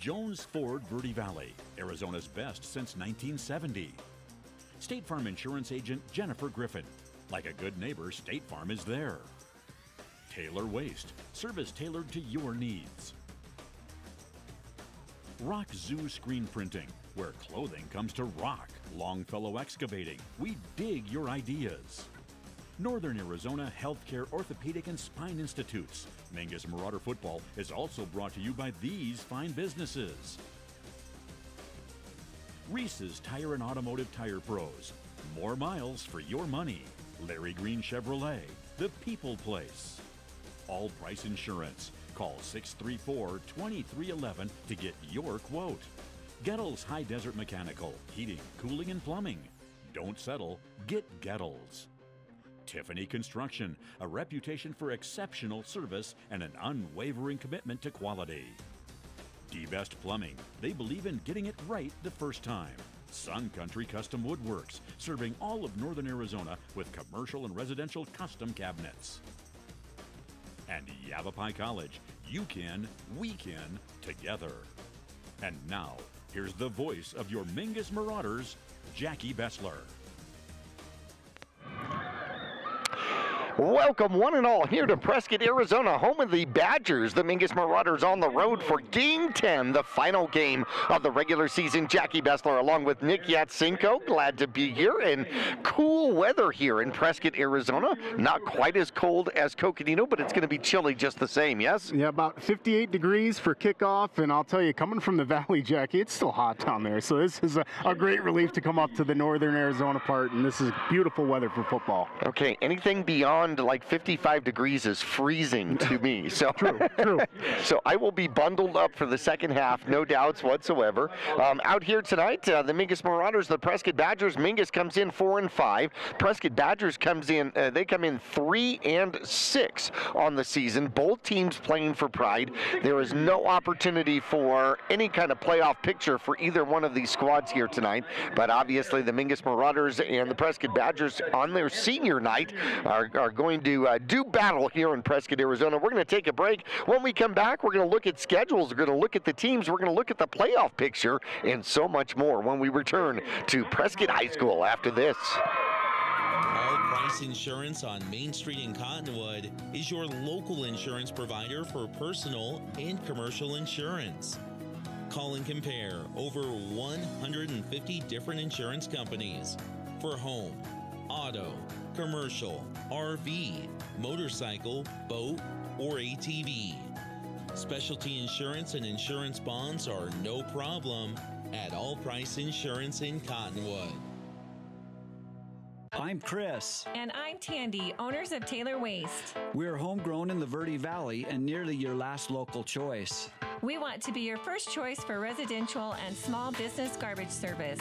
Jones Ford Verde Valley, Arizona's best since 1970. State Farm Insurance Agent Jennifer Griffin. Like a good neighbor, State Farm is there. Taylor Waste, service tailored to your needs. Rock Zoo Screen Printing, where clothing comes to rock. Longfellow Excavating, we dig your ideas. Northern Arizona Healthcare Orthopedic and Spine Institutes. Mingus Marauder Football is also brought to you by these fine businesses. Reese's Tire and Automotive Tire Pros. More miles for your money. Larry Green Chevrolet, the people place. All Price Insurance. Call 634-2311 to get your quote. Gettles High Desert Mechanical, Heating, Cooling, and Plumbing. Don't settle, get Gettles. Tiffany Construction, a reputation for exceptional service and an unwavering commitment to quality. D-Best Plumbing, they believe in getting it right the first time. Sun Country Custom Woodworks, serving all of Northern Arizona with commercial and residential custom cabinets. And Yavapai College, you can, we can, together. And now, here's the voice of your Mingus Marauders, Jackie Bessler. Welcome one and all here to Prescott, Arizona, home of the Badgers. The Mingus Marauders on the road for Game 10, the final game of the regular season. Jackie Bessler along with Nick Yatsinko. Glad to be here, and cool weather here in Prescott, Arizona. Not quite as cold as Coconino, but it's going to be chilly just the same, yes? Yeah, about 58 degrees for kickoff, and I'll tell you, coming from the valley, Jackie, it's still hot down there. So this is a great relief to come up to the northern Arizona part, and this is beautiful weather for football. Okay, anything beyond like 55 degrees is freezing to me. So True. So I will be bundled up for the second half, no doubts whatsoever. Out here tonight, the Mingus Marauders, the Prescott Badgers. Mingus comes in 4-5. Prescott Badgers comes in, they come in 3-6 on the season. Both teams playing for pride. There is no opportunity for any kind of playoff picture for either one of these squads here tonight. But obviously the Mingus Marauders and the Prescott Badgers on their senior night are going to do battle here in Prescott, Arizona. We're going to take a break. When we come back, we're going to look at schedules. We're going to look at the teams. We're going to look at the playoff picture and so much more when we return to Prescott High School after this. All Price Insurance on Main Street in Cottonwood is your local insurance provider for personal and commercial insurance. Call and compare over 150 different insurance companies for home, auto, commercial, RV, motorcycle, boat, or ATV. Specialty insurance and insurance bonds are no problem at All Price Insurance in Cottonwood. I'm Chris. And I'm Tandy, owners of Taylor Waste. We're homegrown in the Verde Valley and nearly your last local choice. We want to be your first choice for residential and small business garbage service.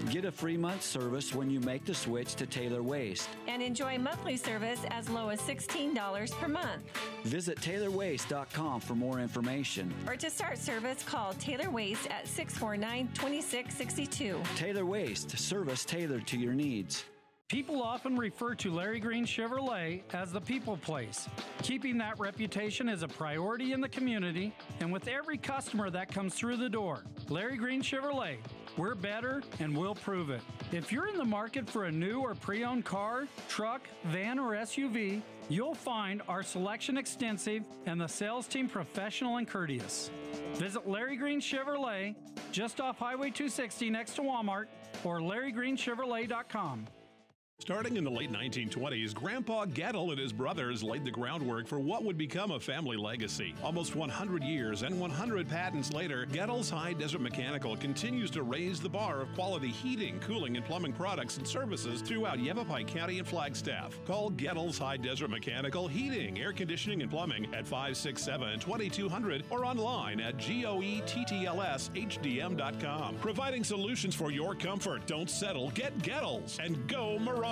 Get a free month service when you make the switch to Taylor Waste. And enjoy monthly service as low as $16 per month. Visit TaylorWaste.com for more information. Or to start service, call Taylor Waste at 649-2662. Taylor Waste, service tailored to your needs. People often refer to Larry Green Chevrolet as the people place. Keeping that reputation is a priority in the community and with every customer that comes through the door. Larry Green Chevrolet, we're better and we'll prove it. If you're in the market for a new or pre-owned car, truck, van, or SUV, you'll find our selection extensive and the sales team professional and courteous. Visit Larry Green Chevrolet just off Highway 260 next to Walmart or LarryGreenChevrolet.com. Starting in the late 1920s, Grandpa Gettle and his brothers laid the groundwork for what would become a family legacy. Almost 100 years and 100 patents later, Gettle's High Desert Mechanical continues to raise the bar of quality heating, cooling, and plumbing products and services throughout Yavapai County and Flagstaff. Call Gettle's High Desert Mechanical Heating, Air Conditioning, and Plumbing at 567-2200 or online at goettlshdm.com. Providing solutions for your comfort. Don't settle. Get Gettle's and go Marauders.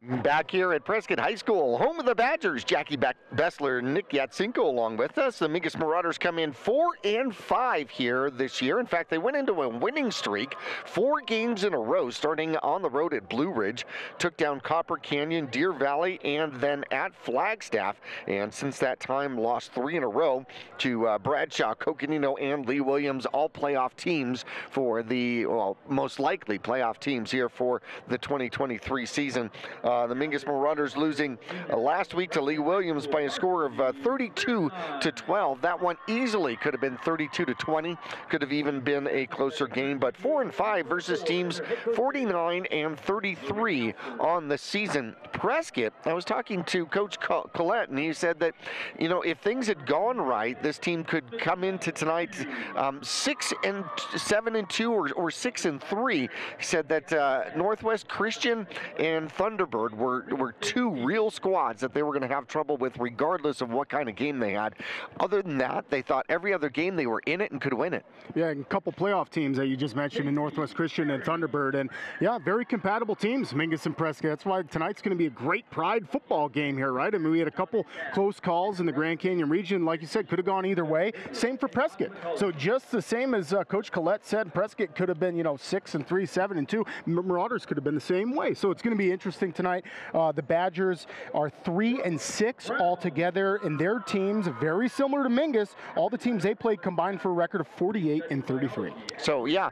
Back here at Prescott High School, home of the Badgers, Jackie Bessler, Nick Yatsinko along with us. The Mingus Marauders come in 4-5 here this year. In fact, they went into a winning streak, 4 games in a row, starting on the road at Blue Ridge, took down Copper Canyon, Deer Valley, and then at Flagstaff. And since that time, lost 3 in a row to Bradshaw, Coconino, and Lee Williams, all playoff teams for the, well, most likely playoff teams here for the 2023 season. The Mingus Marauders losing last week to Lee Williams by a score of 32-12. That one easily could have been 32-20. Could have even been a closer game. But 4-5 versus teams 49 and 33 on the season. Prescott, I was talking to Coach Collette, and he said that, you know, if things had gone right, this team could come into tonight 6-7-2 or 6-3. He said that Northwest Christian and Thunderbird were 2 real squads that they were going to have trouble with regardless of what kind of game they had. Other than that, they thought every other game they were in it and could win it. Yeah, and a couple playoff teams that you just mentioned in Northwest Christian and Thunderbird. And yeah, very compatible teams, Mingus and Prescott. That's why tonight's going to be a great pride football game here, right? I mean, we had a couple close calls in the Grand Canyon region. Like you said, could have gone either way. Same for Prescott. So just the same as Coach Collette said, Prescott could have been, you know, 6-3, 7-2. Marauders could have been the same way. So it's going to be interesting tonight. The Badgers are 3-6 altogether, and their teams, very similar to Mingus, all the teams they played combined for a record of 48-33. So yeah,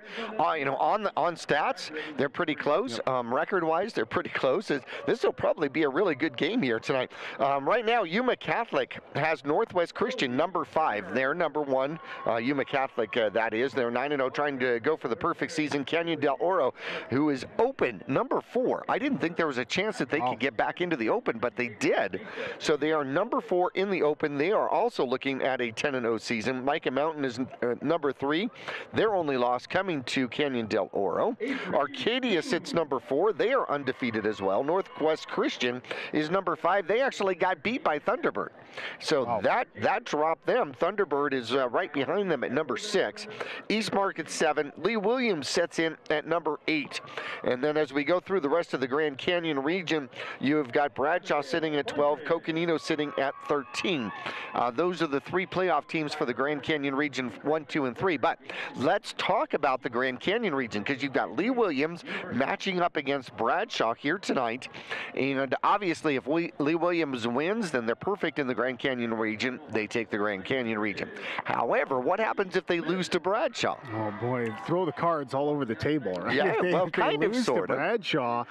you know, on stats, they're pretty close. Yep. Record-wise, they're pretty close. This will probably be a really good game here tonight. Right now, Yuma Catholic has Northwest Christian number 5. They're number 1. Yuma Catholic, that is. They're 9-0, trying to go for the perfect season. Canyon del Oro, who is open, number 4. I didn't think there was a chance that they could get back into the Open, but they did. So they are number 4 in the Open. They are also looking at a 10-0 season. Micah Mountain is number 3. Their only loss coming to Canyon del Oro. Arcadia sits number 4. They are undefeated as well. Northwest Christian is number 5. They actually got beat by Thunderbird. So that dropped them. Thunderbird is right behind them at number 6. East Market 7. Lee Williams sets in at number 8. And then as we go through the rest of the Grand Canyon region, you've got Bradshaw sitting at 12, Coconino sitting at 13. Those are the 3 playoff teams for the Grand Canyon region 1, 2, and 3. But let's talk about the Grand Canyon region, because you've got Lee Williams matching up against Bradshaw here tonight. And obviously, if Lee Williams wins, then they're perfect in the Grand Canyon region. They take the Grand Canyon region. However, what happens if they lose to Bradshaw? Oh boy, throw the cards all over the table, right? Yeah, if they kind of, lose sort to of. Bradshaw,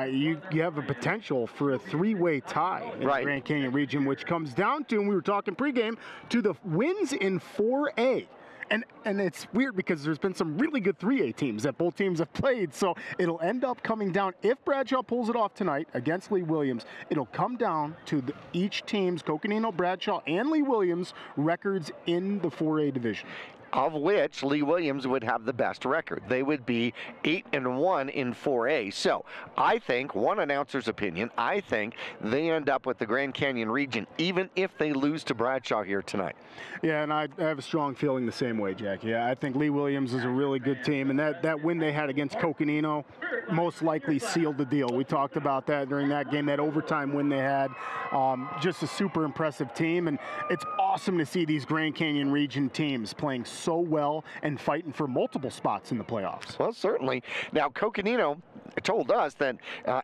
you have a potential for a 3-way tie in the Grand Canyon region, which comes down to, and we were talking pregame, to the wins in 4A. And it's weird because there's been some really good 3A teams that both teams have played, so it'll end up coming down, if Bradshaw pulls it off tonight against Lee Williams, it'll come down to each team's, Coconino, Bradshaw, and Lee Williams, records in the 4A division, of which Lee Williams would have the best record. They would be 8-1 in 4A. So I think, one announcer's opinion, I think they end up with the Grand Canyon region, even if they lose to Bradshaw here tonight. Yeah, and I have a strong feeling the same way, Jackie. I think Lee Williams is a really good team, and that win they had against Coconino most likely sealed the deal. We talked about that during that game, that overtime win they had. Just a super impressive team, and it's awesome to see these Grand Canyon region teams playing so well and fighting for multiple spots in the playoffs. Well, certainly. Now, Coconino told us that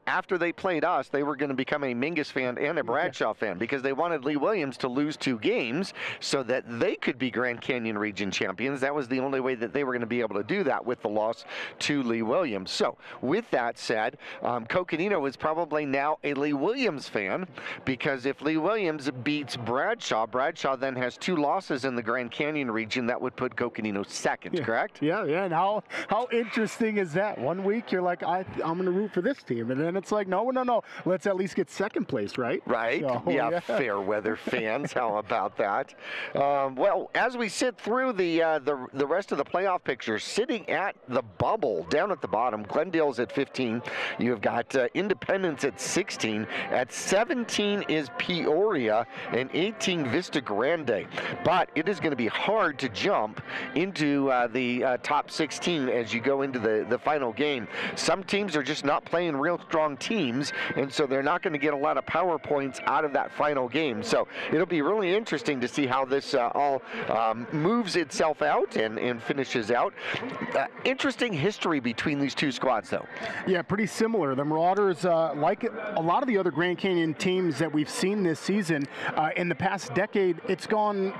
after they played us, they were going to become a Mingus fan and a Bradshaw fan, because they wanted Lee Williams to lose 2 games so that they could be Grand Canyon region champions. That was the only way that they were going to be able to do that, with the loss to Lee Williams. So with that said, Coconino is probably now a Lee Williams fan, because if Lee Williams beats Bradshaw, Bradshaw then has 2 losses in the Grand Canyon region. That would put Coconino second, correct? Yeah, and how interesting is that? One week you're like, I'm going to root for this team, and then it's like, no, let's at least get second place, right? Right. So, yeah, fair weather fans. How about that? Well, as we sit through the rest of the playoff picture, sitting at the bubble down at the bottom, Glendale's at 15. You've got Independence at 16. At 17 is Peoria, and 18 Vista Grande. But it is going to be hard to jump jump into the top 16 as you go into the final game. Some teams are just not playing real strong teams, and so they're not going to get a lot of power points out of that final game. So it'll be really interesting to see how this all moves itself out and finishes out. Interesting history between these two squads, though. Yeah, pretty similar. The Marauders, like a lot of the other Grand Canyon teams that we've seen this season, in the past decade, it's gone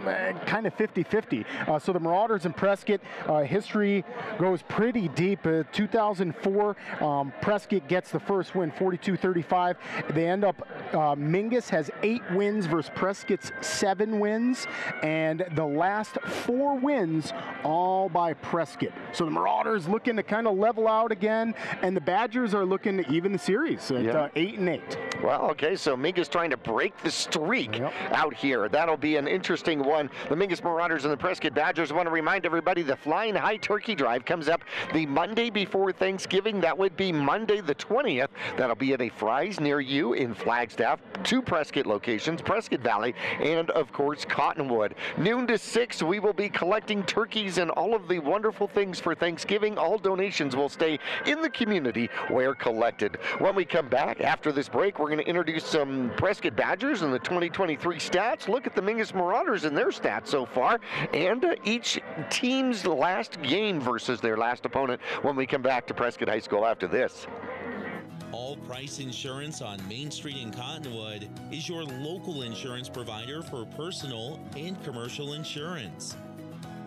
kind of 50-50. So the Marauders and Prescott, history goes pretty deep. 2004, Prescott gets the first win, 42-35. They end up, Mingus has 8 wins versus Prescott's 7 wins, and the last 4 wins all by Prescott. So the Marauders looking to kind of level out again, and the Badgers are looking to even the series at 8-8. Well, okay, so Mingus trying to break the streak out here. That'll be an interesting one. The Mingus Marauders and the Prescott Badgers. Want to remind everybody the Flying High Turkey Drive comes up the Monday before Thanksgiving. That would be Monday the 20th. That'll be at a Fry's near you in Flagstaff. 2 Prescott locations, Prescott Valley, and of course Cottonwood. Noon to 6, we will be collecting turkeys and all of the wonderful things for Thanksgiving. All donations will stay in the community where collected. When we come back after this break, we're going to introduce some Prescott Badgers and the 2023 stats, look at the Mingus Marauders and their stats so far, and each team's last game versus their last opponent when we come back to Prescott High School after this. All Price Insurance on Main Street in Cottonwood is your local insurance provider for personal and commercial insurance.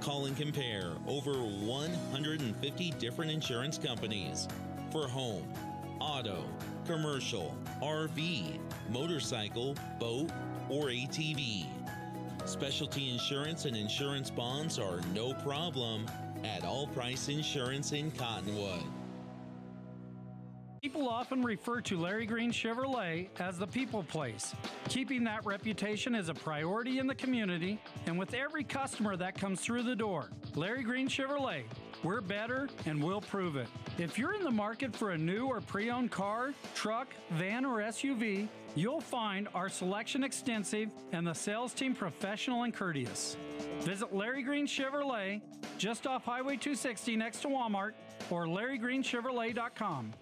Call and compare over 150 different insurance companies for home, auto, commercial, RV, motorcycle, boat, or ATV. Specialty insurance and insurance bonds are no problem at All Price Insurance in Cottonwood. People often refer to Larry Green Chevrolet as the people place. Keeping that reputation is a priority in the community and with every customer that comes through the door. Larry Green Chevrolet, we're better and we'll prove it. If you're in the market for a new or pre-owned car, truck, van, or SUV, you'll find our selection extensive and the sales team professional and courteous. Visit Larry Green Chevrolet just off Highway 260 next to Walmart or LarryGreenChevrolet.com.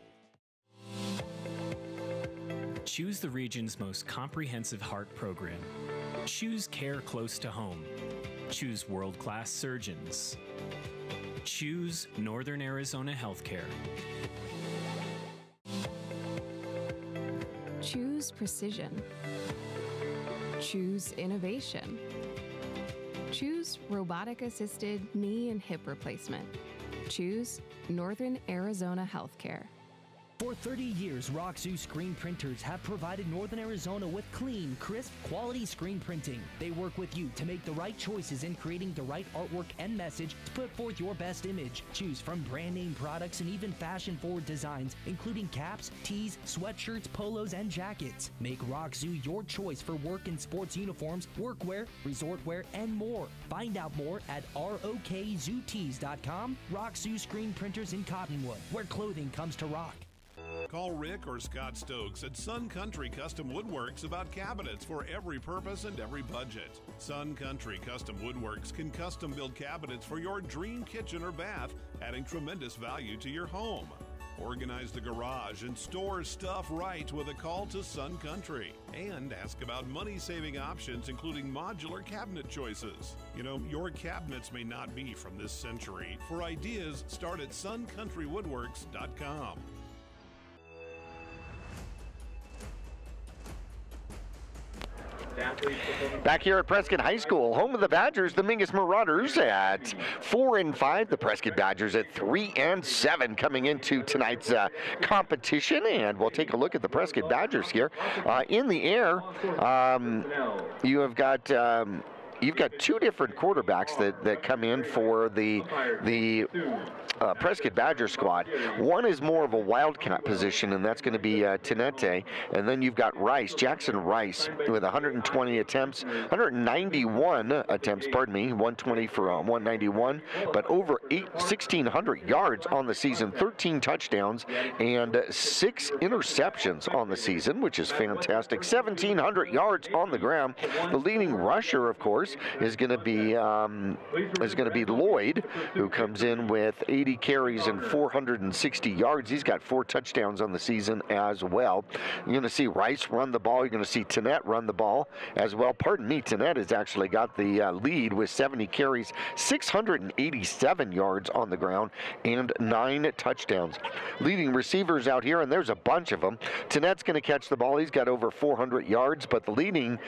Choose the region's most comprehensive heart program. Choose care close to home. Choose world-class surgeons. Choose Northern Arizona Healthcare. Choose precision. Choose innovation. Choose robotic-assisted knee and hip replacement. Choose Northern Arizona Healthcare. For 30 years, Roxu screen printers have provided Northern Arizona with clean, crisp, quality screen printing. They work with you to make the right choices in creating the right artwork and message to put forth your best image. Choose from brand name products and even fashion-forward designs, including caps, tees, sweatshirts, polos, and jackets. Make Roxu your choice for work and sports uniforms, workwear, resort wear, and more. Find out more at rokzootees.com. Roxu screen printers in Cottonwood, where clothing comes to rock. Call Rick or Scott Stokes at Sun Country Custom Woodworks about cabinets for every purpose and every budget. Sun Country Custom Woodworks can custom build cabinets for your dream kitchen or bath, adding tremendous value to your home. Organize the garage and store stuff right with a call to Sun Country. And ask about money-saving options, including modular cabinet choices. You know, your cabinets may not be from this century. For ideas, start at suncountrywoodworks.com. Back here at Prescott High School, home of the Badgers, the Mingus Marauders at 4-5. The Prescott Badgers at 3-7 coming into tonight's competition. And we'll take a look at the Prescott Badgers here. In the air, you've got 2 different quarterbacks that come in for the Prescott Badger squad. One is more of a wildcat position, and that's going to be Tenete. And then you've got Rice, Jackson Rice, with 191 attempts, 120 for 191, but over 1,600 yards on the season, 13 touchdowns, and 6 interceptions on the season, which is fantastic. 1,700 yards on the ground. The leading rusher, of course, course, is going to be Lloyd, who comes in with 80 carries and 460 yards. He's got 4 touchdowns on the season as well. You're going to see Rice run the ball. You're going to see Tannett run the ball as well. Pardon me, Tannett has actually got the lead with 70 carries, 687 yards on the ground, and 9 touchdowns. Leading receivers out here, and there's a bunch of them. Tannett's going to catch the ball. He's got over 400 yards, but the leading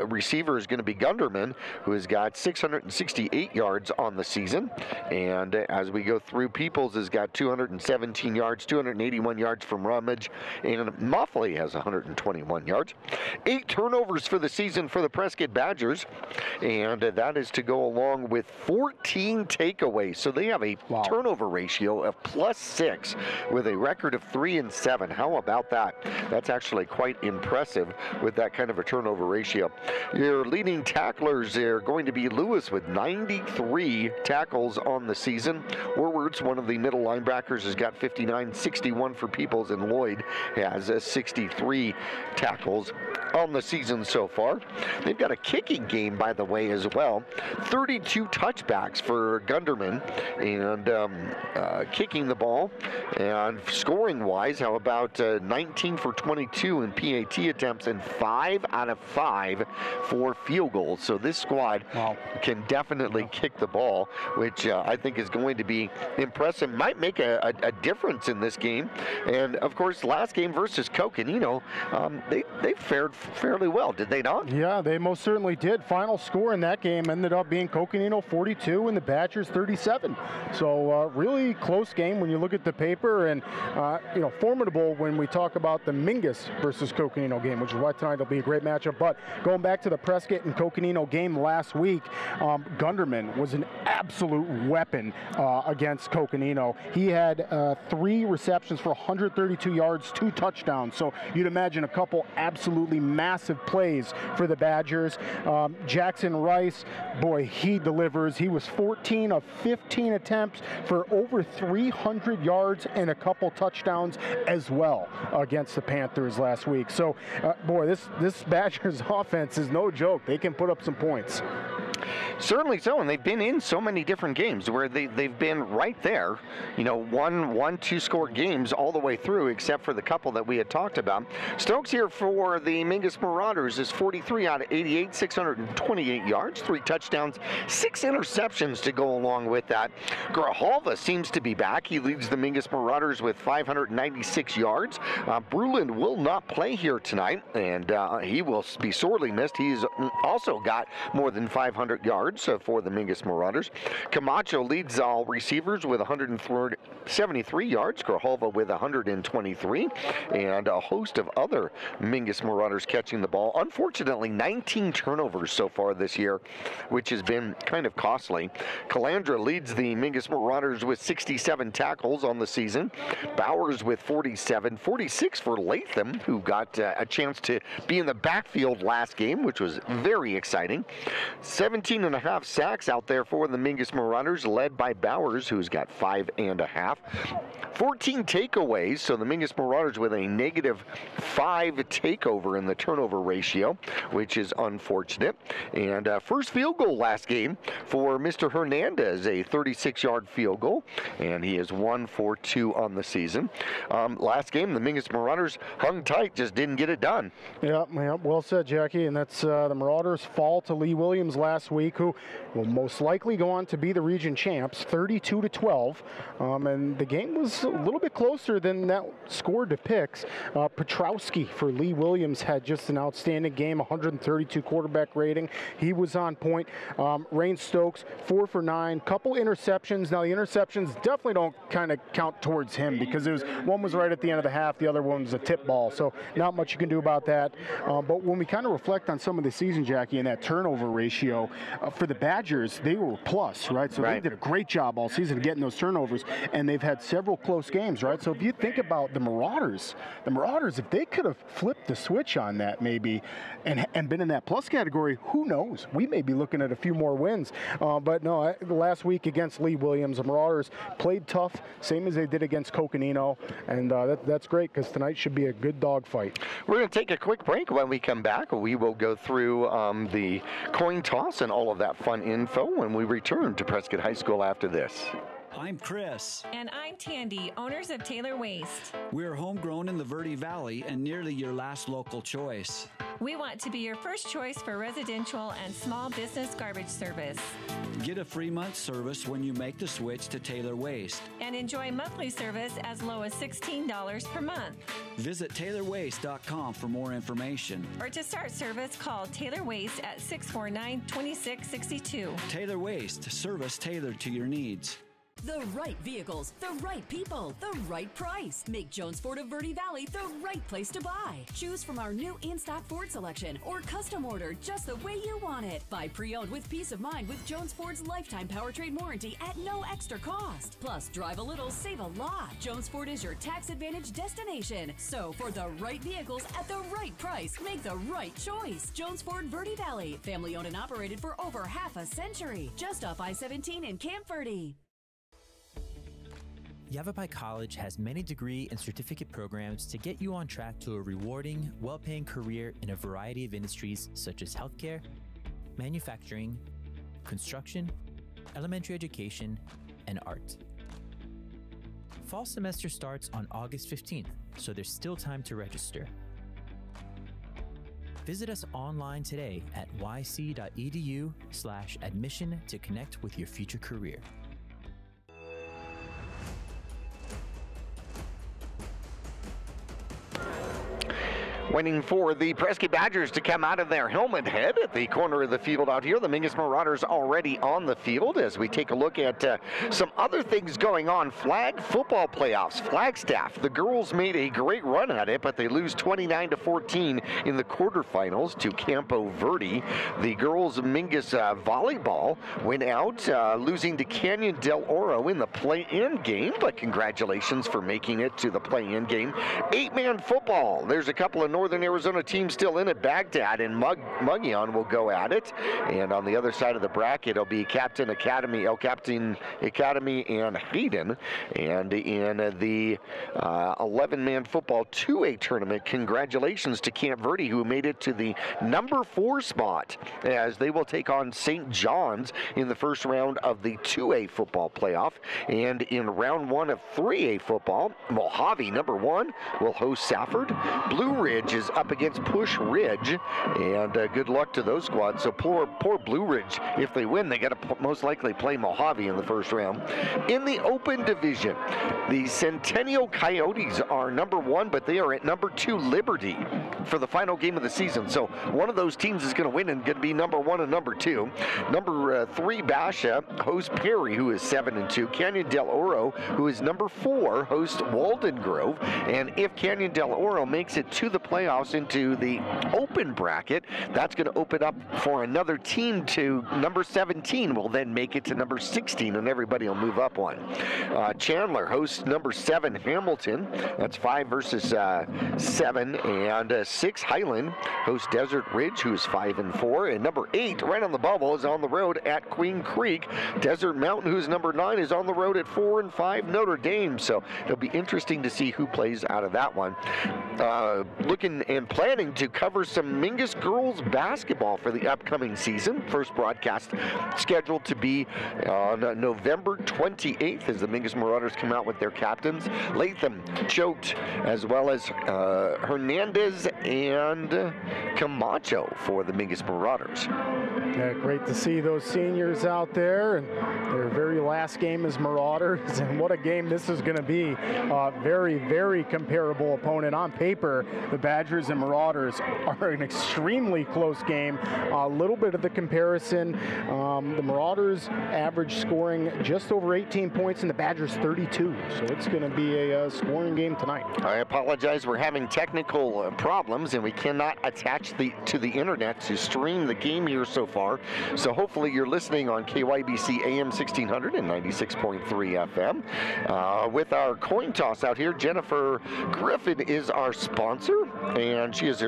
receiver is going to be Gunderman, who has got 668 yards on the season. And as we go through, Peoples has got 217 yards, 281 yards from Rummage, and Muffley has 121 yards. 8 turnovers for the season for the Prescott Badgers, and that is to go along with 14 takeaways. So they have a turnover ratio of +6 with a record of 3-7. How about that? That's actually quite impressive with that kind of a turnover ratio. Your leading tacklers are going to be Lewis with 93 tackles on the season. Orwards, one of the middle linebackers, has got 59, 61 for Peoples, and Lloyd has 63 tackles on the season so far. They've got a kicking game, by the way, as well. 32 touchbacks for Gunderman, and kicking the ball. And scoring-wise, how about 19 for 22 in PAT attempts and 5 out of 5 for field goals. So this squad can definitely kick the ball, which I think is going to be impressive. Might make a difference in this game. And, of course, last game versus Coconino, they fared fairly well, did they not? Yeah, they most certainly did. Final score in that game ended up being Coconino 42 and the Badgers 37. So really close game when you look at the paper, and formidable when we talk about the Mingus versus Coconino game, which is why tonight will be a great matchup. But going back to the Prescott and Coconino game last week, Gunderman was an absolute weapon against Coconino. He had 3 receptions for 132 yards, 2 touchdowns. So you'd imagine a couple absolutely massive plays for the Badgers. Jackson Rice, boy, he delivers. He was 14 of 15 attempts for over 300 yards and a couple touchdowns as well against the Panthers last week. So, boy, this Badgers offense is no joke. They can put up some points. Certainly so, and they've been in so many different games where they've been right there, 1-2 score games all the way through, except for the couple that we had talked about. Stokes here for the Mingus Marauders is 43 out of 88, 628 yards, 3 touchdowns, 6 interceptions to go along with that. Grijalva seems to be back. He leads the Mingus Marauders with 596 yards. Bruland will not play here tonight, and he will be sorely missed. He's also got more than 500 yards for the Mingus Marauders. Camacho leads all receivers with 173 yards, Grijalva with 123, and a host of other Mingus Marauders catching the ball. Unfortunately, 19 turnovers so far this year, which has been kind of costly. Calandra leads the Mingus Marauders with 67 tackles on the season. Bowers with 47, 46 for Latham, who got a chance to be in the backfield last game, which was very exciting. 17.5 sacks out there for the Mingus Marauders, led by Bowers, who's got 5.5. 14 takeaways, so the Mingus Marauders with a -5 takeover in the turnover ratio, which is unfortunate. And first field goal last game for Mr. Hernandez, a 36-yard field goal, and he is 1 for 2 on the season. Last game, the Mingus Marauders hung tight, just didn't get it done. Yeah, well said, Jackie, and that's the Marauders' fall to Lee Williams last week, who will most likely go on to be the region champs, 32-12, and the game was a little bit closer than that score depicts. Petrowski for Lee Williams had just an outstanding game, 132 quarterback rating. He was on point. Rain Stokes, 4 for 9, couple interceptions. Now the interceptions definitely don't kind of count towards him because one was right at the end of the half, the other one was a tip ball, so not much you can do about that. But when we kind of reflect on some of the season, Jackie, and that turnover ratio, for the Badgers, they were plus, right? So they did a great job all season getting those turnovers, and they've had several close games, right? So if you think about the Marauders, if they could have flipped the switch on that maybe and been in that plus category, who knows? We may be looking at a few more wins. But no, last week against Lee Williams, the Marauders played tough, same as they did against Coconino, and that's great because tonight should be a good dogfight. We're going to take a quick break. When we come back, we will go through the coin toss and all of that fun info when we return to Prescott High School after this. I'm Chris. And I'm Tandy, owners of Taylor Waste. We're homegrown in the Verde Valley and nearly your last local choice. We want to be your first choice for residential and small business garbage service. Get a free month service when you make the switch to Taylor Waste. And enjoy monthly service as low as $16 per month. Visit TaylorWaste.com for more information. Or to start service, call Taylor Waste at 649-2662. Taylor Waste, service tailored to your needs. The right vehicles, the right people, the right price. Make Jones Ford of Verde Valley the right place to buy. Choose from our new in-stock Ford selection or custom order just the way you want it. Buy pre-owned with peace of mind with Jones Ford's lifetime powertrain warranty at no extra cost. Plus, drive a little, save a lot. Jones Ford is your tax advantage destination. So, for the right vehicles at the right price, make the right choice. Jones Ford Verde Valley, family owned and operated for over half a century. Just off I-17 in Camp Verde. Yavapai College has many degree and certificate programs to get you on track to a rewarding, well-paying career in a variety of industries such as healthcare, manufacturing, construction, elementary education, and art. Fall semester starts on August 15th, so there's still time to register. Visit us online today at yc.edu/admission to connect with your future career. Waiting for the Prescott Badgers to come out of their helmet head at the corner of the field out here. The Mingus Marauders already on the field as we take a look at some other things going on. Flag football playoffs. Flagstaff, the girls made a great run at it, but they lose 29-14 in the quarterfinals to Campo Verde. The girls Mingus volleyball went out losing to Canyon del Oro in the play-in game, but congratulations for making it to the play-in game. 8-man football. There's a couple of Northern Arizona teams still in it. Baghdad and Muggion will go at it. And on the other side of the bracket, it'll be Captain Academy, El Captain Academy, and Hayden. And in the 11-man football 2A tournament, congratulations to Camp Verde, who made it to the number 4 spot, as they will take on St. John's in the first round of the 2A football playoff. And in round 1 of 3A football, Mojave, number 1, will host Safford. Blue Ridge is up against Push Ridge, and good luck to those squads. So poor Blue Ridge, if they win, they got to most likely play Mojave in the first round. In the open division, the Centennial Coyotes are number 1, but they are at number 2 Liberty for the final game of the season. So one of those teams is going to win and going to be number 1 and number 2. Number 3 Basha hosts Perry, who is 7-2. Canyon del Oro, who is number 4, hosts Walden Grove. And if Canyon del Oro makes it to the playoffs into the open bracket, that's going to open up for another team to number 17 will then make it to number 16, and everybody will move up one. Chandler hosts number 7 Hamilton. That's 5 versus 7, and 6 Highland hosts Desert Ridge, who's 5-4, and number 8 right on the bubble is on the road at Queen Creek. Desert Mountain, who's number 9, is on the road at 4-5 Notre Dame. So it'll be interesting to see who plays out of that one. Looking and planning to cover some Mingus girls basketball for the upcoming season. First broadcast scheduled to be on November 28th as the Mingus Marauders come out with their captains. Latham, Choate, as well as Hernandez and Camacho for the Mingus Marauders. Yeah, great to see those seniors out there, and their very last game as Marauders, and what a game this is going to be. Very, very comparable opponent on paper. The Badgers and Marauders are an extremely close game. A little bit of the comparison. The Marauders average scoring just over 18 points and the Badgers 32. So it's going to be a scoring game tonight. I apologize. We're having technical problems and we cannot attach to the internet to stream the game here so far. So hopefully you're listening on KYBC AM 1600 and 96.3 FM. With our coin toss out here, Jennifer Griffin is our sponsor, and she's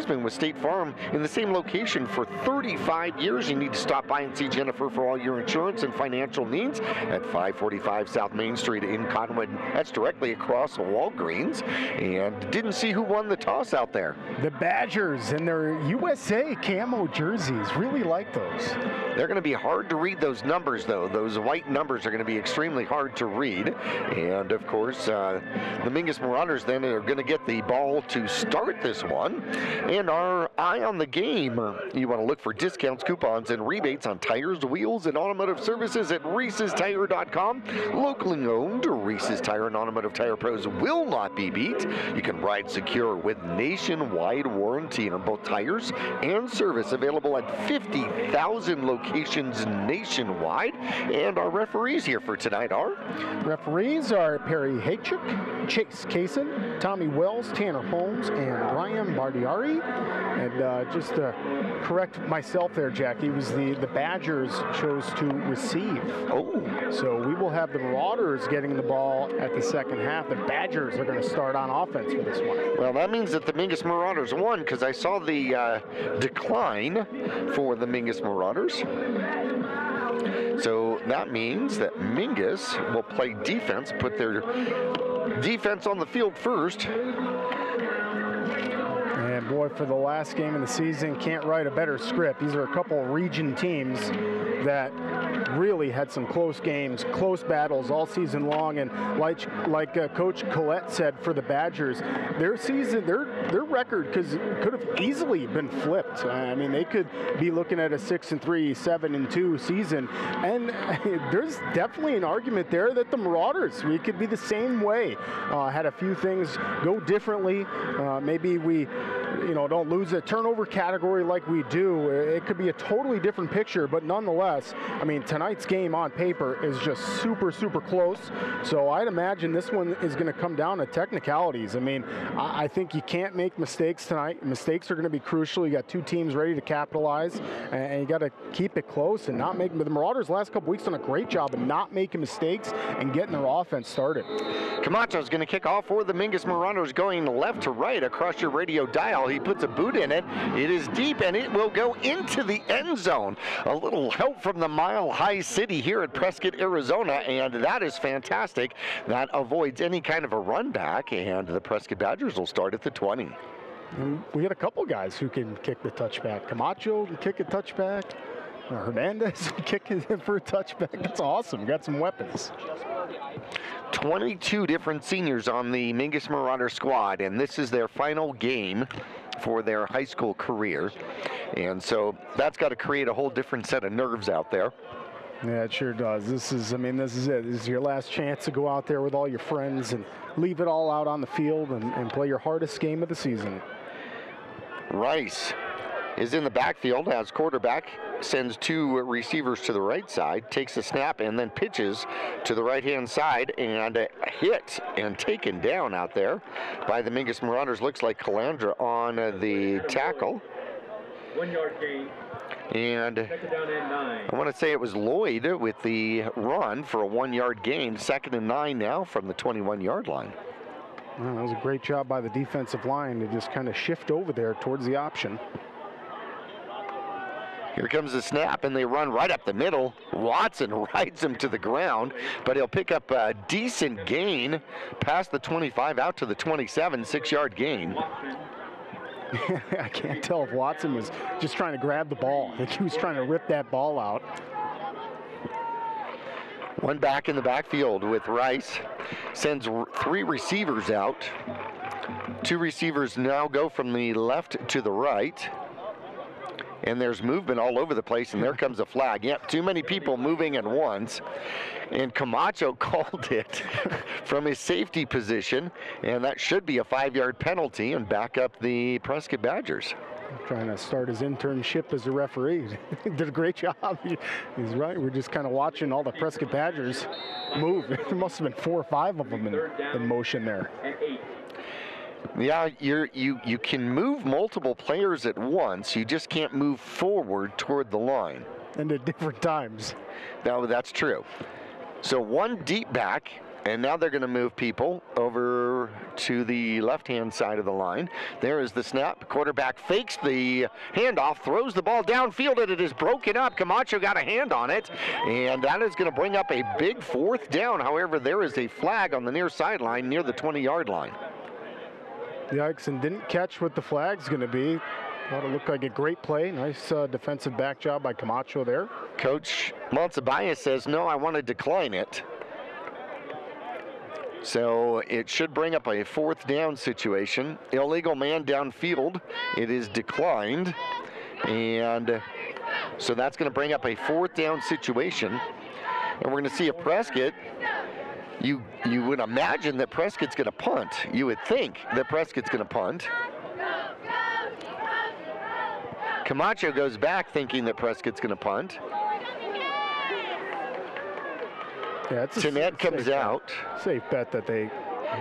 been with State Farm in the same location for 35 years. You need to stop by and see Jennifer for all your insurance and financial needs at 545 South Main Street in Cottonwood. That's directly across Walgreens. And didn't see who won the toss out there. The Badgers in their USA camo jerseys. Really like those. They're going to be hard to read, those numbers, though. Those white numbers are going to be extremely hard to read. And, of course, the Mingus Marauders then are going to get the ball to start this one. And our eye on the game, you want to look for discounts, coupons, and rebates on tires, wheels, and automotive services at Reese'sTire.com. Locally owned, Reese's Tire and Automotive Tire Pros will not be beat. You can ride secure with nationwide warranty on both tires and service, available at 50,000 locations nationwide. And our referees here for tonight are? Referees are Perry Haychuk, Chase Kaysen, Tommy Wells, Tanner Holmes, and Ryan Bardiari. And just to correct myself there, Jackie, was the Badgers chose to receive. Oh. So we will have the Marauders getting the ball at the second half. The Badgers are going to start on offense for this one. Well, that means that the Mingus Marauders won, because I saw the decline for the Mingus Marauders. So that means that Mingus will play defense, put their defense on the field first. And boy, for the last game of the season, can't write a better script. These are a couple of region teams that really had some close games, close battles all season long. And like Coach Collette said for the Badgers, their season, their record could have easily been flipped. I mean, they could be looking at a 6-3, 7-2 season. And there's definitely an argument there that the Marauders, we could be the same way. Had a few things go differently. Maybe we don't lose a turnover category like we do. It could be a totally different picture, but nonetheless, I mean, tonight's game on paper is just super, super close. So I'd imagine this one is going to come down to technicalities. I mean, I think you can't make mistakes tonight. Mistakes are going to be crucial. You got two teams ready to capitalize, and you got to keep it close and not make. The Marauders last couple weeks done a great job of not making mistakes and getting their offense started. Camacho's going to kick off for the Mingus Marauders, going left to right across your radio dial. He puts a boot in it. It is deep, and it will go into the end zone. A little help from the Mile High City here at Prescott, Arizona, and that is fantastic. That avoids any kind of a run back, and the Prescott Badgers will start at the 20. And we got a couple guys who can kick the touchback. Camacho can kick a touchback. Hernandez can kick it for a touchback. That's awesome. Got some weapons. 22 different seniors on the Mingus Marauder squad, and this is their final game for their high school career. And so that's got to create a whole different set of nerves out there. Yeah, it sure does. This is it. This is your last chance to go out there with all your friends and leave it all out on the field and play your hardest game of the season. Rice is in the backfield as quarterback, sends two receivers to the right side, takes a snap, and then pitches to the right-hand side, and hit and taken down out there by the Mingus Marauders. Looks like Calandra on the tackle. 1 yard gain. And I want to say it was Lloyd with the run for a 1 yard gain. 2nd and 9 now from the 21-yard line. Well, that was a great job by the defensive line to just kind of shift over there towards the option. Here comes the snap, and they run right up the middle. Watson rides him to the ground, but he'll pick up a decent gain past the 25 out to the 27, 6-yard gain. I can't tell if Watson was just trying to grab the ball. I think he was trying to rip that ball out. One back in the backfield with Rice. Sends 3 receivers out. 2 receivers now go from the left to the right. and there's movement all over the place, and there comes a flag. Yep, too many people moving at once. And Camacho called it from his safety position, and that should be a 5-yard penalty and back up the Prescott Badgers. Trying to start his internship as a referee. Did a great job. He's right. We're just kind of watching all the Prescott Badgers move. There must have been 4 or 5 of them in motion there. Yeah, you can move multiple players at once. You just can't move forward toward the line. And at different times. No, that's true. So one deep back, and now they're going to move people over to the left-hand side of the line. There is the snap. Quarterback fakes the handoff, throws the ball downfield, and it is broken up. Camacho got a hand on it, and that is going to bring up a big 4th down. However, there is a flag on the near sideline near the 20-yard line. Yikes, and didn't catch what the flag's going to be. Thought it looked like a great play. Nice defensive back job by Camacho there. Coach Montsabaya says, no, I want to decline it. So it should bring up a 4th down situation. Illegal man downfield. It is declined. And so that's going to bring up a 4th down situation. And we're going to see if Prescott, you would imagine that Prescott's going to punt. You would think that Prescott's going to punt. Camacho goes back thinking that Prescott's going to punt. Yeah, it's Tanette comes out. Safe bet that they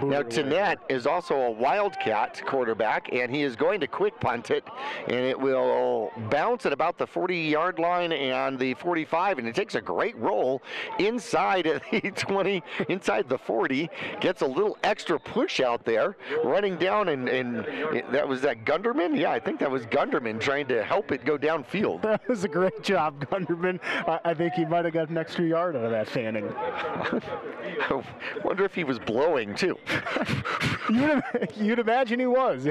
Now, Tanette is also a Wildcat quarterback, and he is going to quick punt it, and it will bounce at about the 40-yard line and the 45, and it takes a great roll inside the 20, inside the 40, gets a little extra push out there, running down, and that was that Gunderman? Yeah, I think that was Gunderman trying to help it go downfield. That was a great job, Gunderman. I think he might have got an extra yard out of that fanning. I wonder if he was blowing, too. You'd imagine he was.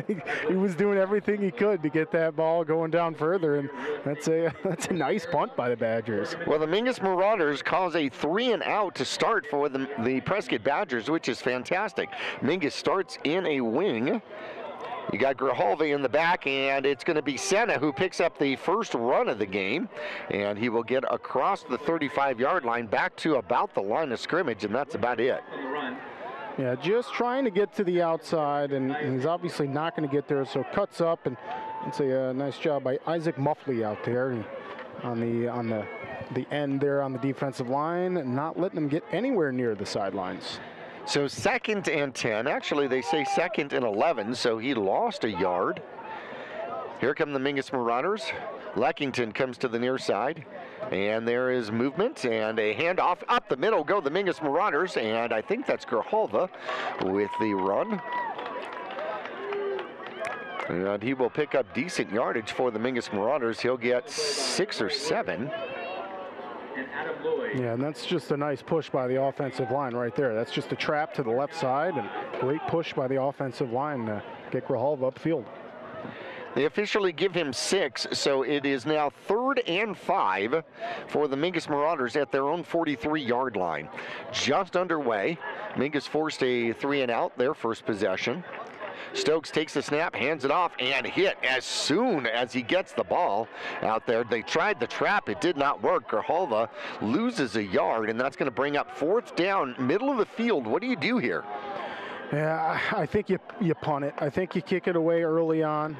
He was doing everything he could to get that ball going down further, and that's a nice punt by the Badgers. Well, the Mingus Marauders cause a 3-and-out to start for the Prescott Badgers, which is fantastic. Mingus starts in a wing. You got Grijalva in the back, and it's going to be Senna who picks up the first run of the game, and he will get across the 35-yard line back to about the line of scrimmage, and that's about it. Yeah, just trying to get to the outside, and he's obviously not going to get there, so cuts up, and it's a nice job by Isaac Muffley out there on the end there on the defensive line, not letting him get anywhere near the sidelines. So 2nd and 10. Actually, they say 2nd and 11, so he lost a yard. Here come the Mingus Marauders. Leckington comes to the near side, and there is movement and a handoff up the middle. Go the Mingus Marauders, and I think that's Grijalva with the run. And he will pick up decent yardage for the Mingus Marauders. He'll get 6 or 7. Yeah, and that's just a nice push by the offensive line right there. That's just a trap to the left side, and great push by the offensive line to get Grijalva upfield. They officially give him 6, so it is now 3rd and 5 for the Mingus Marauders at their own 43-yard line. Just underway. Mingus forced a 3-and-out, their first possession. Stokes takes the snap, hands it off, and hit as soon as he gets the ball out there. They tried the trap. It did not work. Grijalva loses a yard, and that's going to bring up 4th down, middle of the field. What do you do here? Yeah, I think you punt it. I think you kick it away early on.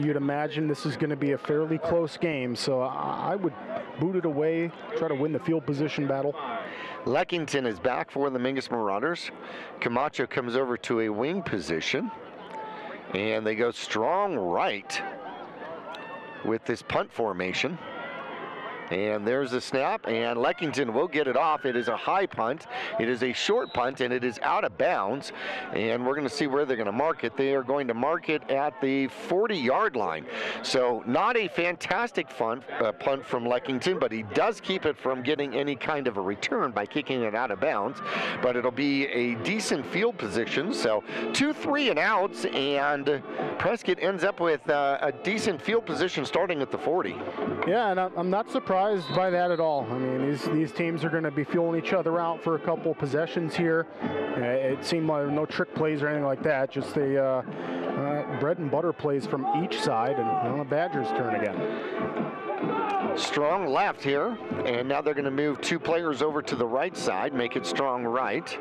You'd imagine this is going to be a fairly close game, so I would boot it away, try to win the field position battle. Leckington is back for the Mingus Marauders. Camacho comes over to a wing position, and they go strong right with this punt formation. And there's the snap, and Leckington will get it off. It is a high punt. It is a short punt, and it is out of bounds. And we're going to see where they're going to mark it. They are going to mark it at the 40-yard line. So not a fantastic punt from Leckington, but he does keep it from getting any kind of a return by kicking it out of bounds. But it'll be a decent field position. So 2 3-and-outs, and Prescott ends up with a decent field position starting at the 40. Yeah, and I'm not surprised by that at all. I mean, these teams are going to be feeling each other out for a couple possessions here. It seemed like no trick plays or anything like that. Just bread and butter plays from each side, and now the Badgers' turn again. Strong left here, and now they're going to move 2 players over to the right side, make it strong right.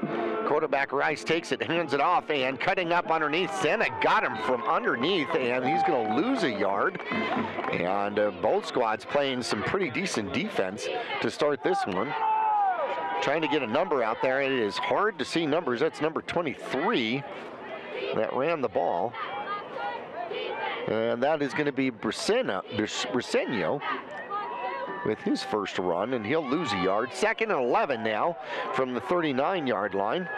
Quarterback Rice takes it, hands it off, and cutting up underneath. Sena got him from underneath, and he's going to lose a yard. And both squads playing some pretty decent defense to start this one. Trying to get a number out there. It is hard to see numbers. That's number 23 that ran the ball. And that is going to be Briseño with his first run, and he'll lose a yard. 2nd and 11 now from the 39-yard line.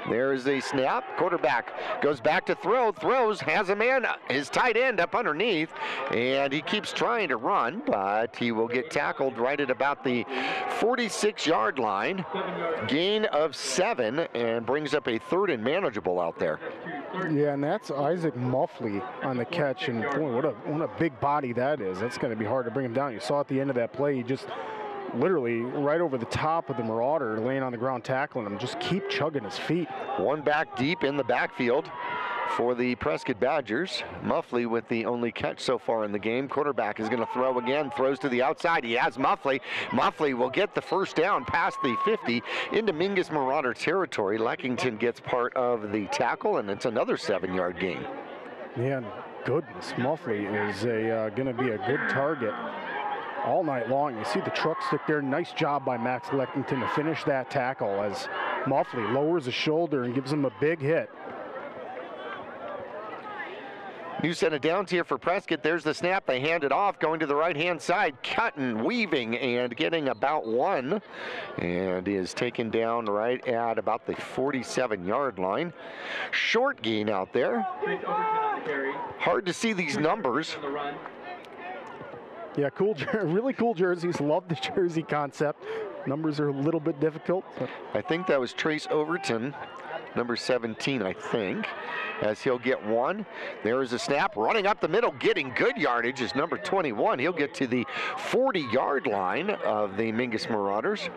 There is a snap. Quarterback goes back to throw, throws, has a man, his tight end up underneath, and he keeps trying to run, but he will get tackled right at about the 46-yard line. Gain of 7, and brings up a 3rd and manageable out there. Yeah, and that's Isaac Muffley on the catch, and boy, what a big body that is. That's going to be hard to bring him down. You saw at the end of that play, he just literally right over the top of the Marauder, laying on the ground tackling him. Just keep chugging his feet. One back deep in the backfield for the Prescott Badgers. Muffley with the only catch so far in the game. Quarterback is going to throw again, throws to the outside. He has Muffley. Muffley will get the first down past the 50 into Mingus Marauder territory. Leckington gets part of the tackle, and it's another 7-yard gain. Yeah, goodness, Muffley is going to be a good target all night long. You see the truck stick there. Nice job by Max Leckington to finish that tackle as Muffley lowers his shoulder and gives him a big hit. New set of downs here for Prescott. There's the snap. They hand it off, going to the right-hand side, cutting, weaving, and getting about 1, and is taken down right at about the 47-yard line. Short gain out there. Hard to see these numbers. Yeah, cool, really cool jerseys. Love the jersey concept. Numbers are a little bit difficult. I think that was Trace Overton, number 17, I think, as he'll get 1. There is a snap, running up the middle, getting good yardage is number 21. He'll get to the 40-yard line of the Mingus Marauders.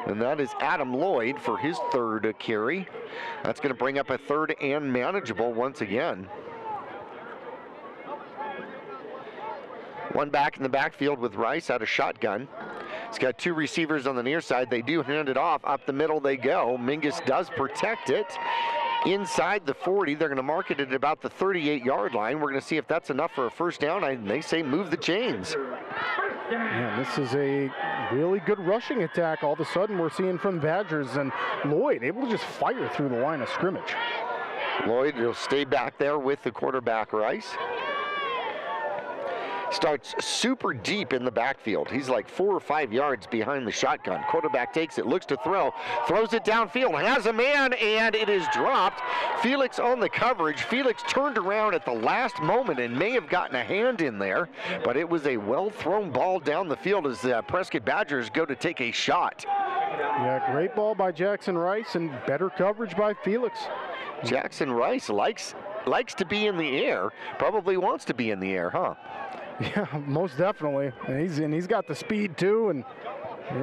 And that is Adam Lloyd for his 3rd carry. That's going to bring up a 3rd and manageable once again. One back in the backfield with Rice out of shotgun. He's got 2 receivers on the near side. They do hand it off. Up the middle they go. Mingus does protect it. Inside the 40, they're going to mark it at about the 38-yard line. We're going to see if that's enough for a first down. They say move the chains. Man, this is a really good rushing attack all of a sudden we're seeing from Badgers, and Lloyd able to just fire through the line of scrimmage. Lloyd will stay back there with the quarterback, Rice. Starts super deep in the backfield. He's like 4 or 5 yards behind the shotgun. Quarterback takes it, looks to throw, throws it downfield, has a man, and it is dropped. Felix on the coverage. Felix turned around at the last moment and may have gotten a hand in there, but it was a well-thrown ball down the field as the Prescott Badgers go to take a shot. Yeah, great ball by Jackson Rice and better coverage by Felix. Jackson Rice likes to be in the air, probably wants to be in the air, huh? Yeah, most definitely. And he's got the speed too, and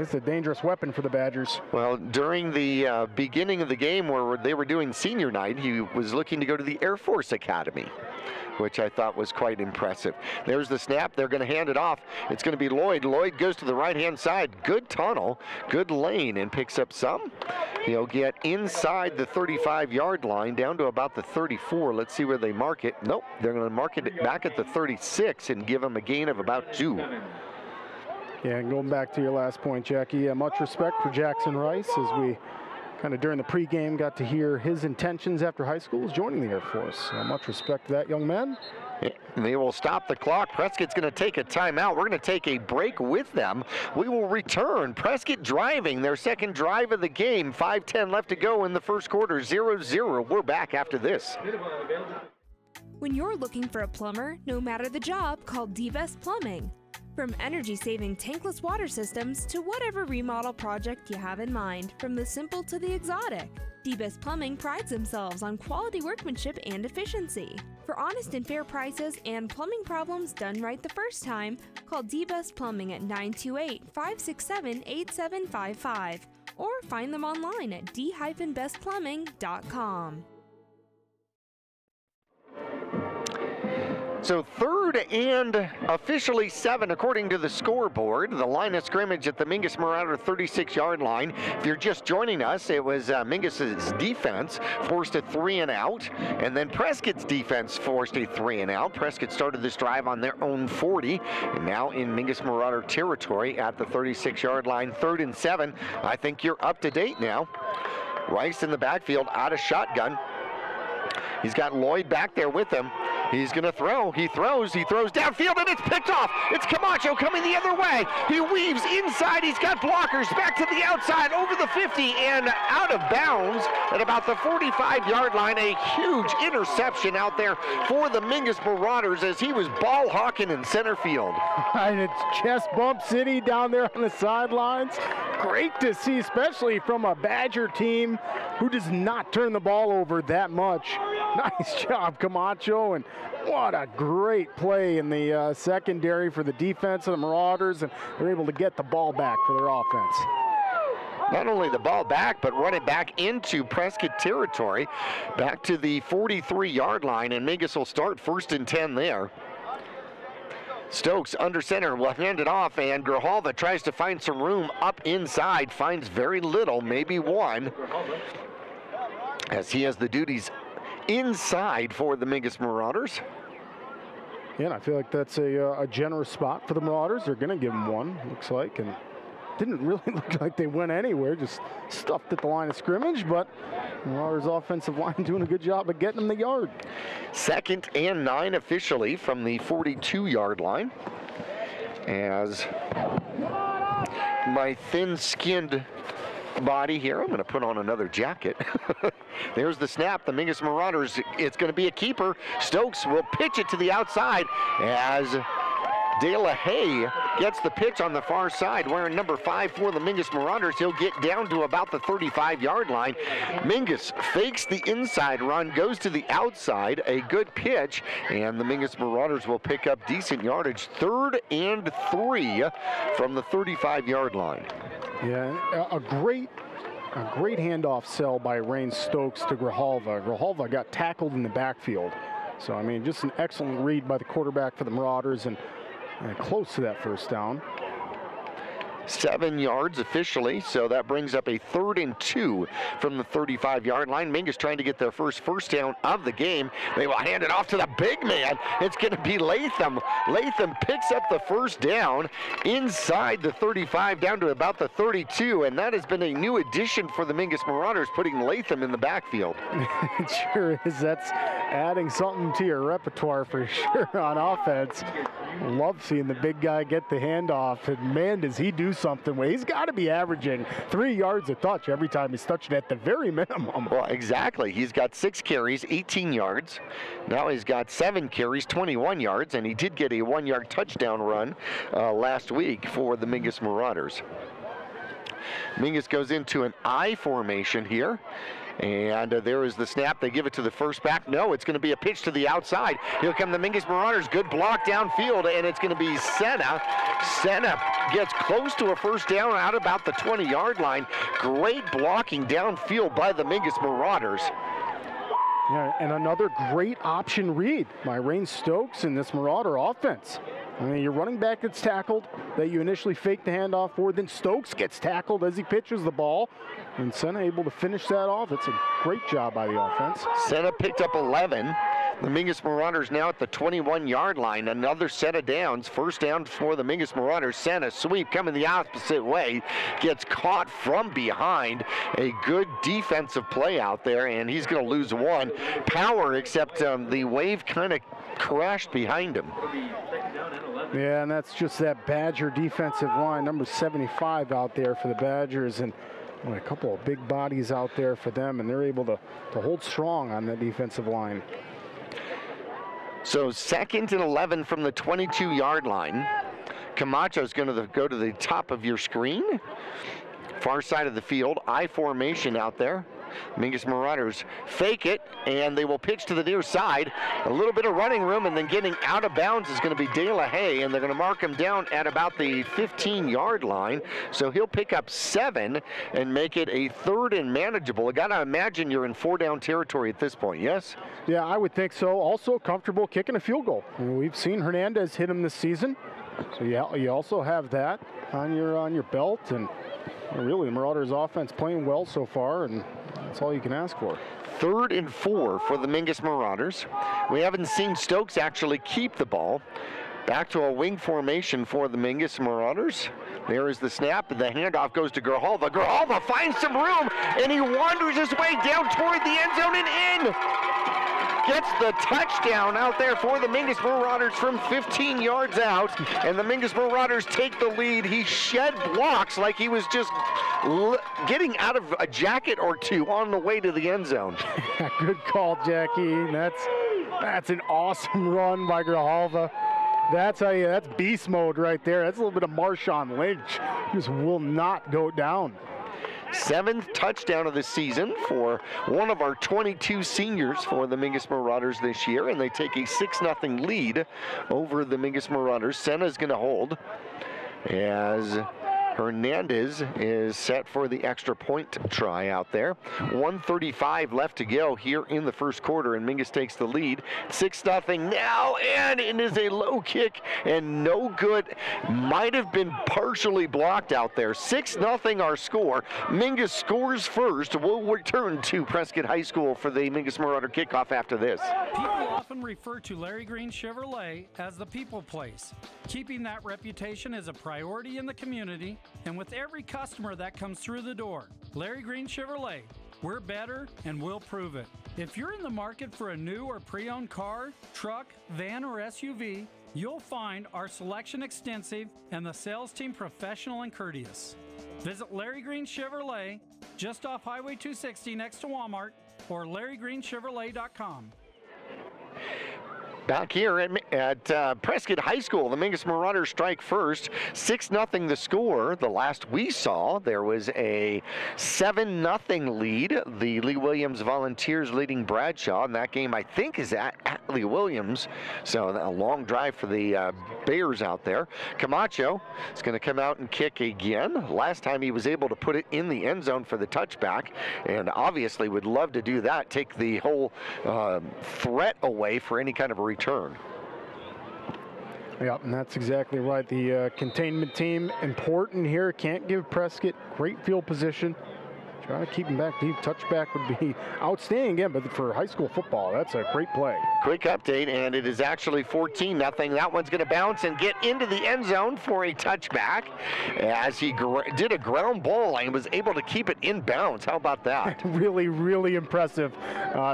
it's a dangerous weapon for the Badgers. Well, during the beginning of the game where they were doing senior night, he was looking to go to the Air Force Academy, which I thought was quite impressive. There's the snap. They're going to hand it off. It's going to be Lloyd. Lloyd goes to the right-hand side. Good tunnel, good lane, and picks up some. He'll get inside the 35-yard line down to about the 34. Let's see where they mark it. Nope, they're going to mark it back at the 36 and give him a gain of about 2. Yeah, and going back to your last point, Jackie, much respect for Jackson Rice as we kind of during the pregame got to hear his intentions after high school is joining the Air Force. Much respect to that young man. They will stop the clock. Prescott's going to take a timeout. We're going to take a break with them. We will return. Prescott driving their second drive of the game. 5:10 left to go in the first quarter. 0-0. We're back after this. When you're looking for a plumber, no matter the job, call D-Best Plumbing. From energy-saving tankless water systems to whatever remodel project you have in mind, from the simple to the exotic, D-Best Plumbing prides themselves on quality workmanship and efficiency. For honest and fair prices and plumbing problems done right the first time, call D-Best Plumbing at 928-567-8755 or find them online at d-bestplumbing.com. So 3rd and officially 7 according to the scoreboard. The line of scrimmage at the Mingus Marauder 36-yard line. If you're just joining us, it was Mingus's defense forced a 3 and out, and then Prescott's defense forced a 3 and out. Prescott started this drive on their own 40, and now in Mingus Marauder territory at the 36-yard line. 3rd and 7. I think you're up to date now. Rice in the backfield out of shotgun. He's got Lloyd back there with him. He's going to throw. He throws downfield, and it's picked off. It's Camacho coming the other way. He weaves inside. He's got blockers back to the outside, over the 50, and out of bounds at about the 45-yard line. A huge interception out there for the Mingus Marauders as he was ball hawking in center field. And it's chest bump city down there on the sidelines. Great to see, especially from a Badger team who does not turn the ball over that much. Nice job, Camacho, and what a great play in the secondary for the defense of the Marauders, and they're able to get the ball back for their offense. Not only the ball back, but run it back into Prescott territory, back to the 43-yard line, and Mingus will start 1st and 10 there. Stokes under center will hand it off, and Grijalva tries to find some room up inside, finds very little, maybe one, as he has the duties inside for the Mingus Marauders. Yeah, and I feel like that's a generous spot for the Marauders. They're going to give them one, looks like, and didn't really look like they went anywhere, just stuffed at the line of scrimmage, but Marauders offensive line doing a good job of getting them the yard. 2nd and 9 officially from the 42-yard line, as my thin-skinned body here, I'm going to put on another jacket. There's the snap. The Mingus Marauders, it's going to be a keeper. Stokes will pitch it to the outside as De La Haye gets the pitch on the far side, wearing number 5 for the Mingus Marauders. He'll get down to about the 35-yard line. Mingus fakes the inside run, goes to the outside, a good pitch, and the Mingus Marauders will pick up decent yardage. 3rd and 3 from the 35-yard line. Yeah, a great handoff sell by Rain Stokes to Grijalva. Grijalva got tackled in the backfield. So, I mean, just an excellent read by the quarterback for the Marauders, and close to that first down. 7 yards officially, so that brings up a 3rd and 2 from the 35-yard line. Mingus trying to get their first down of the game. They will hand it off to the big man. It's going to be Latham. Latham picks up the first down inside the 35 down to about the 32, and that has been a new addition for the Mingus Marauders, putting Latham in the backfield. It sure is. That's adding something to your repertoire for sure on offense. Love seeing the big guy get the handoff, and man, does he do something. Well, he's got to be averaging 3 yards a touch every time he's touching at the very minimum. Well, exactly. He's got 6 carries, 18 yards. Now he's got 7 carries, 21 yards, and he did get a 1-yard touchdown run last week for the Mingus Marauders. Mingus goes into an I formation here. And there is the snap. They give it to the first back. No, it's going to be a pitch to the outside. Here come the Mingus Marauders. Good block downfield, and it's going to be Senna. Senna gets close to a first down out about the 20-yard line. Great blocking downfield by the Mingus Marauders. Yeah, and another great option read by Rain Stokes in this Marauder offense. I mean, your running back gets tackled that you initially fake the handoff for, then Stokes gets tackled as he pitches the ball, and Senna able to finish that off. It's a great job by the offense. Senna picked up 11. The Mingus Marauders now at the 21-yard line. Another set of downs. First down for the Mingus Marauders. Senna sweep coming the opposite way. Gets caught from behind. A good defensive play out there, and he's going to lose 1. Power, except the wave kind of crashed behind him. Yeah, and that's just that Badger defensive line, number 75 out there for the Badgers, and a couple of big bodies out there for them, and they're able to hold strong on that defensive line. So 2nd and 11 from the 22-yard line. Camacho's going to go to the top of your screen. Far side of the field, I formation out there. Mingus Marauders fake it, and they will pitch to the near side. A little bit of running room, and then getting out of bounds is going to be De La Haye, and they're going to mark him down at about the 15-yard line. So he'll pick up 7 and make it a 3rd and manageable. I got to imagine you're in 4-down territory at this point, yes? Yeah, I would think so. Also comfortable kicking a field goal. I mean, we've seen Hernandez hit him this season. So you also have that on your belt, and really the Marauders offense playing well so far, and that's all you can ask for. 3rd and 4 for the Mingus Marauders. We haven't seen Stokes actually keep the ball. Back to a wing formation for the Mingus Marauders. There is the snap, and the handoff goes to Grijalva. Grijalva finds some room, and he wanders his way down toward the end zone and in. Gets the touchdown out there for the Mingus Marauders from 15 yards out, and the Mingus Marauders take the lead. He shed blocks like he was just getting out of a jacket or two on the way to the end zone. Good call, Jackie. That's an awesome run by Grijalva. That's beast mode right there. That's a little bit of Marshawn Lynch. Just will not go down. 7th touchdown of the season for one of our 22 seniors for the Mingus Marauders this year, and they take a 6-0 lead over the Mingus Marauders. Senna's going to hold as Hernandez is set for the extra point try out there. 1:35 left to go here in the first quarter, and Mingus takes the lead. 6-0 now, and it is a low kick and no good. Might have been partially blocked out there. 6-0 our score. Mingus scores first. We'll return to Prescott High School for the Mingus Marauder kickoff after this. People often refer to Larry Green Chevrolet as the people place. Keeping that reputation is a priority in the community, and with every customer that comes through the door. Larry Green Chevrolet, we're better and we'll prove it. If you're in the market for a new or pre-owned car, truck, van, or SUV, you'll find our selection extensive and the sales team professional and courteous. Visit Larry Green Chevrolet just off Highway 260 next to Walmart, or LarryGreenChevrolet.com. Back here at Prescott High School, the Mingus Marauders strike first. 6-0 the score. The last we saw, there was a 7-0 lead. The Lee Williams Volunteers leading Bradshaw, and that game I think is at Lee Williams. So a long drive for the Bears out there. Camacho is going to come out and kick again. Last time he was able to put it in the end zone for the touchback, and obviously would love to do that. Take the whole threat away for any kind of a return. Yeah, and that's exactly right. The containment team, important here. Can't give Prescott great field position. Try to keep him back deep. Touchback would be outstanding again, but for high school football, that's a great play. Quick update, and it is actually 14-0. That one's going to bounce and get into the end zone for a touchback as he did a ground ball and was able to keep it in bounds. How about that? Really, really impressive.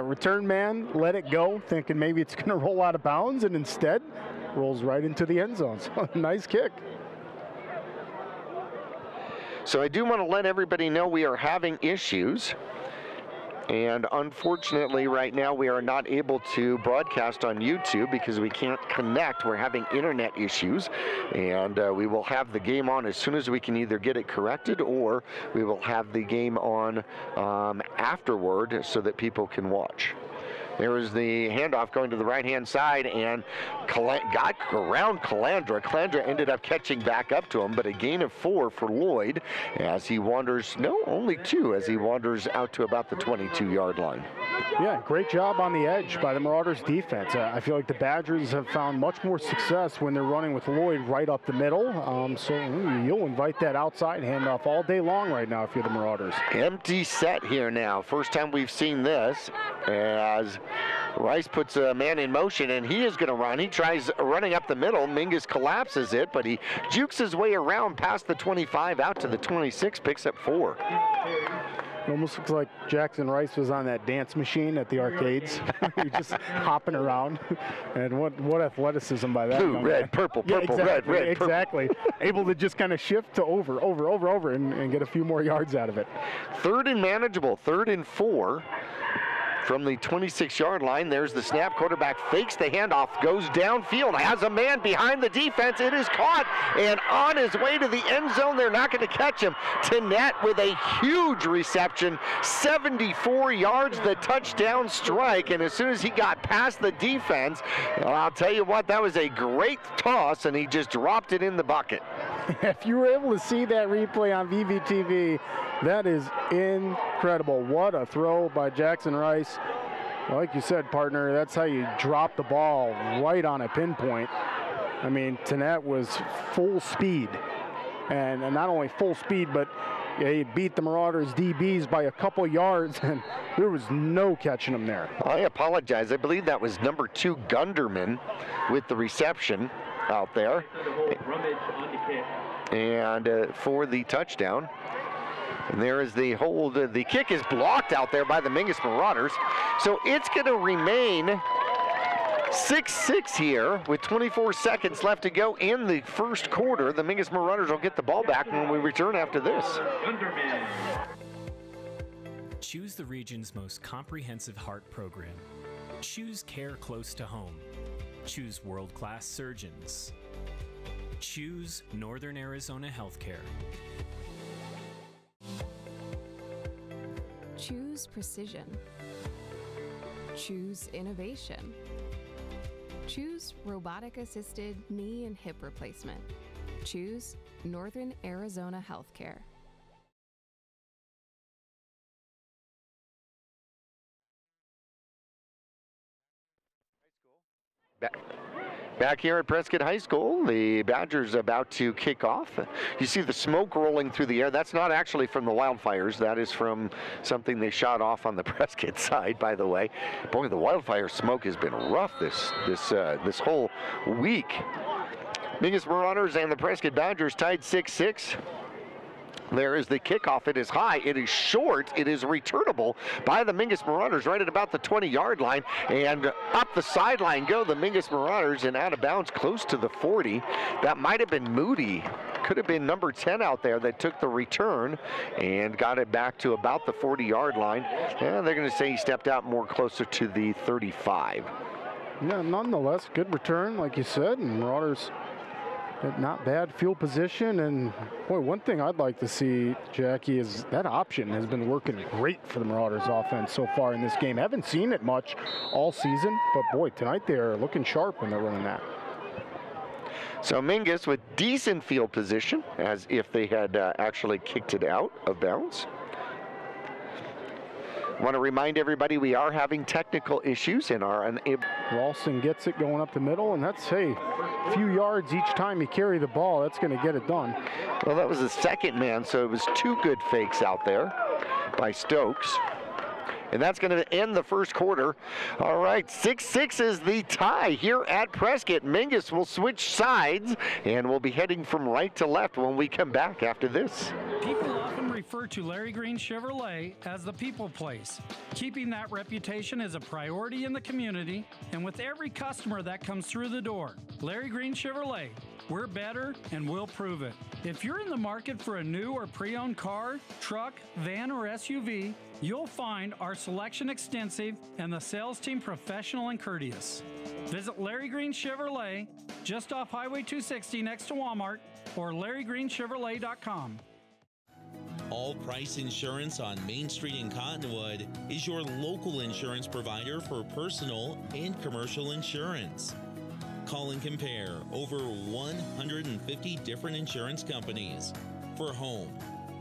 Return man let it go, thinking maybe it's going to roll out of bounds, and instead rolls right into the end zone. So nice kick. So I do want to let everybody know we are having issues, and unfortunately right now we are not able to broadcast on YouTube because we can't connect. We're having internet issues, and we will have the game on as soon as we can either get it corrected, or we will have the game on afterward so that people can watch. There was the handoff going to the right-hand side, and got around Calandra. Calandra ended up catching back up to him, but a gain of 4 for Lloyd as he wanders, only 2, as he wanders out to about the 22-yard line. Yeah, great job on the edge by the Marauders defense. I feel like the Badgers have found much more success when they're running with Lloyd right up the middle. So you'll invite that outside handoff all day long right now if you're the Marauders. Empty set here now. First time we've seen this as Rice puts a man in motion, and he is going to run. He tries running up the middle. Mingus collapses it, but he jukes his way around past the 25 out to the 26, picks up 4. It almost looks like Jackson Rice was on that dance machine at the arcades. He's just hopping around. And what athleticism by that. Blue, red, purple, purple, yeah, red, exactly, red, purple. Exactly. Able to just kind of shift to over, and get a few more yards out of it. 3rd and manageable, 3rd and 4. from the 26-yard line. There's the snap. Quarterback fakes the handoff, goes downfield, has a man behind the defense. It is caught and on his way to the end zone. They're not going to catch him. Tennette with a huge reception, 74 yards, the touchdown strike. And as soon as he got past the defense, I'll tell you what, that was a great toss, and he just dropped it in the bucket. If you were able to see that replay on VVTV, that is incredible. What a throw by Jackson Rice. Like you said, partner, that's how you drop the ball right on a pinpoint. I mean, Tennette was full speed. And not only full speed, but he beat the Marauders DBs by a couple yards, and there was no catching him there. I apologize. I believe that was number 2 Gunderman with the reception out there. And for the touchdown. And there is the hold. The kick is blocked out there by the Mingus Marauders. So it's going to remain 6-6 here with 24 seconds left to go in the first quarter. The Mingus Marauders will get the ball back when we return after this. Choose the region's most comprehensive heart program. Choose care close to home. Choose world-class surgeons. Choose Northern Arizona Healthcare. Choose precision. Choose innovation. Choose robotic-assisted knee and hip replacement. Choose Northern Arizona Healthcare. Back here at Prescott High School, the Badgers about to kick off. You see the smoke rolling through the air. That's not actually from the wildfires. That is from something they shot off on the Prescott side, by the way. Boy, the wildfire smoke has been rough this whole week. Mingus Marauders and the Prescott Badgers tied 6-6. There is the kickoff. It is high. It is short. It is returnable by the Mingus Marauders right at about the 20-yard line. And up the sideline go the Mingus Marauders and out of bounds close to the 40. That might have been Moody. Could have been number 10 out there that took the return and got it back to about the 40-yard line. And they're going to say he stepped out more closer to the 35. Yeah, nonetheless, good return, like you said, and Marauders not bad field position. And boy, one thing I'd like to see, Jackie, is that option has been working great for the Marauders offense so far in this game. Haven't seen it much all season, but boy, tonight they're looking sharp when they're running that. So Mingus with decent field position, as if they had actually kicked it out of bounds. Want to remind everybody we are having technical issues and are unable. Ralston gets it going up the middle, and that's, hey, a few yards each time you carry the ball. That's going to get it done. Well, that was the second man, so it was 2 good fakes out there by Stokes. And that's going to end the first quarter. All right, 6-6 is the tie here at Prescott. Mingus will switch sides, and we'll be heading from right to left when we come back after this. People often refer to Larry Green Chevrolet as the people place. Keeping that reputation is a priority in the community and with every customer that comes through the door. Larry Green Chevrolet, we're better and we'll prove it. If you're in the market for a new or pre-owned car, truck, van, or SUV, you'll find our selection extensive and the sales team professional and courteous. Visit Larry Green Chevrolet just off Highway 260 next to Walmart or LarryGreenChevrolet.com. All Price Insurance on Main Street in Cottonwood is your local insurance provider for personal and commercial insurance. Call and compare over 150 different insurance companies for home,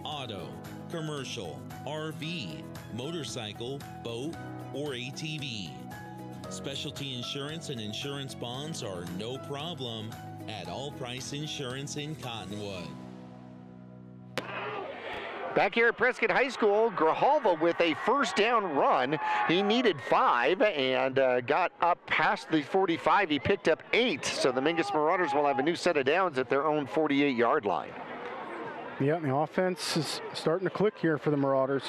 auto, commercial, RV, motorcycle, boat, or ATV. Specialty insurance and insurance bonds are no problem at All Price Insurance in Cottonwood. Back here at Prescott High School, Grijalva with a first down run. He needed 5 and got up past the 45. He picked up 8, so the Mingus Marauders will have a new set of downs at their own 48-yard line. Yeah, the offense is starting to click here for the Marauders.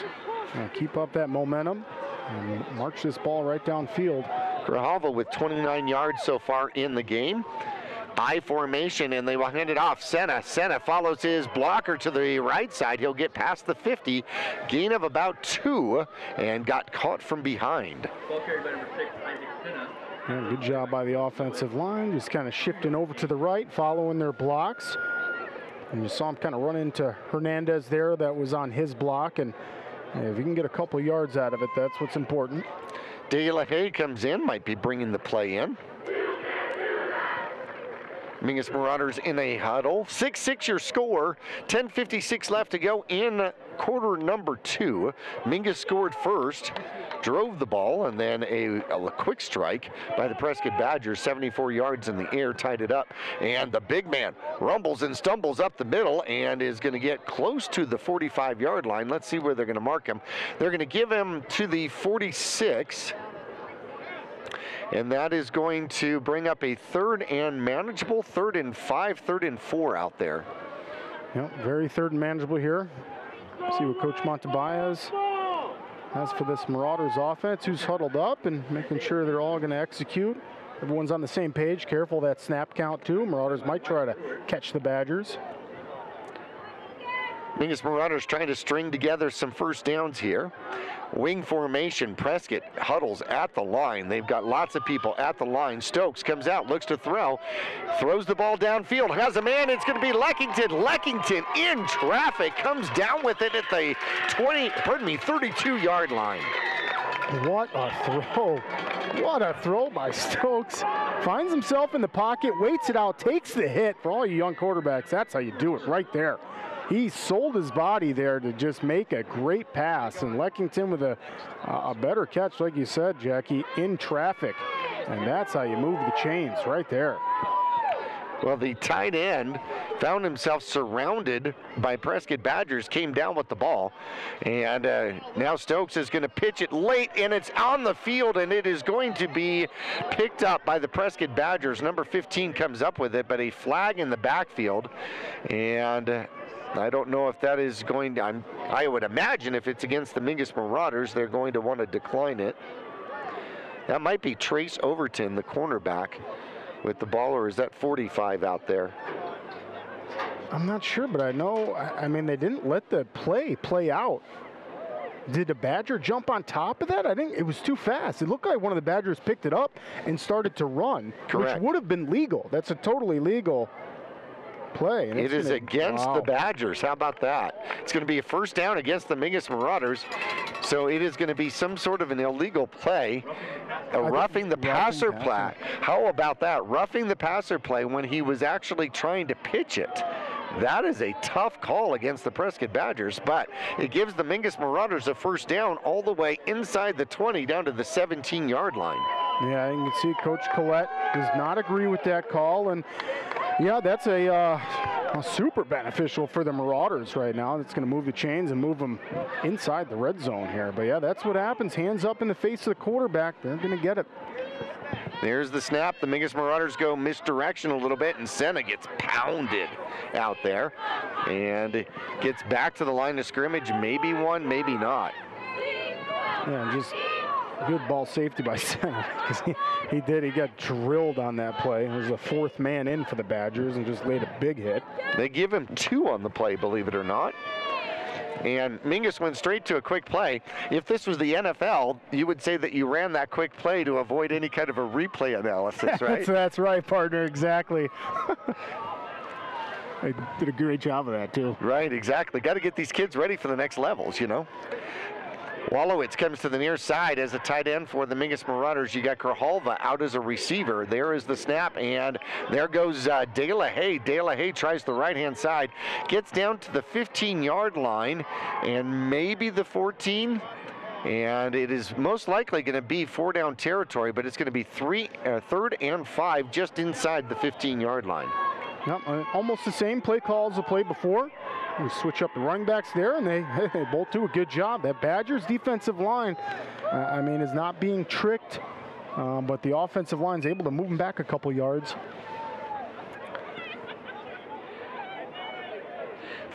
Keep up that momentum and march this ball right downfield. Grijalva with 29 yards so far in the game. I formation, and they will hand it off. Senna follows his blocker to the right side. He'll get past the 50, gain of about 2, and got caught from behind. Ball carried by number 6, Isaac Senna. Yeah, good job by the offensive line, just kind of shifting over to the right, following their blocks. And you saw him kind of run into Hernandez there. That was on his block, and if you can get a couple yards out of it, that's what's important. De La Haye comes in, might be bringing the play in. Mingus Marauders in a huddle. 6-6 your score. 10:56 left to go in quarter number 2. Mingus scored first, drove the ball, and then a quick strike by the Prescott Badgers. 74 yards in the air, tied it up. And the big man rumbles and stumbles up the middle and is going to get close to the 45-yard line. Let's see where they're going to mark him. They're going to give him to the 46. And that is going to bring up a 3rd and manageable, 3rd and 5, 3rd and 4 out there. Yep, very 3rd and manageable here. See what Coach Montebias has for this Marauders offense, who's huddled up and making sure they're all going to execute. Everyone's on the same page. Careful of that snap count too. Marauders might try to catch the Badgers. Mingus Marauders trying to string together some first downs here. Wing formation, Prescott huddles at the line. They've got lots of people at the line. Stokes comes out, looks to throw, throws the ball downfield, has a man, it's gonna be Leckington. Leckington in traffic, comes down with it at the 32-yard line. What a throw. What a throw by Stokes. Finds himself in the pocket, waits it out, takes the hit. For all you young quarterbacks, that's how you do it right there. He sold his body there to just make a great pass, and Leckington with a better catch, like you said, Jackie, in traffic. And that's how you move the chains right there. Well, the tight end found himself surrounded by Prescott Badgers, came down with the ball, and now Stokes is going to pitch it late, and it's on the field, and it is going to be picked up by the Prescott Badgers. Number 15 comes up with it, but a flag in the backfield, and I don't know if that is going to, I would imagine if it's against the Mingus Marauders, they're going to want to decline it. That might be Trace Overton, the cornerback, with the ball, or is that 45 out there? I'm not sure, but I know, I mean, they didn't let the play out. Did the Badger jump on top of that? I think it was too fast. It looked like one of the Badgers picked it up and started to run, Correct. Which would have been legal. That's a totally legal play. And it is against the Badgers. How about that? It's going to be a first down against the Mingus Marauders. So it is going to be some sort of an illegal play. A roughing the passer play. How about that? Roughing the passer play when he was actually trying to pitch it. That is a tough call against the Prescott Badgers, but it gives the Mingus Marauders a first down all the way inside the 20 down to the 17-yard line. Yeah, you can see Coach Collette does not agree with that call, and yeah, that's a super beneficial for the Marauders right now. It's going to move the chains and move them inside the red zone here. But yeah, that's what happens. Hands up in the face of the quarterback. They're going to get it. There's the snap. The Mingus Marauders go misdirection a little bit, and Senna gets pounded out there and gets back to the line of scrimmage. Maybe one, maybe not. Yeah, just good ball safety by Senna, because he got drilled on that play. It was the 4th man in for the Badgers and just laid a big hit. They give him 2 on the play, believe it or not. And Mingus went straight to a quick play. If this was the NFL, you would say that you ran that quick play to avoid any kind of a replay analysis, right? That's right, partner, exactly. They did a great job of that, too. Right, exactly. Got to get these kids ready for the next levels, you know. Wallowitz comes to the near side as a tight end for the Mingus Marauders. You got Grijalva out as a receiver. There is the snap, and there goes De La Haye. De La Haye tries the right-hand side, gets down to the 15-yard line, and maybe the 14. And it is most likely going to be 4-down territory, but it's going to be 3rd and 5 just inside the 15-yard line. Yep, almost the same play call as the play before. We switch up the running backs there, and they both do a good job. That Badgers defensive line, I mean, is not being tricked, but the offensive line is able to move them back a couple yards.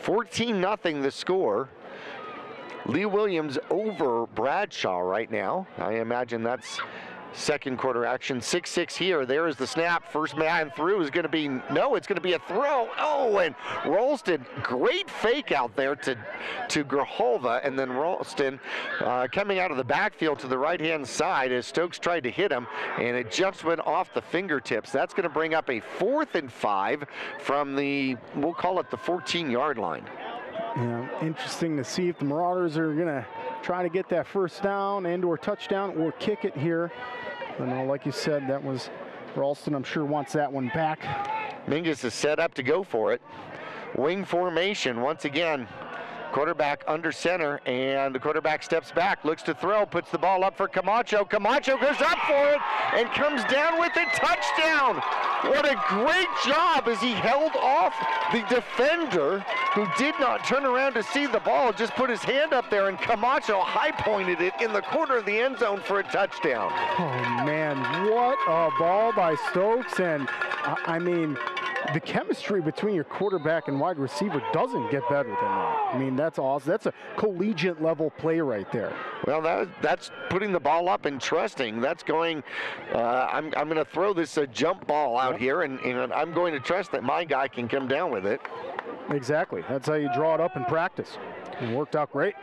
14-0 the score. Lee Williams over Bradshaw right now. I imagine that's second quarter action. 6-6 here. There is the snap. First man through is going to be, no, it's going to be a throw. Oh, and Ralston, great fake out there to Grijalva, and then Ralston coming out of the backfield to the right-hand side as Stokes tried to hit him, and it just went off the fingertips. That's going to bring up a 4th and 5 from the, we'll call it the 14-yard line. Yeah, interesting to see if the Marauders are going to try to get that first down and or touchdown or kick it here. I know, like you said, that was Ralston, I'm sure, wants that one back. Mingus is set up to go for it. Wing formation once again. Quarterback under center, and the quarterback steps back, looks to throw, puts the ball up for Camacho. Camacho goes up for it and comes down with a touchdown. What a great job as he held off the defender who did not turn around to see the ball, just put his hand up there, and Camacho high-pointed it in the corner of the end zone for a touchdown. Oh, man, what a ball by Stokes, and I mean, the chemistry between your quarterback and wide receiver doesn't get better than that. I mean, that's awesome. That's a collegiate level play right there. Well, that's putting the ball up and trusting. That's going, I'm going to throw this jump ball out here, and I'm going to trust that my guy can come down with it. Exactly. That's how you draw it up in practice. It worked out great.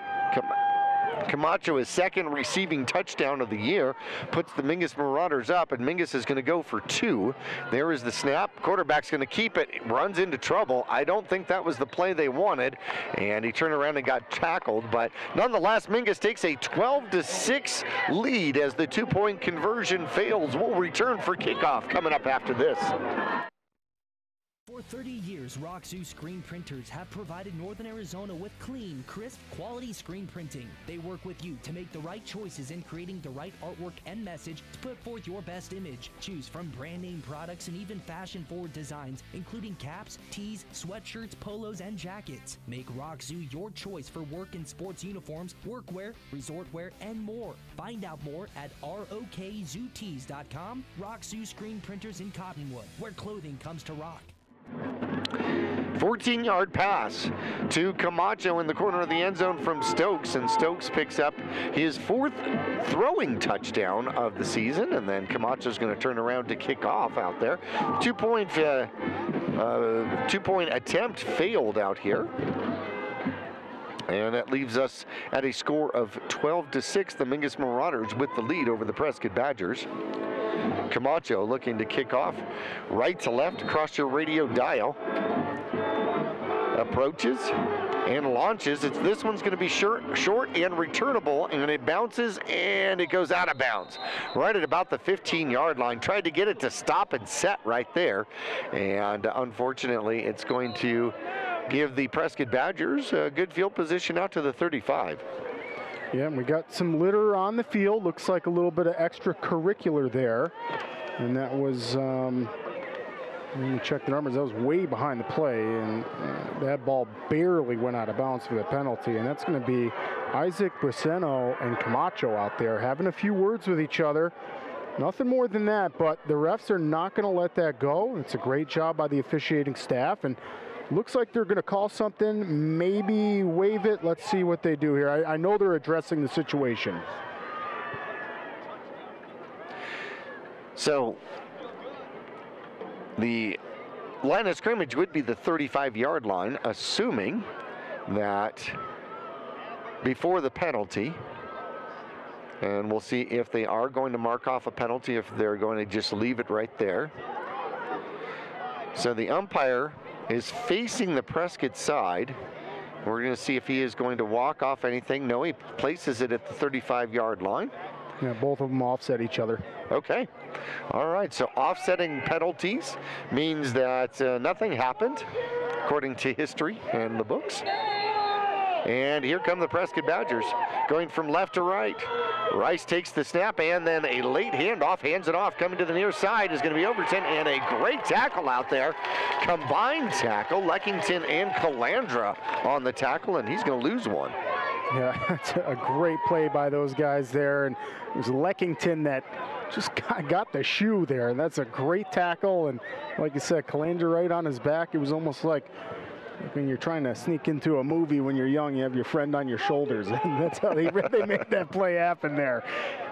Camacho, his second receiving touchdown of the year, puts the Mingus Marauders up, and Mingus is going to go for 2. There is the snap. Quarterback's going to keep it. Runs into trouble. I don't think that was the play they wanted, and he turned around and got tackled. But nonetheless, Mingus takes a 12-6 lead as the 2-point conversion fails. We'll return for kickoff coming up after this. For 30 years, Roxu Screen Printers have provided Northern Arizona with clean, crisp, quality screen printing. They work with you to make the right choices in creating the right artwork and message to put forth your best image. Choose from brand name products and even fashion-forward designs, including caps, tees, sweatshirts, polos, and jackets. Make Roxu your choice for work and sports uniforms, workwear, resort wear, and more. Find out more at rokzootees.com. Roxu Screen Printers in Cottonwood, where clothing comes to rock. 14-yard pass to Camacho in the corner of the end zone from Stokes, and Stokes picks up his 4th throwing touchdown of the season, and then Camacho's going to turn around to kick off out there. 2-point attempt failed out here. And that leaves us at a score of 12-6. The Mingus Marauders with the lead over the Prescott Badgers. Camacho looking to kick off right to left across your radio dial. Approaches and launches. This one's going to be short and returnable, and it bounces and it goes out of bounds right at about the 15-yard line. Tried to get it to stop and set right there, and unfortunately it's going to give the Prescott Badgers a good field position out to the 35. Yeah, and we got some litter on the field. Looks like a little bit of extracurricular there. And that was, when you check the numbers, that was way behind the play. And that ball barely went out of bounds for the penalty. And that's going to be Isaac Braceno and Camacho out there having a few words with each other. Nothing more than that, but the refs are not going to let that go. It's a great job by the officiating staff. And looks like they're going to call something, maybe waive it. Let's see what they do here. I know they're addressing the situation. So the line of scrimmage would be the 35-yard line, assuming that before the penalty, and we'll see if they are going to mark off a penalty, if they're going to just leave it right there. So the umpire is facing the Prescott side. We're going to see if he is going to walk off anything. No, he places it at the 35-yard line. Yeah, both of them offset each other. Okay. All right, so offsetting penalties means that nothing happened, according to history and the books. And here come the Prescott Badgers, going from left to right. Rice takes the snap, and then a late handoff, hands it off, coming to the near side is going to be Overton, and a great tackle out there. Combined tackle, Leckington and Calandra on the tackle, and he's going to lose one. Yeah, it's a great play by those guys there, and it was Leckington that just got the shoe there, and that's a great tackle, and like you said, Calandra right on his back. It was almost like When you're trying to sneak into a movie when you're young, you have your friend on your shoulders, and that's how they made that play happen there.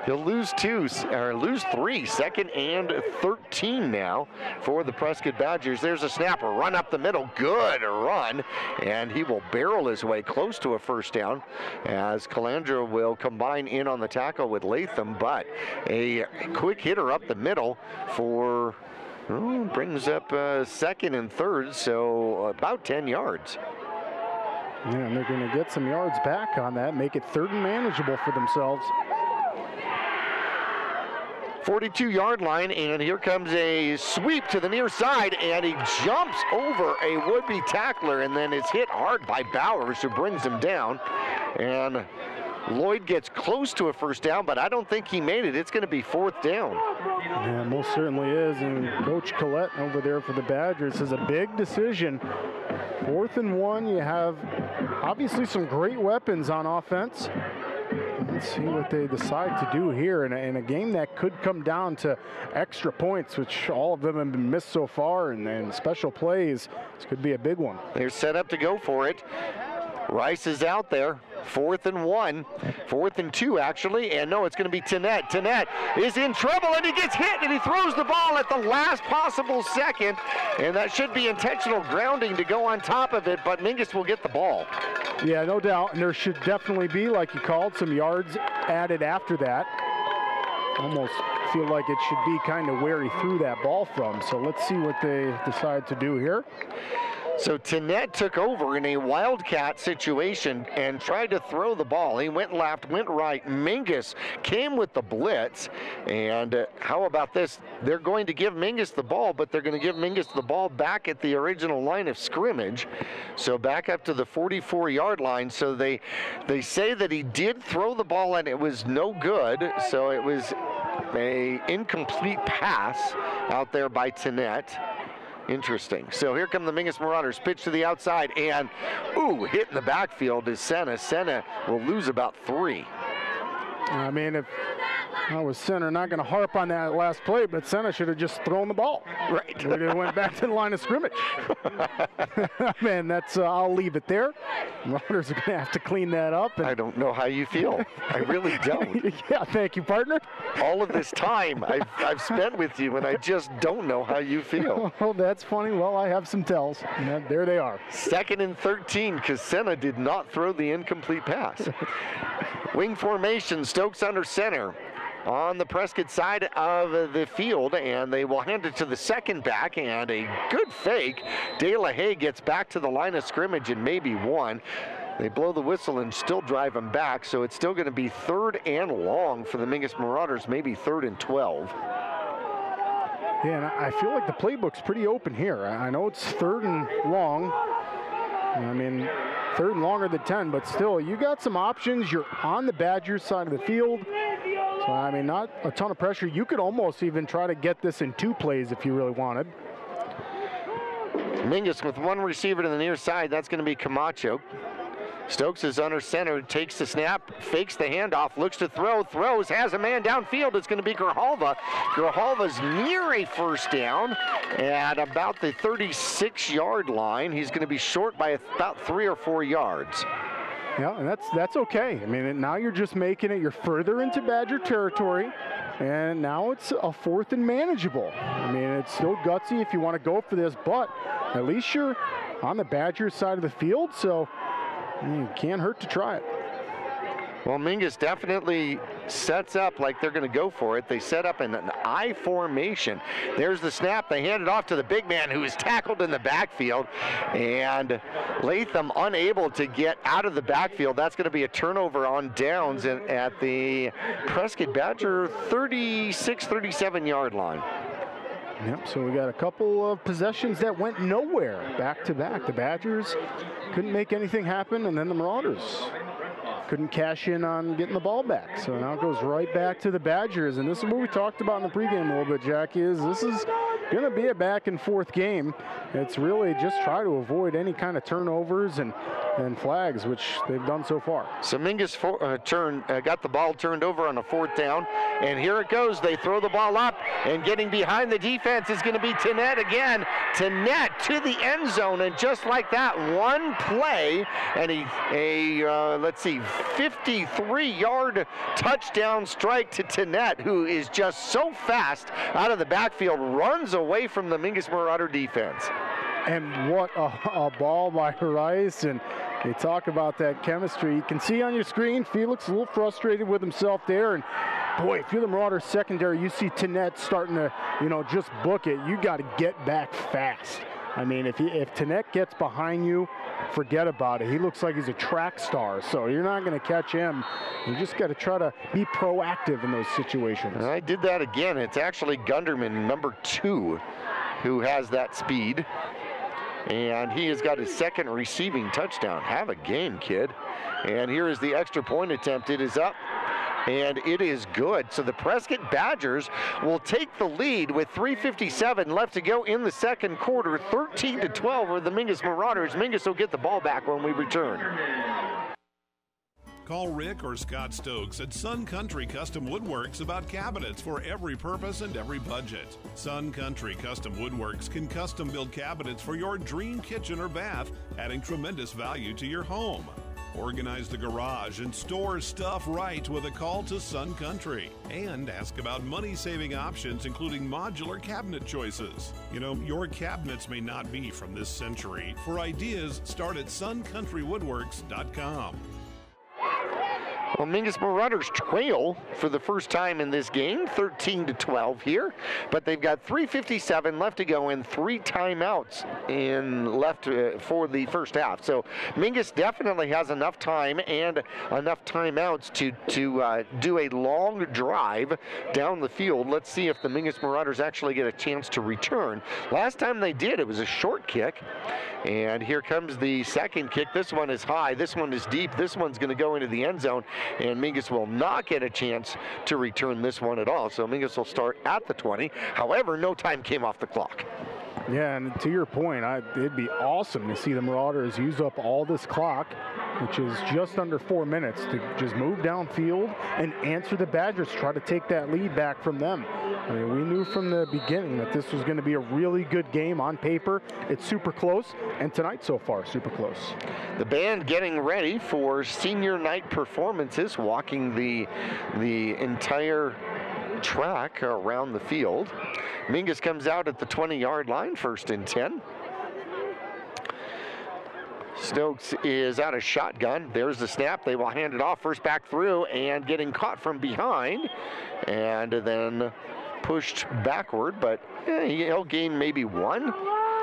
He'll lose three, 2nd and 13 now for the Prescott Badgers. There's a snapper, run up the middle, good run, and he will barrel his way close to a first down as Calandra will combine in on the tackle with Latham, but a quick hitter up the middle for brings up 2nd and 3rd, so about 10 yards. Yeah, and they're going to get some yards back on that, make it 3rd and manageable for themselves. 42-yard line, and here comes a sweep to the near side, and he jumps over a would-be tackler and then is hit hard by Bowers, who brings him down. And Lloyd gets close to a first down, but I don't think he made it. It's going to be 4th down. Yeah, most certainly is. And Coach Collette over there for the Badgers has a big decision. 4th and 1, you have obviously some great weapons on offense. Let's see what they decide to do here in a game that could come down to extra points, which all of them have been missed so far, and special plays. This could be a big one. They're set up to go for it. Rice is out there. 4th and 1, 4th and 2 actually, and no, it's going to be Tennette. Tennette is in trouble, and he gets hit, and he throws the ball at the last possible second, and that should be intentional grounding to go on top of it, but Mingus will get the ball. Yeah, no doubt, and there should definitely be, like you called, some yards added after that. Almost feel like it should be kind of where he threw that ball from, so let's see what they decide to do here. So Tennette took over in a wildcat situation and tried to throw the ball. He went left, went right. Mingus came with the blitz. And how about this? They're going to give Mingus the ball, but they're going to give Mingus the ball back at the original line of scrimmage. So back up to the 44-yard line. So they say that he did throw the ball and it was no good. So it was an incomplete pass out there by Tennette. Interesting. So here come the Mingus Marauders. Pitch to the outside, and hit in the backfield is Senna. Senna will lose about 3. I mean, if I was Senna, not going to harp on that last play, but Senna should have just thrown the ball. Right. It went back to the line of scrimmage. Man, that's I'll leave it there. Marauders are going to have to clean that up. I don't know how you feel. I really don't. Yeah, thank you, partner. All of this time I've spent with you, and I just don't know how you feel. Oh, that's funny. Well, I have some tells. And there they are. 2nd and 13, because Senna did not throw the incomplete pass. Wing formation, Stokes under center on the Prescott side of the field, and they will hand it to the second back, and a good fake. De La Haye gets back to the line of scrimmage and maybe 1. They blow the whistle and still drive him back, so it's still going to be 3rd and long for the Mingus Marauders, maybe 3rd and 12. Yeah, and I feel like the playbook's pretty open here. I know it's 3rd and long. I mean, 3rd and longer than 10, but still, you got some options. You're on the Badgers side of the field. So, I mean, not a ton of pressure. You could almost even try to get this in 2 plays if you really wanted. Mingus with 1 receiver to the near side. That's going to be Camacho. Stokes is under center, takes the snap, fakes the handoff, looks to throw, throws, has a man downfield. It's going to be Grijalva. Grijalva's near a first down at about the 36-yard line. He's going to be short by about 3 or 4 yards. Yeah, and that's okay. I mean, now you're just making it, you're further into Badger territory, and now it's a 4th and manageable. I mean, it's still gutsy if you want to go for this, but at least you're on the Badgers side of the field, so it can't hurt to try it. Well, Mingus definitely sets up like they're going to go for it. They set up in an I formation. There's the snap. They hand it off to the big man who is tackled in the backfield. And Latham unable to get out of the backfield. That's going to be a turnover on downs at the Prescott Badger 36, 37-yard line. Yep, so we got a couple of possessions that went nowhere back to back. The Badgers couldn't make anything happen, and then the Marauders couldn't cash in on getting the ball back. So now it goes right back to the Badgers, and this is what we talked about in the pregame a little bit, Jackie, is this is going to be a back and forth game. It's really just try to avoid any kind of turnovers and and flags, which they've done so far. So Mingus got the ball turned over on a 4th down, and here it goes. They throw the ball up, and getting behind the defense is going to be Tennette again. Tennette to the end zone, and just like that, one play, and let's see, 53-yard touchdown strike to Tennette, who is just so fast out of the backfield, runs away from the Mingus Marauder defense. And what a ball by Rice, and they talk about that chemistry. You can see on your screen, Felix a little frustrated with himself there, and boy, if you're the Marauders secondary, you see Tennette starting to, just book it. You got to get back fast. I mean, if Tennette gets behind you, forget about it. He looks like he's a track star, so you're not going to catch him. You just got to try to be proactive in those situations. And I did that again. It's actually Gunderman, number 2, who has that speed. And he has got his 2nd receiving touchdown. Have a game, kid. And here is the extra point attempt. It is up, and it is good. So the Prescott Badgers will take the lead with 3:57 left to go in the 2nd quarter. 13-12 are the Mingus Marauders. Mingus will get the ball back when we return. Call Rick or Scott Stokes at Sun Country Custom Woodworks about cabinets for every purpose and every budget. Sun Country Custom Woodworks can custom build cabinets for your dream kitchen or bath, adding tremendous value to your home. Organize the garage and store stuff right with a call to Sun Country. And ask about money-saving options, including modular cabinet choices. Your cabinets may not be from this century. For ideas, start at suncountrywoodworks.com. Well, Mingus Marauders trail for the first time in this game, 13-12 here, but they've got 3:57 left to go and 3 timeouts left for the first half. So Mingus definitely has enough time and enough timeouts to do a long drive down the field. Let's see if the Mingus Marauders actually get a chance to return. Last time they did, it was a short kick. And here comes the 2nd kick. This one is high. This one is deep. This one's going to go into the end zone. And Mingus will not get a chance to return this one at all. So Mingus will start at the 20. However, no time came off the clock. Yeah, and to your point, it'd be awesome to see the Marauders use up all this clock, which is just under 4 minutes, to just move downfield and answer the Badgers, try to take that lead back from them. I mean, we knew from the beginning that this was going to be a really good game on paper. It's super close, and tonight so far, super close. The band getting ready for senior night performances, walking the entire track around the field. Mingus comes out at the 20-yard line, 1st and 10. Stokes is out of shotgun. There's the snap. They will hand it off, first back through, and getting caught from behind, and then pushed backward, but he'll gain maybe 1.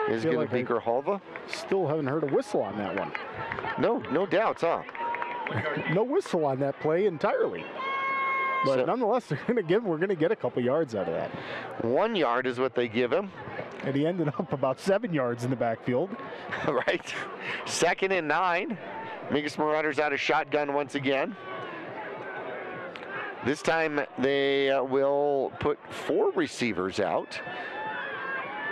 Is going to be Grijalva. Still haven't heard a whistle on that one. No doubts, huh? No whistle on that play entirely. But nonetheless, we're going to get a couple yards out of that. 1 yard is what they give him. And he ended up about 7 yards in the backfield. Right. 2nd and 9. Mingus Marauders out of shotgun once again. This time they will put 4 receivers out.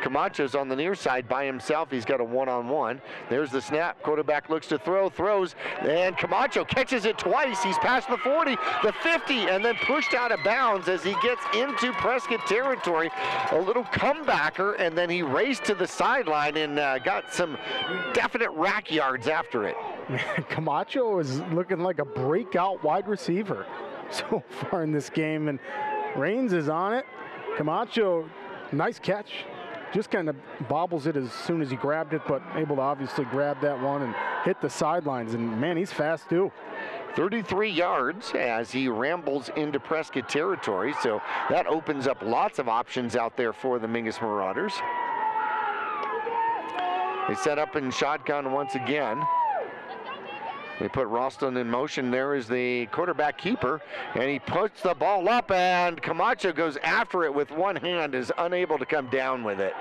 Camacho's on the near side by himself. He's got a one-on-one. There's the snap. Quarterback looks to throw, throws, and Camacho catches it twice. He's past the 40, the 50, and then pushed out of bounds as he gets into Prescott territory. A little comebacker, and then he raced to the sideline and got some definite rack yards after it. Camacho is looking like a breakout wide receiver so far in this game, and Raines is on it. Camacho, nice catch. Just kind of bobbles it as soon as he grabbed it, but able to obviously grab that one and hit the sidelines. And man, he's fast too. 33 yards as he rambles into Prescott territory. So that opens up lots of options out there for the Mingus Marauders. They set up in shotgun once again. They put Ralston in motion. There is the quarterback keeper, and he puts the ball up, and Camacho goes after it with one hand, is unable to come down with it.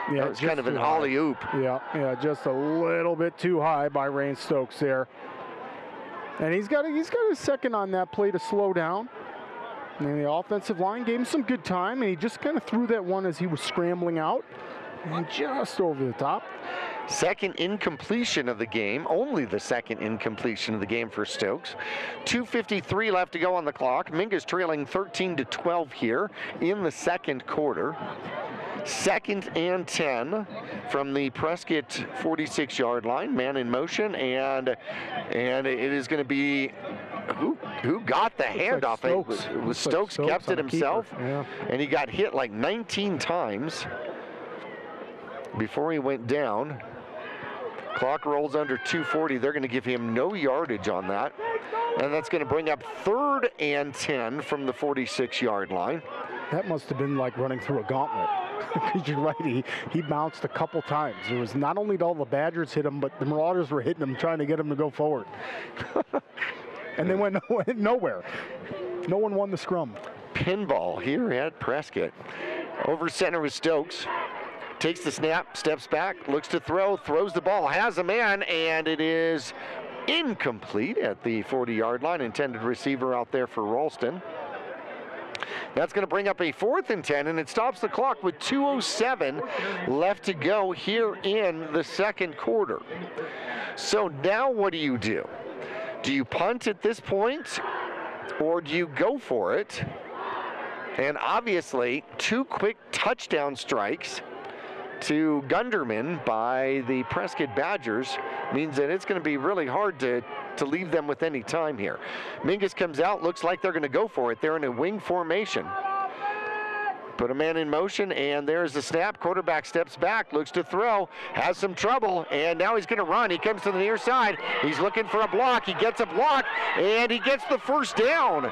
Yeah, that was kind of an alley-oop. Yeah, just a little bit too high by Rain Stokes there. And he's got a second on that play to slow down. And the offensive line gave him some good time, and he just kind of threw that one as he was scrambling out. and just over the top. Second incompletion of the game, only the second incompletion of the game for Stokes. 2:53 left to go on the clock. Mingus trailing 13-12 here in the second quarter. 2nd and 10 from the Prescott 46-yard line. Man in motion, and it is going to be who got the handoff? It was Stokes kept it himself, and he got hit like 19 times before he went down. Clock rolls under 2:40. They're going to give him no yardage on that. And that's going to bring up 3rd and 10 from the 46-yard line. That must have been like running through a gauntlet. Because you're right, he bounced a couple times. It was not only did all the Badgers hit him, but the Marauders were hitting him, trying to get him to go forward. And they went nowhere. No one won the scrum. Pinball here at Prescott. Over center with Stokes. Takes the snap, steps back, looks to throw, throws the ball, has a man, and it is incomplete at the 40-yard line. Intended receiver out there for Ralston. That's going to bring up a 4th and 10, and it stops the clock with 2:07 left to go here in the second quarter. So now what do? Do you punt at this point, or do you go for it? And obviously, 2 quick touchdown strikes to Gunderman by the Prescott Badgers means that it's going to be really hard to leave them with any time here. Mingus comes out, looks like they're going to go for it. They're in a wing formation. Put a man in motion, and there's the snap. Quarterback steps back, looks to throw, has some trouble, and now he's going to run. He comes to the near side. He's looking for a block. He gets a block, and he gets the first down.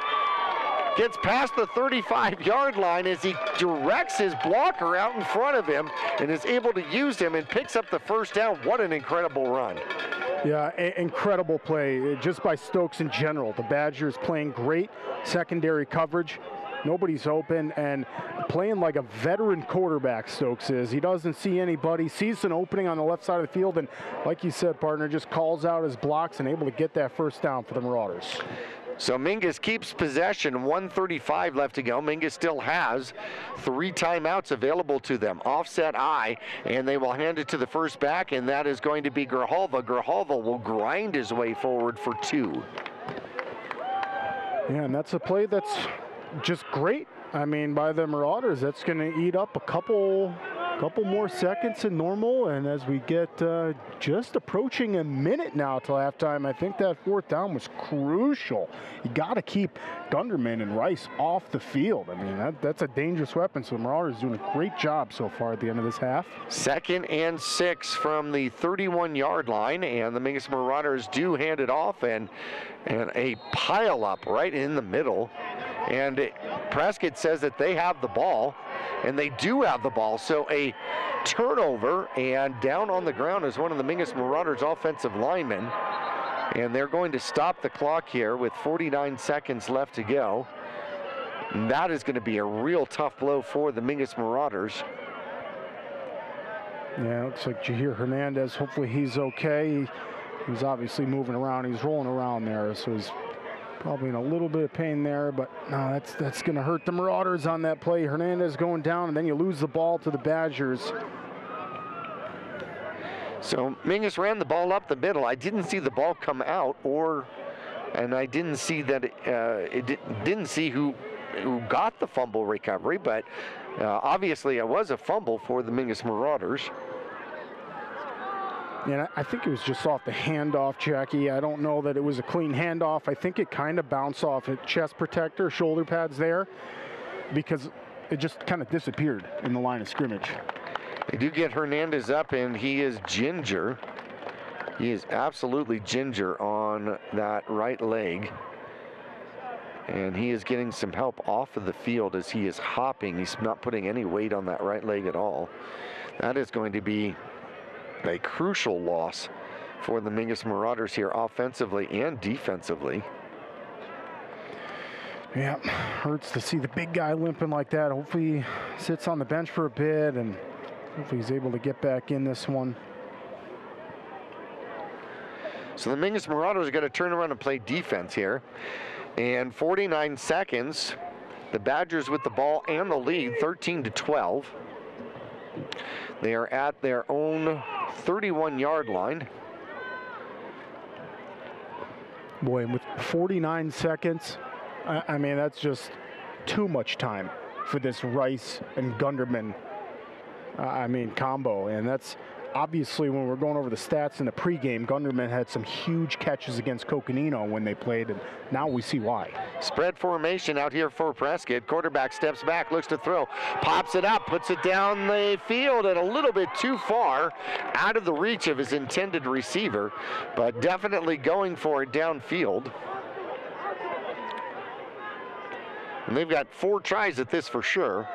Gets past the 35-yard line as he directs his blocker out in front of him and is able to use him and picks up the first down. What an incredible run. Yeah, incredible play just by Stokes in general. The Badgers playing great secondary coverage. Nobody's open and playing like a veteran quarterback, Stokes is. He doesn't see anybody, sees an opening on the left side of the field, and like you said, partner, just calls out his blocks and able to get that first down for the Marauders. So Mingus keeps possession, 1:35 left to go. Mingus still has 3 timeouts available to them. Offset I, and they will hand it to the first back, and that is going to be Grijalva. Grijalva will grind his way forward for 2. Yeah, and that's a play that's just great. I mean, by the Marauders, that's going to eat up a couple more seconds than normal, and as we get just approaching a minute now till halftime, I think that 4th down was crucial. You got to keep Gunderman and Rice off the field. I mean, that's a dangerous weapon, so the Marauders doing a great job so far at the end of this half. 2nd and 6 from the 31-yard line, and the Mingus Marauders do hand it off, and a pile up right in the middle. And Prescott says that they have the ball, and they do have the ball. So a turnover, and down on the ground is one of the Mingus Marauders offensive linemen. And they're going to stop the clock here with 49 seconds left to go. And that is going to be a real tough blow for the Mingus Marauders. Yeah, looks like Jahir Hernandez, hopefully he's okay. He's obviously moving around. He's rolling around there, so he's probably in a little bit of pain there, but no, that's going to hurt the Marauders on that play. Hernandez going down, and then you lose the ball to the Badgers. So Mingus ran the ball up the middle. I didn't see the ball come out, and I didn't see that didn't see who got the fumble recovery, but obviously it was a fumble for the Mingus Marauders. Yeah, I think it was just off the handoff, Jackie. I don't know that it was a clean handoff. I think it kind of bounced off a chest protector, shoulder pads there, because it just kind of disappeared in the line of scrimmage. They do get Hernandez up, and he is ginger. He is absolutely ginger on that right leg. And he is getting some help off of the field as he is hopping. He's not putting any weight on that right leg at all. That is going to be a crucial loss for the Mingus Marauders here offensively and defensively. Yeah, hurts to see the big guy limping like that. Hopefully he sits on the bench for a bit, and hopefully he's able to get back in this one. So the Mingus Marauders are going to turn around and play defense here. And 49 seconds, the Badgers with the ball and the lead, 13-12. They are at their own 31-yard line. Boy, and with 49 seconds, I mean, that's just too much time for this Rice and Gunderman, combo. And that's obviously, when we're going over the stats in the pregame, Gunderman had some huge catches against Coconino when they played, and now we see why. Spread formation out here for Prescott. Quarterback steps back, looks to throw, pops it up, puts it down the field and a little bit too far, out of the reach of his intended receiver, but definitely going for it downfield. And they've got 4 tries at this for sure.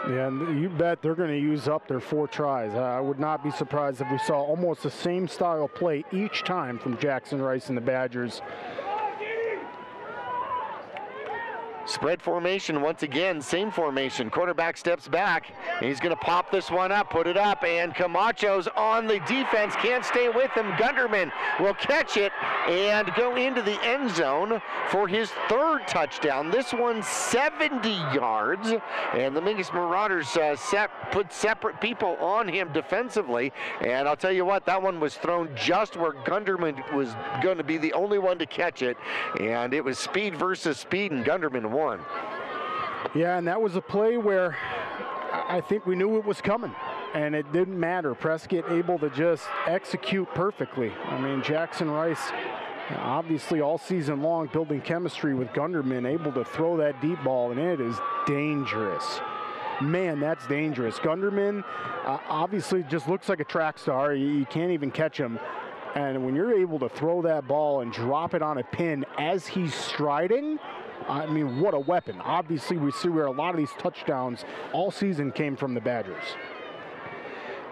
Yeah, and you bet they're going to use up their 4 tries. I would not be surprised if we saw almost the same style play each time from Jackson Rice and the Badgers. Spread formation once again, same formation. Quarterback steps back, and he's going to pop this one up, put it up, and Camacho's on the defense, can't stay with him. Gunderman will catch it and go into the end zone for his 3rd touchdown. This one 70 yards, and the Mingus Marauders put separate people on him defensively, and I'll tell you what, that one was thrown just where Gunderman was going to be the only one to catch it, and it was speed versus speed, and Gunderman won. Yeah, and that was a play where I think we knew it was coming, and it didn't matter. Prescott able to just execute perfectly. I mean, Jackson Rice, obviously all season long building chemistry with Gunderman, able to throw that deep ball, and it is dangerous. Man, that's dangerous. Gunderman obviously just looks like a track star. You can't even catch him. And when you're able to throw that ball and drop it on a pin as he's striding, I mean, what a weapon. Obviously, we see where a lot of these touchdowns all season came from the Badgers.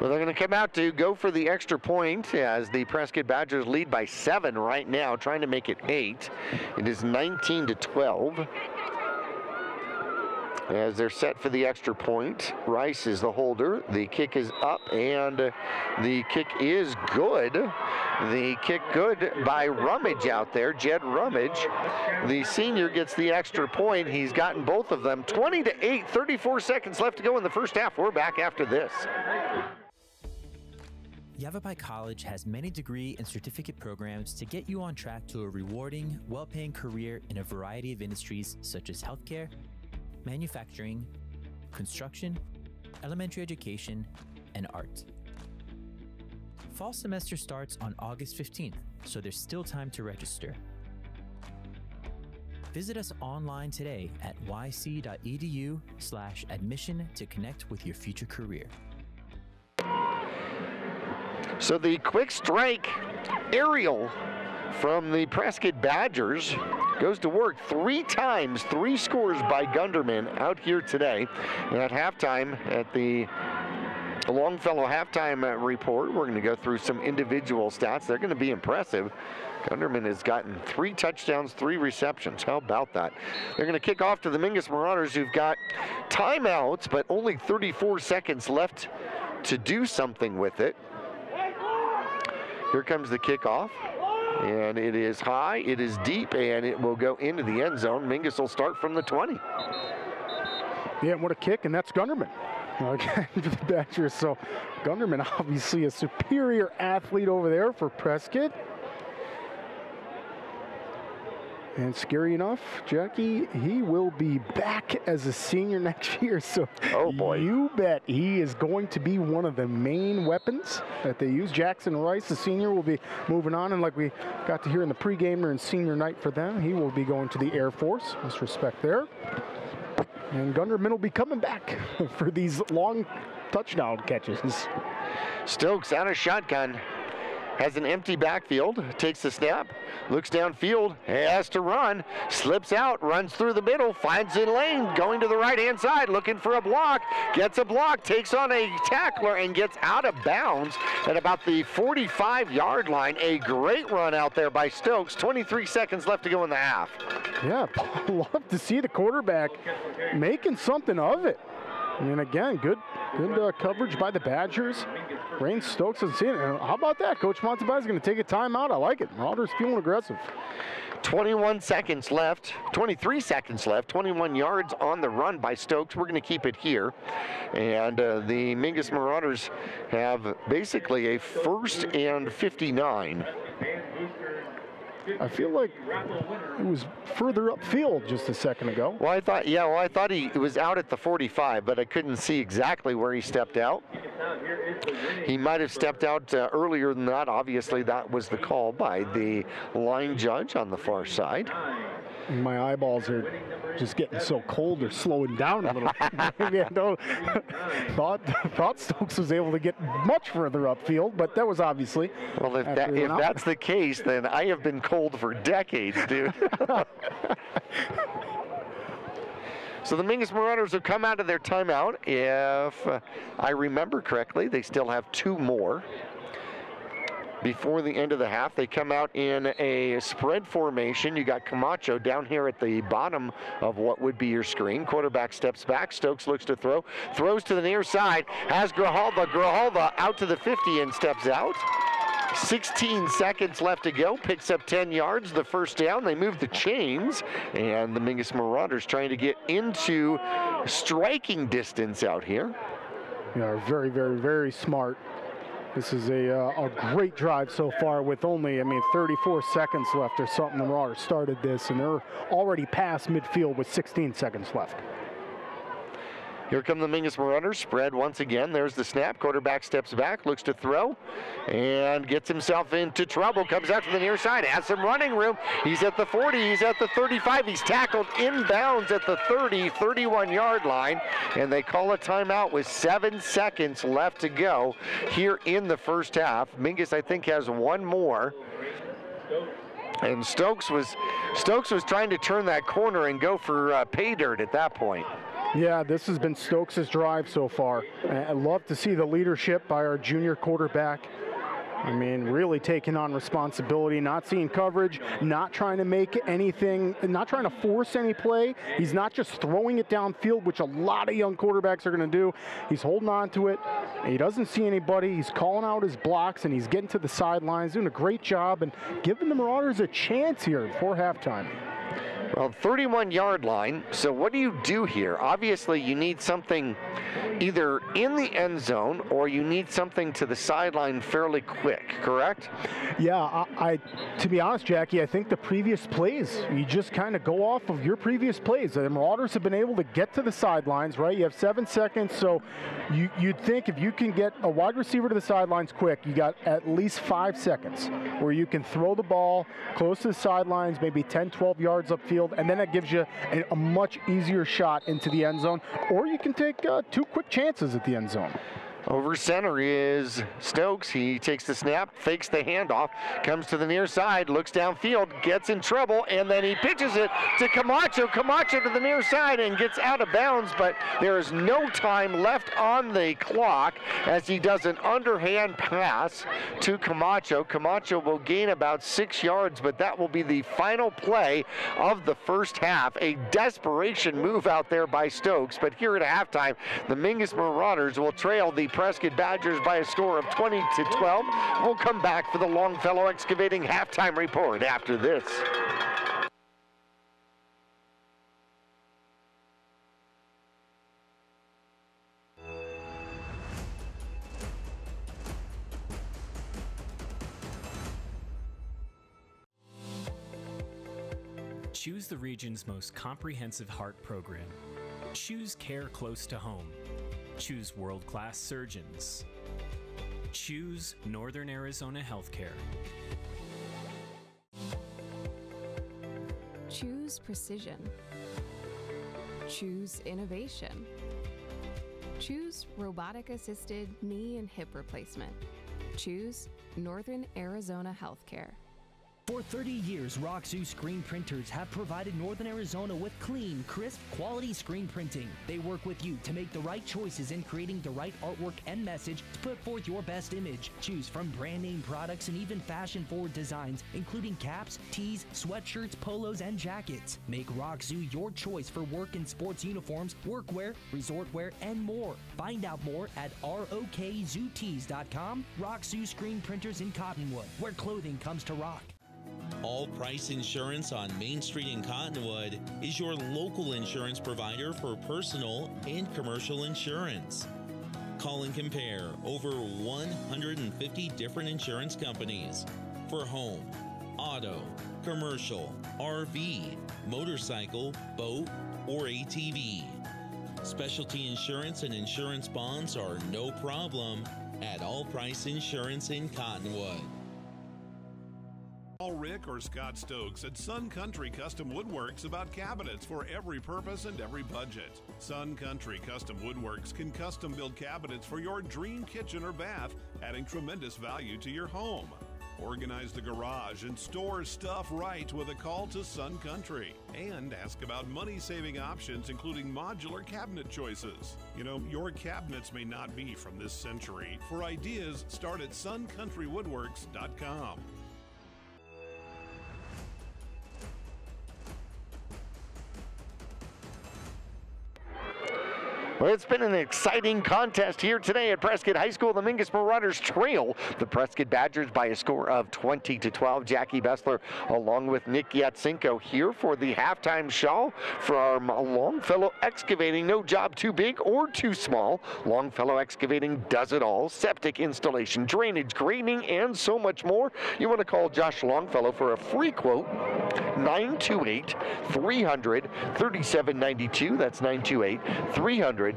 Well, they're going to come out to go for the extra point as the Prescott Badgers lead by 7 right now, trying to make it 8. It is 19-12. As they're set for the extra point, Rice is the holder. The kick is up, and the kick is good. The kick good by Rummage out there, Jed Rummage. The senior gets the extra point. He's gotten both of them. 20-8, 34 seconds left to go in the first half. We're back after this. Yavapai College has many degree and certificate programs to get you on track to a rewarding, well-paying career in a variety of industries such as healthcare, manufacturing, construction, elementary education, and art. Fall semester starts on August 15th, so there's still time to register. Visit us online today at yc.edu/admission to connect with your future career. So the quick strike aerial from the Prescott Badgers goes to work 3 times, 3 scores by Gunderman out here today. And at halftime, at the Longfellow halftime report, we're going to go through some individual stats. They're going to be impressive. Gunderman has gotten 3 touchdowns, 3 receptions. How about that? They're going to kick off to the Mingus Marauders, who've got timeouts, but only 34 seconds left to do something with it. Here comes the kickoff. And it is high, it is deep, and it will go into the end zone. Mingus will start from the 20. Yeah, what a kick, and that's Gunderman. Again, for the Badgers. So Gunderman, obviously a superior athlete over there for Prescott. And scary enough, Jackie, he will be back as a senior next year. So oh boy, you bet he is going to be one of the main weapons that they use. Jackson Rice, the senior, will be moving on. And like we got to hear in the pregame during senior night for them, he will be going to the Air Force. Much respect there. And Gunderman will be coming back for these long touchdown catches. Stokes out of shotgun. Has an empty backfield, takes the snap, looks downfield, has to run, slips out, runs through the middle, finds a lane, going to the right-hand side, looking for a block, gets a block, takes on a tackler, and gets out of bounds at about the 45-yard line. A great run out there by Stokes. 23 seconds left to go in the half. Yeah, love to see the quarterback making something of it. I mean, again, good coverage by the Badgers. Rain Stokes hasn't seen it. How about that? Coach Monteba's going to take a timeout. I like it. Marauders feeling aggressive. 21 seconds left, 23 seconds left, 21 yards on the run by Stokes. We're going to keep it here. And the Mingus Marauders have basically a 1st and 59. I feel like it was further upfield just a second ago. Well, I thought he was out at the 45, but I couldn't see exactly where he stepped out. He might have stepped out earlier than that. Obviously, that was the call by the line judge on the far side. My eyeballs are just getting so cold, they're slowing down a little. Maybe I don't thought Stokes was able to get much further upfield, but that was obviously. Well, if that's the case, then I have been cold for decades, dude. So the Mingus Marauders have come out of their timeout. If I remember correctly, they still have 2 more. Before the end of the half, they come out in a spread formation. You got Camacho down here at the bottom of what would be your screen. Quarterback steps back. Stokes looks to throw. Throws to the near side. Has Grijalva. Grijalva out to the 50 and steps out. 16 seconds left to go. Picks up 10 yards. The first down. They move the chains. And the Mingus Marauders trying to get into striking distance out here. Yeah, very, very, very smart. This is a great drive so far with only, 34 seconds left or something. The Marauders started this, and they're already past midfield with 16 seconds left. Here come the Mingus Marauders. Spread once again. There's the snap. Quarterback steps back, looks to throw, and gets himself into trouble. Comes out to the near side. Has some running room. He's at the 40. He's at the 35. He's tackled inbounds at the 30, 31-yard line. And they call a timeout with 7 seconds left to go here in the first half. Mingus, I think, has 1 more. And Stokes was trying to turn that corner and go for pay dirt at that point. Yeah, this has been Stokes' drive so far. I love to see the leadership by our junior quarterback. Really taking on responsibility, not seeing coverage, not trying to make anything, not trying to force any play. He's not just throwing it downfield, which a lot of young quarterbacks are going to do. He's holding on to it. He doesn't see anybody. He's calling out his blocks, and he's getting to the sidelines, doing a great job, and giving the Marauders a chance here before halftime. Well, 31-yard line. So what do you do here? Obviously, you need something either in the end zone or you need something to the sideline fairly quick, correct? Yeah, to be honest, Jackie, I think the previous plays, you just kind of go off of your previous plays. The Marauders have been able to get to the sidelines, right? You have 7 seconds, so you'd think if you can get a wide receiver to the sidelines quick, you got at least 5 seconds where you can throw the ball close to the sidelines, maybe 10, 12 yards upfield, and then that gives you a much easier shot into the end zone, or you can take 2 quick chances at the end zone. Over center is Stokes. He takes the snap, fakes the handoff, comes to the near side, looks downfield, gets in trouble, and then he pitches it to Camacho. Camacho to the near side and gets out of bounds, but there is no time left on the clock as he does an underhand pass to Camacho. Camacho will gain about 6 yards, but that will be the final play of the first half. A desperation move out there by Stokes, but here at halftime, the Mingus Marauders will trail the Prescott Badgers by a score of 20-12. We'll come back for the Longfellow Excavating halftime report after this. Choose the region's most comprehensive heart program. Choose care close to home. Choose world-class surgeons. Choose Northern Arizona Healthcare. Choose precision. Choose innovation. Choose robotic-assisted knee and hip replacement. Choose Northern Arizona Healthcare. For 30 years, Roxu screen printers have provided Northern Arizona with clean, crisp, quality screen printing. They work with you to make the right choices in creating the right artwork and message to put forth your best image. Choose from brand name products and even fashion-forward designs, including caps, tees, sweatshirts, polos, and jackets. Make Roxu your choice for work and sports uniforms, workwear, resort wear, and more. Find out more at rokzootees.com. Roxu screen printers in Cottonwood, where clothing comes to rock. All Price Insurance on Main Street in Cottonwood is your local insurance provider for personal and commercial insurance. Call and compare over 150 different insurance companies for home, auto, commercial, RV, motorcycle, boat, or ATV. Specialty insurance and insurance bonds are no problem at All Price Insurance in Cottonwood. Call Rick or Scott Stokes at Sun Country Custom Woodworks about cabinets for every purpose and every budget. Sun Country Custom Woodworks can custom build cabinets for your dream kitchen or bath, adding tremendous value to your home. Organize the garage and store stuff right with a call to Sun Country. And ask about money-saving options, including modular cabinet choices. You know, your cabinets may not be from this century. For ideas, start at suncountrywoodworks.com. Well, it's been an exciting contest here today at Prescott High School. The Mingus Marauders trail the Prescott Badgers by a score of 20-12. Jackie Bessler along with Nick Yatsinko here for the halftime show from Longfellow Excavating. No job too big or too small. Longfellow Excavating does it all. Septic installation, drainage, grading, and so much more. You want to call Josh Longfellow for a free quote. 928-300-3792. That's 928-300-3792.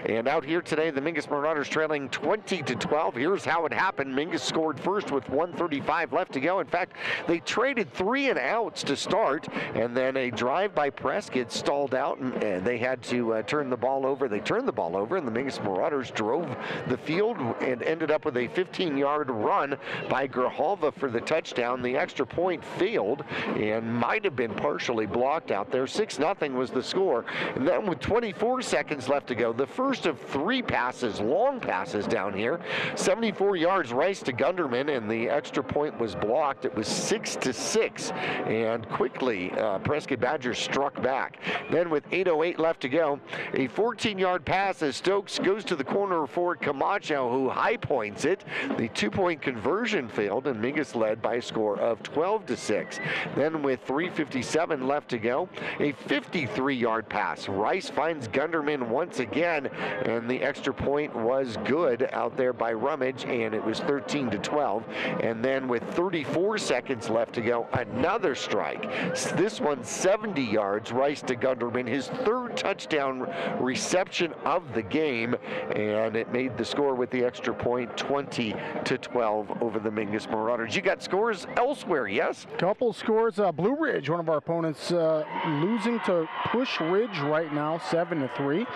And out here today, the Mingus Marauders trailing 20-12. Here's how it happened. Mingus scored first with 1:35 left to go. In fact, they traded 3 and outs to start, and then a drive by Prescott stalled out, and they had to turn the ball over. They turned the ball over, and the Mingus Marauders drove the field and ended up with a 15-yard run by Grijalva for the touchdown. The extra point failed and might have been partially blocked out there. 6-0 was the score. And then with 24 seconds left to go, the first of 3 passes, long passes down here, 74 yards Rice to Gunderman, and the extra point was blocked. It was 6-6, and quickly Prescott Badgers struck back. Then with 8:08 left to go, a 14-yard pass as Stokes goes to the corner for Camacho, who high points it. The 2-point conversion failed, and Mingus led by a score of 12-6. Then with 3:57 left to go, a 53-yard pass. Rice finds Gunderman once again, and the extra point was good out there by Rummage, and it was 13-12. And then with 34 seconds left to go, another strike. This one 70 yards, Rice to Gunderman, his 3rd touchdown reception of the game, and it made the score with the extra point 20-12 over the Mingus Marauders. You got scores elsewhere, yes? Couple scores. Blue Ridge, one of our opponents, losing to Push Ridge right now, 7-3.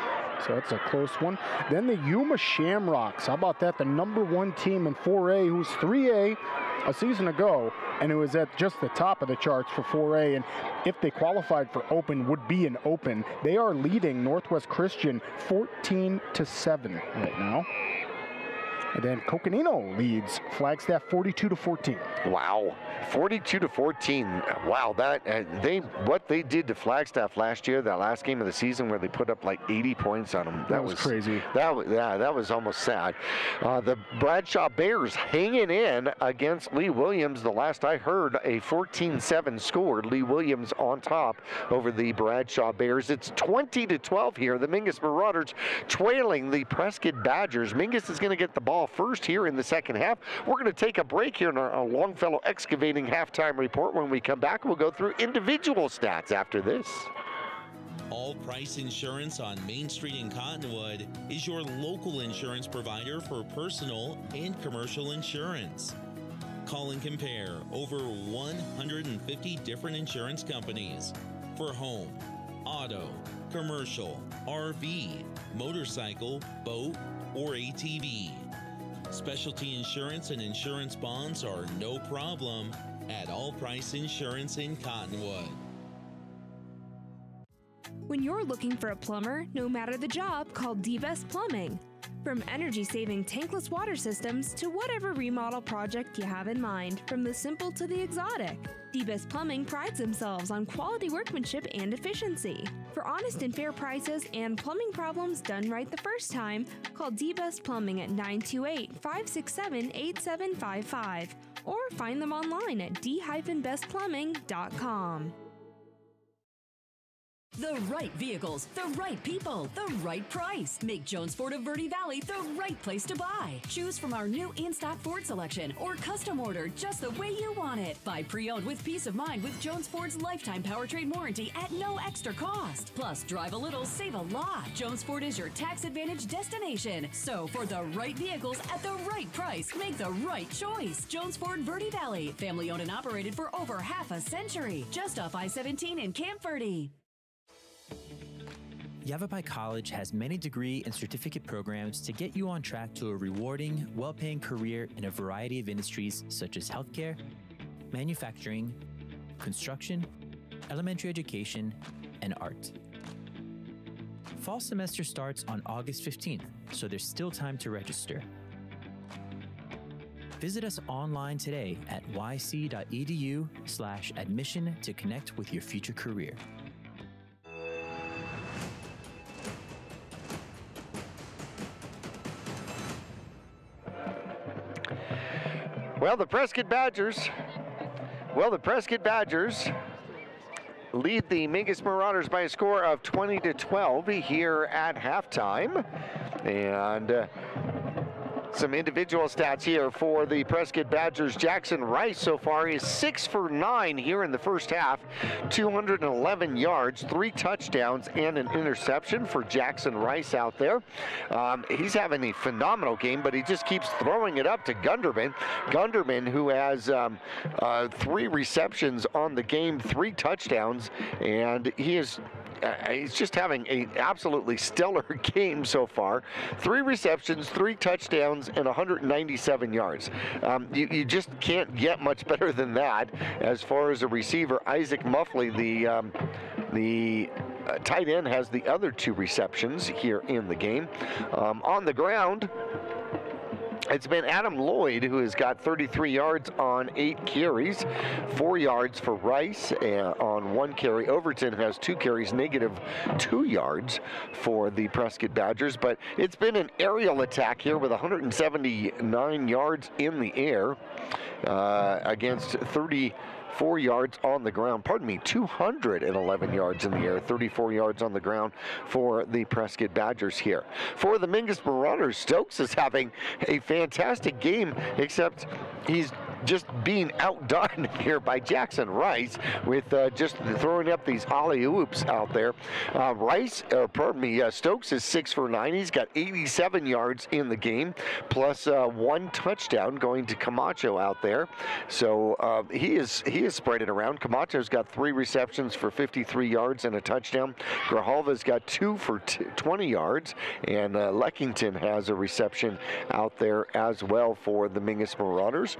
So that's a close one. Then the Yuma Shamrocks. How about that? The #1 team in 4A, who's 3A a season ago, and it was at just the top of the charts for 4A. And if they qualified for Open, would be an Open. They are leading Northwest Christian 14-7 right now. And then Coconino leads Flagstaff 42-14. Wow, 42-14. Wow, that what they did to Flagstaff last year, that last game of the season where they put up like 80 points on them. That was crazy. That was almost sad. The Bradshaw Bears hanging in against Lee Williams. The last I heard, a 14-7 score. Lee Williams on top over the Bradshaw Bears. It's 20-12 here. The Mingus Marauders trailing the Prescott Badgers. Mingus is going to get the ball first here in the second half. We're going to take a break here in our Longfellow Excavating halftime report. When we come back, we'll go through individual stats after this. All Price Insurance on Main Street in Cottonwood is your local insurance provider for personal and commercial insurance. Call and compare over 150 different insurance companies for home, auto, commercial, RV, motorcycle, boat, or ATV. Specialty insurance and insurance bonds are no problem at All Price Insurance in Cottonwood. When you're looking for a plumber, no matter the job, call D-Best Plumbing. From energy-saving tankless water systems to whatever remodel project you have in mind, from the simple to the exotic, D-Best Plumbing prides themselves on quality workmanship and efficiency. For honest and fair prices and plumbing problems done right the first time, call D-Best Plumbing at 928-567-8755 or find them online at d-bestplumbing.com. The right vehicles, the right people, the right price. Make Jones Ford of Verde Valley the right place to buy. Choose from our new in-stock Ford selection or custom order just the way you want it. Buy pre-owned with peace of mind with Jones Ford's lifetime powertrain warranty at no extra cost. Plus, drive a little, save a lot. Jones Ford is your tax advantage destination. So, for the right vehicles at the right price, make the right choice. Jones Ford Verde Valley, family owned and operated for over half a century. Just off I-17 in Camp Verde. Yavapai College has many degree and certificate programs to get you on track to a rewarding, well-paying career in a variety of industries such as healthcare, manufacturing, construction, elementary education, and art. Fall semester starts on August 15th, so there's still time to register. Visit us online today at yc.edu/admission to connect with your future career. Well, the Prescott Badgers lead the Mingus Marauders by a score of 20-12 here at halftime. And some individual stats here for the Prescott Badgers. Jackson Rice so far is 6 for 9 here in the first half. 211 yards, 3 touchdowns, and an interception for Jackson Rice out there. He's having a phenomenal game, but he just keeps throwing it up to Gunderman. Gunderman, who has 3 receptions on the game, 3 touchdowns, and he's just having an absolutely stellar game so far. 3 receptions, 3 touchdowns, and 197 yards. You just can't get much better than that as far as a receiver. Isaac Muffley, the tight end, has the other 2 receptions here in the game. On the ground, it's been Adam Lloyd who has got 33 yards on 8 carries, 4 yards for Rice on 1 carry. Overton has 2 carries, -2 yards for the Prescott Badgers. But it's been an aerial attack here with 179 yards in the air against 34 yards on the ground. 211 yards in the air, 34 yards on the ground for the Prescott Badgers here. For the Mingus Marauders, Stokes is having a fantastic game, except he's just being outdone here by Jackson Rice with just throwing up these alley-oops out there. Stokes is 6 for 9. He's got 87 yards in the game, plus 1 touchdown going to Camacho out there. So he is spread it around. Camacho's got 3 receptions for 53 yards and a touchdown. Grijalva's got 2 for 20 yards, and Leckington has a reception out there as well for the Mingus Marauders.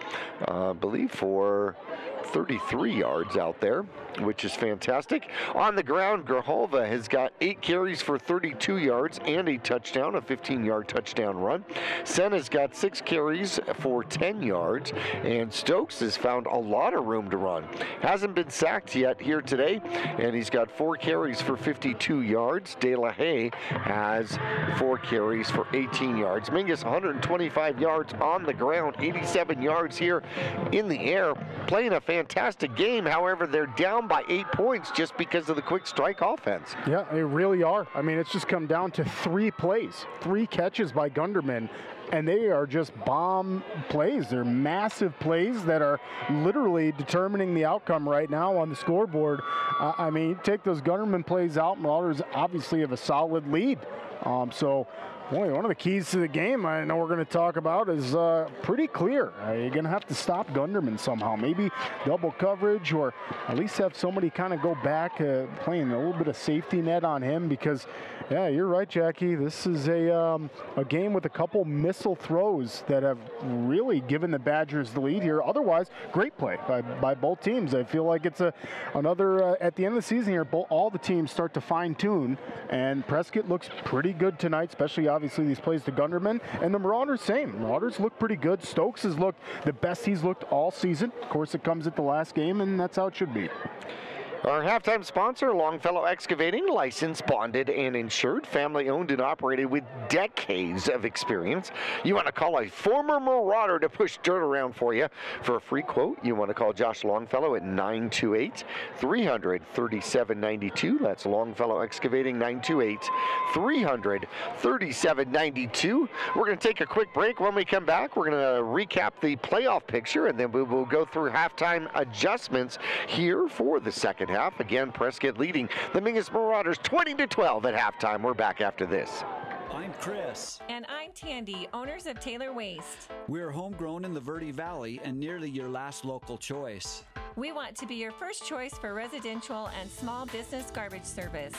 I believe for 33 yards out there, which is fantastic. On the ground, Grijalva has got 8 carries for 32 yards and a touchdown, a 15-yard touchdown run. Senna's got 6 carries for 10 yards, and Stokes has found a lot of room to run. Hasn't been sacked yet here today, and he's got 4 carries for 52 yards. De La Haye has 4 carries for 18 yards. Mingus 125 yards on the ground, 87 yards here in the air, playing a fantastic game. However, they're down by 8 points just because of the quick strike offense. Yeah, they really are. I mean, it's just come down to 3 plays, 3 catches by Gunderman, and they are just bomb plays. They're massive plays that are literally determining the outcome right now on the scoreboard. I mean, take those Gunderman plays out, Marauders obviously have a solid lead. So Boy, one of the keys to the game I know we're going to talk about is pretty clear. You're going to have to stop Gunderman somehow. Maybe double coverage, or at least have somebody kind of go back, playing a little bit of safety net on him, because, yeah, you're right, Jackie. This is a game with a couple missile throws that have really given the Badgers the lead here. Otherwise, great play by both teams. I feel like it's another, at the end of the season here, all the teams start to fine-tune, and Prescott looks pretty good tonight, especially obviously these plays to Gunderman, and the Marauders same. Marauders look pretty good. Stokes has looked the best he's looked all season. Of course, it comes at the last game, and that's how it should be. Our halftime sponsor, Longfellow Excavating, licensed, bonded, and insured, family-owned and operated with decades of experience. You want to call a former Marauder to push dirt around for you. For a free quote, you want to call Josh Longfellow at 928-300-3792. That's Longfellow Excavating, 928-300-3792. We're going to take a quick break. When we come back, we're going to recap the playoff picture, and then we will go through halftime adjustments here for the second half. Again, Prescott leading the Mingus Marauders 20-12 at halftime. We're back after this. I'm Chris. And I'm Tandy, owners of Taylor Waste. We're homegrown in the Verde Valley and nearly your last local choice. We want to be your first choice for residential and small business garbage service.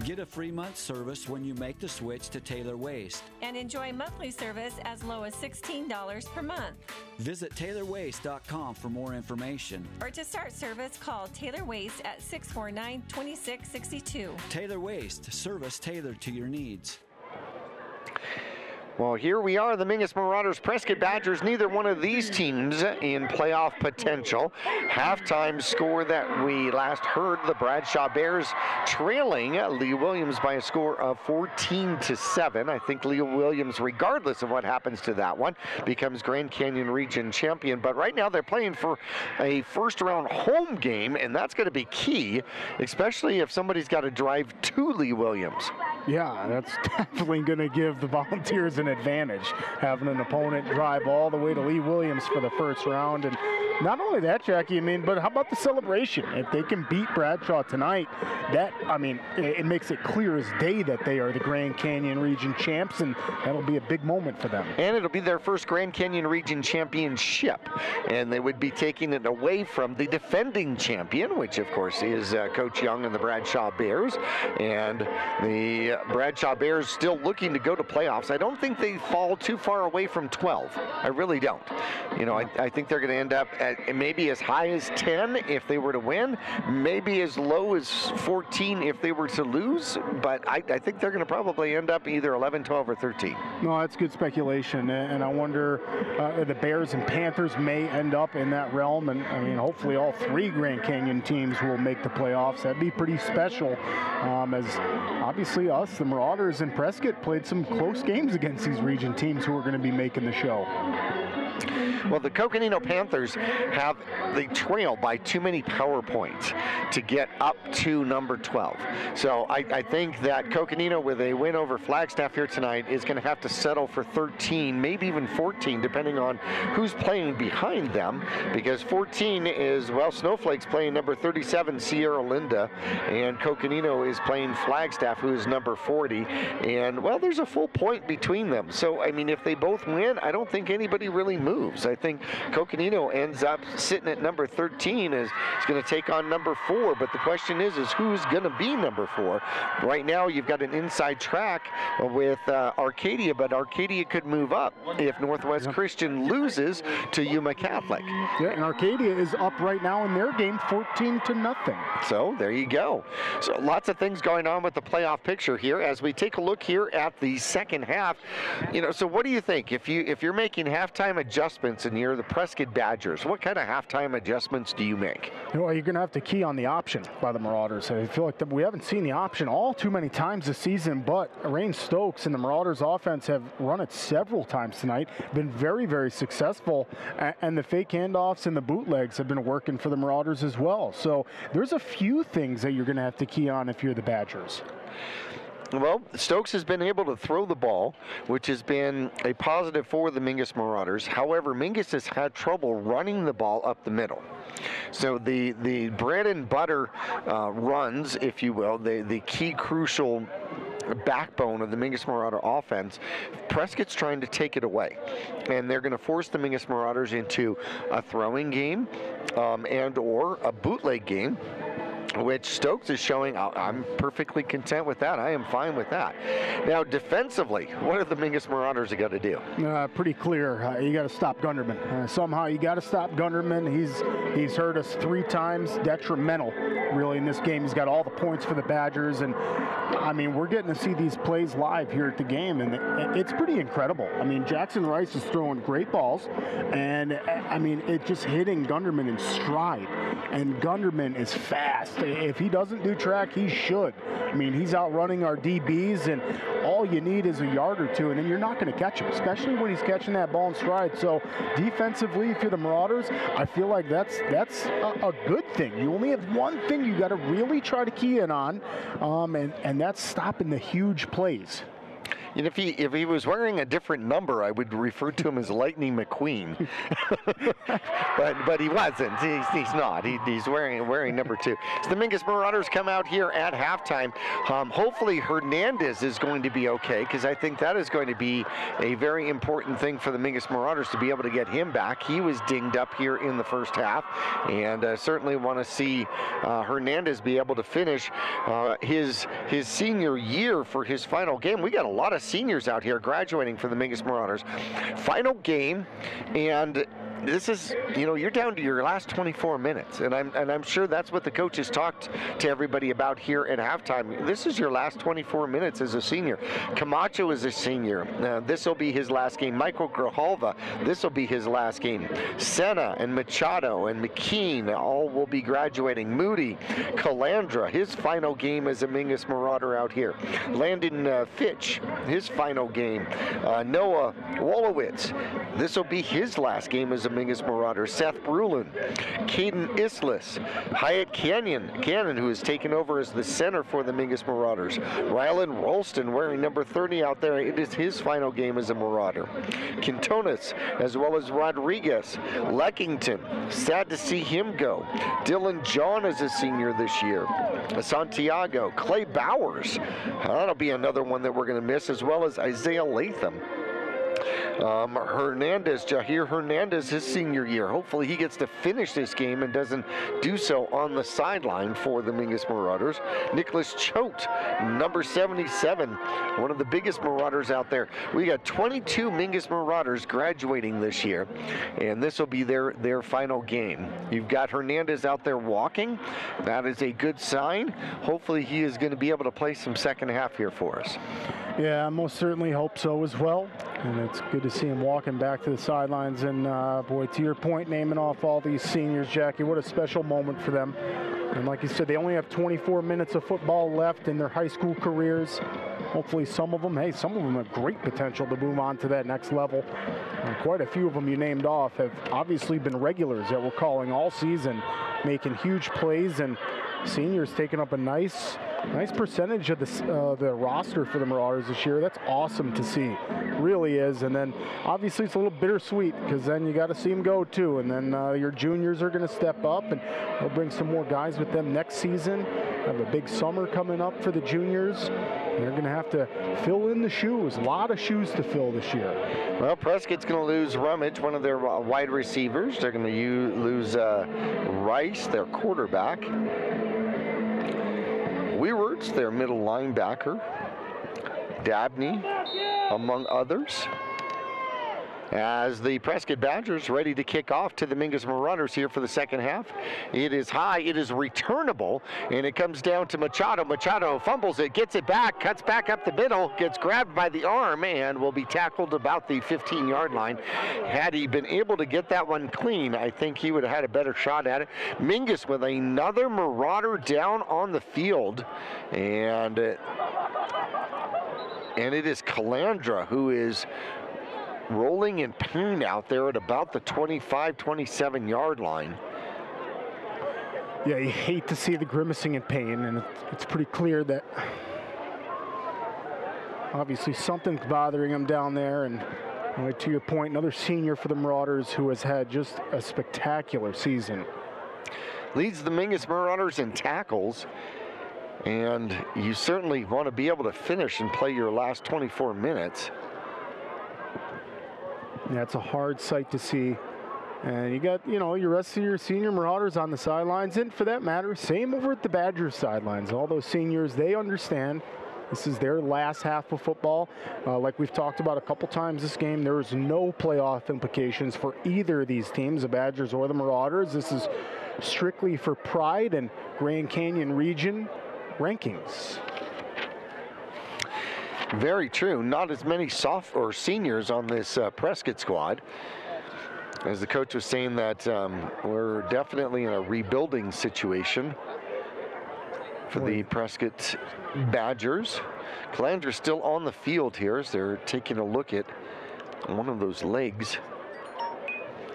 Get a free month service when you make the switch to Taylor Waste. And enjoy monthly service as low as $16 per month. Visit TaylorWaste.com for more information. Or to start service, call Taylor Waste at 649-2662. Taylor Waste, service tailored to your needs. Well, here we are, the Mingus Marauders, Prescott Badgers. Neither one of these teams in playoff potential. Halftime score that we last heard, the Bradshaw Bears trailing Lee Williams by a score of 14-7. I think Lee Williams, regardless of what happens to that one, becomes Grand Canyon Region champion. But right now they're playing for a first-round home game, and that's going to be key, especially if somebody's got to drive to Lee Williams. Yeah, that's definitely going to give the Volunteers an advantage, having an opponent drive all the way to Lee Williams for the first round. And not only that, Jackie, but how about the celebration? If they can beat Bradshaw tonight, it makes it clear as day that they are the Grand Canyon Region champs, and that'll be a big moment for them. And it'll be their first Grand Canyon Region championship, and they would be taking it away from the defending champion, which of course is Coach Young and the Bradshaw Bears. And the Bradshaw Bears still looking to go to playoffs. I don't think they fall too far away from 12. I really don't. I think they're going to end up at maybe as high as 10 if they were to win, maybe as low as 14 if they were to lose, but I think they're going to probably end up either 11, 12, or 13. No, that's good speculation, and I wonder the Bears and Panthers may end up in that realm, and hopefully all three Grand Canyon teams will make the playoffs. That'd be pretty special, as obviously us, the Marauders and Prescott, played some close games against these region teams who are going to be making the show. Well, the Coconino Panthers have the trail by too many power points to get up to number 12. So I think that Coconino, with a win over Flagstaff here tonight, is going to have to settle for 13, maybe even 14, depending on who's playing behind them, because 14 is, well, Snowflake's playing number 37, Sierra Linda, and Coconino is playing Flagstaff, who is number 40, and, well, there's a full point between them. So, if they both win, I don't think anybody really moves. I think Coconino ends up sitting at number 13, is going to take on number 4, but the question is who's going to be number 4? Right now, you've got an inside track with Arcadia, but Arcadia could move up if Northwest Christian loses to Yuma Catholic. Yeah, and Arcadia is up right now in their game 14-0. So there you go. So lots of things going on with the playoff picture here as we take a look here at the second half. So what do you think? If you're making halftime adjustments and you're the Prescott Badgers, what kind of halftime adjustments do you make? Well, you're going to have to key on the option by the Marauders. I feel like we haven't seen the option all too many times this season, but Rain Stokes and the Marauders offense have run it several times tonight, been very, very successful, and the fake handoffs and the bootlegs have been working for the Marauders as well. So there's a few things that you're going to have to key on if you're the Badgers. Well, Stokes has been able to throw the ball, which has been a positive for the Mingus Marauders. However, Mingus has had trouble running the ball up the middle. So the bread and butter runs, if you will, the key crucial backbone of the Mingus Marauder offense, Prescott's trying to take it away. And they're going to force the Mingus Marauders into a throwing game and or a bootleg game, which Stokes is showing. I'm perfectly content with that. I am fine with that. Now, defensively, what are the Mingus Marauders got to do? Pretty clear. You got to stop Gunderman. Somehow you got to stop Gunderman. He's hurt us 3 times, detrimental, really, in this game. He's got all the points for the Badgers, and I mean, we're getting to see these plays live here at the game, and it's pretty incredible. I mean, Jackson Rice is throwing great balls, and I mean, it's just hitting Gunderman in stride, and Gunderman is fast. If he doesn't do track, he should. I mean, he's outrunning our DBs, and all you need is a yard or two, and then you're not going to catch him, especially when he's catching that ball in stride. So defensively, if you're the Marauders, I feel like that's a good thing. You only have one thing you got to really try to key in on, and that's stopping the huge plays. And if he was wearing a different number, I would refer to him as Lightning McQueen. but he wasn't. He's not. He's wearing number 2. So the Mingus Marauders come out here at halftime. Hopefully Hernandez is going to be okay, because I think that is going to be a very important thing for the Mingus Marauders to be able to get him back. He was dinged up here in the first half, and certainly want to see Hernandez be able to finish his senior year for his final game. We got a lot of seniors out here graduating for the Mingus Marauders. Final game, and this is, you're down to your last 24 minutes, and I'm sure that's what the coaches talked to everybody about here at halftime. This is your last 24 minutes as a senior. Camacho is a senior. This will be his last game. Michael Grijalva, this will be his last game. Senna and Machado and McKean all will be graduating. Moody, Calandra, his final game as a Mingus Marauder out here. Landon Fitch, his final game. Noah Wolowitz, this will be his last game as a Mingus Marauder. Seth Brulin, Caden Islis, Hyatt Canyon, who has taken over as the center for the Mingus Marauders. Rylan Rolston wearing number 30 out there. It is his final game as a Marauder. Quintones, as well as Rodriguez. Leckington, sad to see him go. Dylan John is a senior this year. Santiago, Clay Bowers, that'll be another one that we're going to miss, as well as Isaiah Latham. Jahir Hernandez, his senior year. Hopefully he gets to finish this game and doesn't do so on the sideline for the Mingus Marauders. Nicholas Choate, number 77, one of the biggest Marauders out there. We got 22 Mingus Marauders graduating this year, and this will be their final game. You've got Hernandez out there walking. That is a good sign. Hopefully he is going to be able to play some second half here for us. Yeah, I most certainly hope so as well. And it's good to see him walking back to the sidelines. And boy, to your point, naming off all these seniors, Jackie, what a special moment for them. And like you said, they only have 24 minutes of football left in their high school careers. Hopefully some of them have great potential to move on to that next level. And quite a few of them you named off have obviously been regulars that we're calling all season, making huge plays, and seniors taking up a nice percentage of the roster for the Marauders this year. That's awesome to see. It really is. And then obviously it's a little bittersweet, because then you got to see them go too. And then your juniors are going to step up, and they'll bring some more guys with them next season. Have a big summer coming up for the juniors. They're going to have to fill in the shoes. A lot of shoes to fill this year. Well, Prescott's going to lose Rummage, one of their wide receivers. They're going to lose Rice, their quarterback. Weirwards, their middle linebacker. Dabney, among others. As the Prescott Badgers ready to kick off to the Mingus Marauders here for the second half. It is high, it is returnable, and it comes down to Machado. Machado fumbles it, gets it back, cuts back up the middle, gets grabbed by the arm, and will be tackled about the 15-yard line. Had he been able to get that one clean, I think he would have had a better shot at it. Mingus with another Marauder down on the field, and it is Calandra who is rolling in pain out there at about the 25, 27-yard line. Yeah, you hate to see the grimacing in pain, and it's pretty clear that obviously something's bothering him down there. And to your point, another senior for the Marauders who has had just a spectacular season. Leads the Mingus Marauders in tackles. And you certainly want to be able to finish and play your last 24 minutes. Yeah, it's a hard sight to see. And you got, your rest of your senior Marauders on the sidelines. And for that matter, same over at the Badgers sidelines. All those seniors, they understand this is their last half of football. Like we've talked about a couple times this game, there is no playoff implications for either of these teams, the Badgers or the Marauders. This is strictly for pride and Grand Canyon region rankings. Very true. Not as many seniors on this Prescott squad. As the coach was saying that we're definitely in a rebuilding situation for the Prescott Badgers. Calandra's still on the field here as they're taking a look at one of those legs.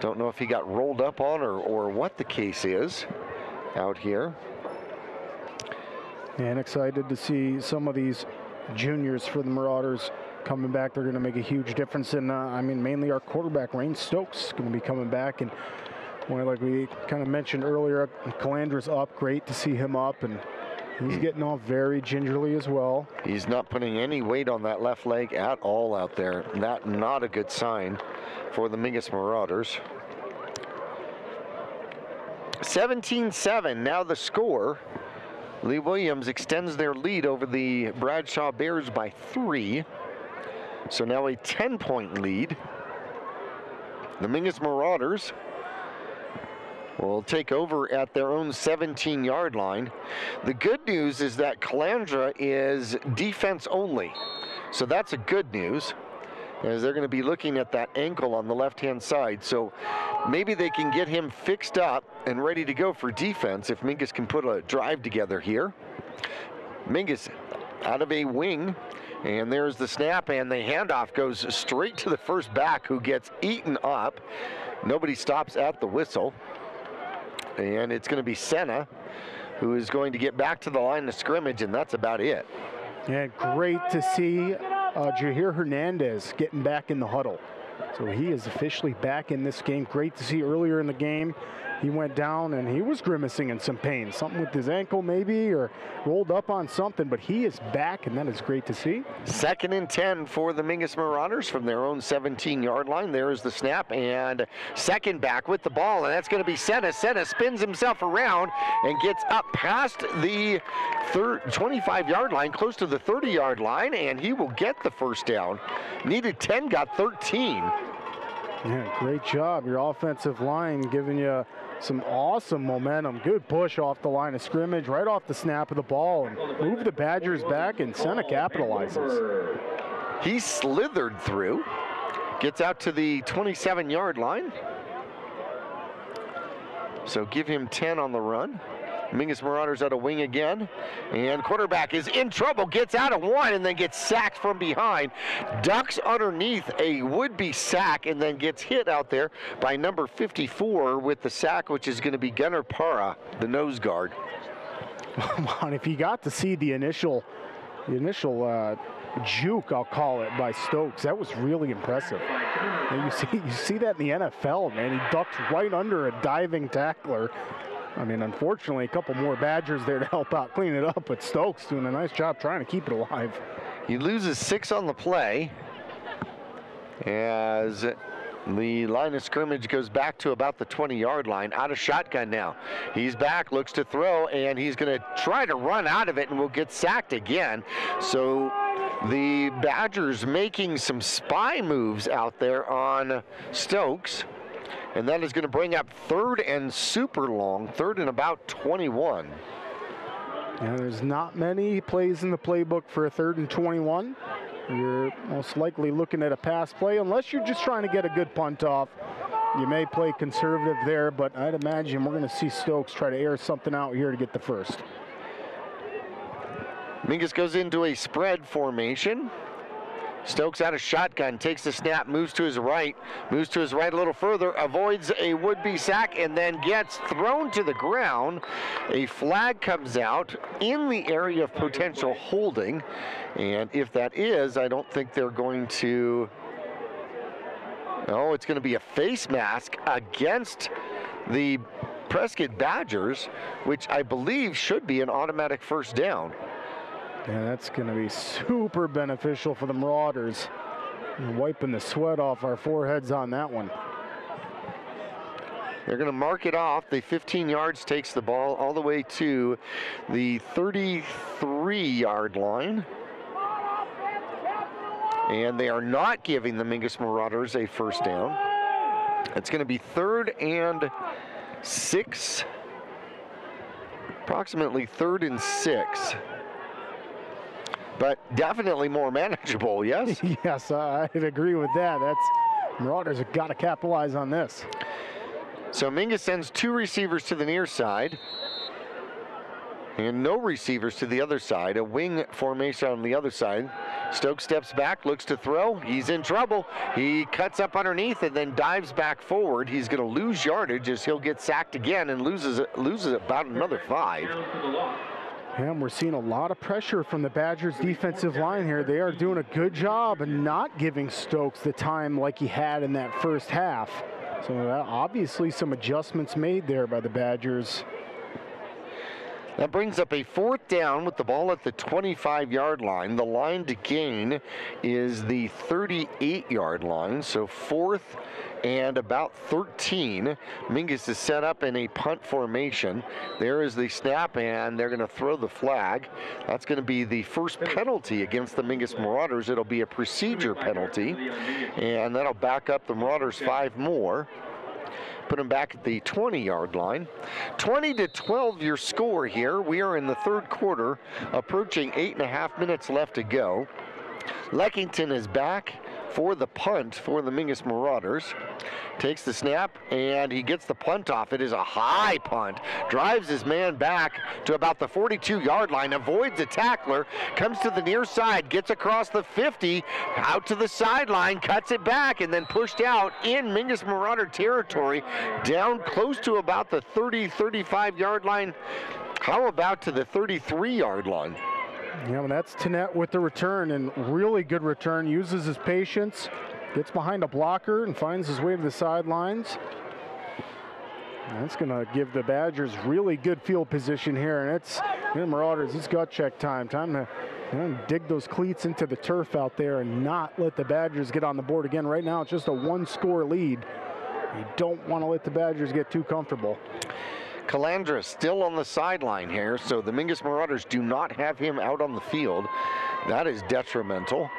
Don't know if he got rolled up on or what the case is out here. And excited to see some of these juniors for the Marauders coming back. They're going to make a huge difference in, mainly our quarterback, Rain Stokes, going to be coming back. And like we kind of mentioned earlier, Calandra's up. Great to see him up, and he's getting off very gingerly as well. He's not putting any weight on that left leg at all out there. That not a good sign for the Mingus Marauders. 17-7, now the score. Lee Williams extends their lead over the Bradshaw Bears by 3. So now a 10-point lead. The Mingus Marauders will take over at their own 17-yard line. The good news is that Calandra is defense only. So that's a good news, as they're going to be looking at that ankle on the left-hand side. So maybe they can get him fixed up and ready to go for defense if Mingus can put a drive together here. Mingus out of a wing, and there's the snap, and the handoff goes straight to the first back, who gets eaten up. Nobody stops at the whistle, and it's going to be Senna who is going to get back to the line of scrimmage, and that's about it. Yeah, great to see Jahir Hernandez getting back in the huddle. So he is officially back in this game. Great to see earlier in the game. He went down and he was grimacing in some pain. Something with his ankle maybe, or rolled up on something, but he is back, and that is great to see. 2nd and 10 for the Mingus Marauders from their own 17-yard line. There is the snap, and second back with the ball, and that's going to be Senna. Senna spins himself around and gets up past the 25-yard line, close to the 30-yard line, and he will get the first down. Needed 10, got 13. Yeah, great job. Your offensive line giving you some awesome momentum. Good push off the line of scrimmage, right off the snap of the ball, and move the Badgers back, and Senna capitalizes. He slithered through, gets out to the 27-yard line. So give him 10 on the run. Mingus Marauders out of wing again, and quarterback is in trouble, gets out of one, and then gets sacked from behind. Ducks underneath a would-be sack, and then gets hit out there by number 54 with the sack, which is going to be Gunnar Para, the nose guard. And if you got to see the initial juke, I'll call it, by Stokes, that was really impressive. And you see that in the NFL, man. He ducked right under a diving tackler. I mean, unfortunately, a couple more Badgers there to help out clean it up, but Stokes doing a nice job trying to keep it alive. He loses 6 on the play as the line of scrimmage goes back to about the 20-yard line. Out of shotgun now. He's back, looks to throw, and he's going to try to run out of it and will get sacked again. So the Badgers making some spy moves out there on Stokes. And that is going to bring up 3rd and super long, 3rd and about 21. Yeah, there's not many plays in the playbook for a 3rd and 21. You're most likely looking at a pass play, unless you're just trying to get a good punt off. You may play conservative there, but I'd imagine we're going to see Stokes try to air something out here to get the first. Mingus goes into a spread formation. Stokes out of shotgun, takes the snap, moves to his right a little further, avoids a would-be sack, and then gets thrown to the ground. A flag comes out in the area of potential holding, and if that is, I don't think they're going to... Oh, it's going to be a face mask against the Prescott Badgers, which I believe should be an automatic first down. Yeah, that's going to be super beneficial for the Marauders. Wiping the sweat off our foreheads on that one. They're going to mark it off. The 15 yards takes the ball all the way to the 33-yard line. And they are not giving the Mingus Marauders a first down. It's going to be 3rd and 6. Approximately 3rd and 6. But definitely more manageable, yes? Yes, I'd agree with that. Marauders have got to capitalize on this. So Mingus sends 2 receivers to the near side and no receivers to the other side. A wing formation on the other side. Stokes steps back, looks to throw. He's in trouble. He cuts up underneath and then dives back forward. He's going to lose yardage as he'll get sacked again and loses about another 5. And we're seeing a lot of pressure from the Badgers defensive line here. They are doing a good job and not giving Stokes the time like he had in that first half. So obviously some adjustments made there by the Badgers. That brings up a 4th down with the ball at the 25-yard line. The line to gain is the 38-yard line, so 4th and about 13. Mingus is set up in a punt formation. There is the snap, and they're going to throw the flag. That's going to be the first penalty against the Mingus Marauders. It'll be a procedure penalty, and that'll back up the Marauders 5 more. Put them back at the 20-yard line. 20-12 your score here. We are in the 3rd quarter, approaching 8.5 minutes left to go. Leckington is back for the punt for the Mingus Marauders. Takes the snap, and he gets the punt off. It is a high punt. Drives his man back to about the 42-yard line, avoids a tackler, comes to the near side, gets across the 50, out to the sideline, cuts it back, and then pushed out in Mingus Marauder territory, down close to about the 35-yard line. How about to the 33-yard line? Yeah, well, that's Tannett with the return, and really good return. Uses his patience, gets behind a blocker, and finds his way to the sidelines. And that's going to give the Badgers really good field position here. And it's the Marauders, it's gut check time. Time to dig those cleats into the turf out there and not let the Badgers get on the board again. Right now, it's just a 1-score lead. You don't want to let the Badgers get too comfortable. Calandra still on the sideline here, so the Mingus Marauders do not have him out on the field. That is detrimental.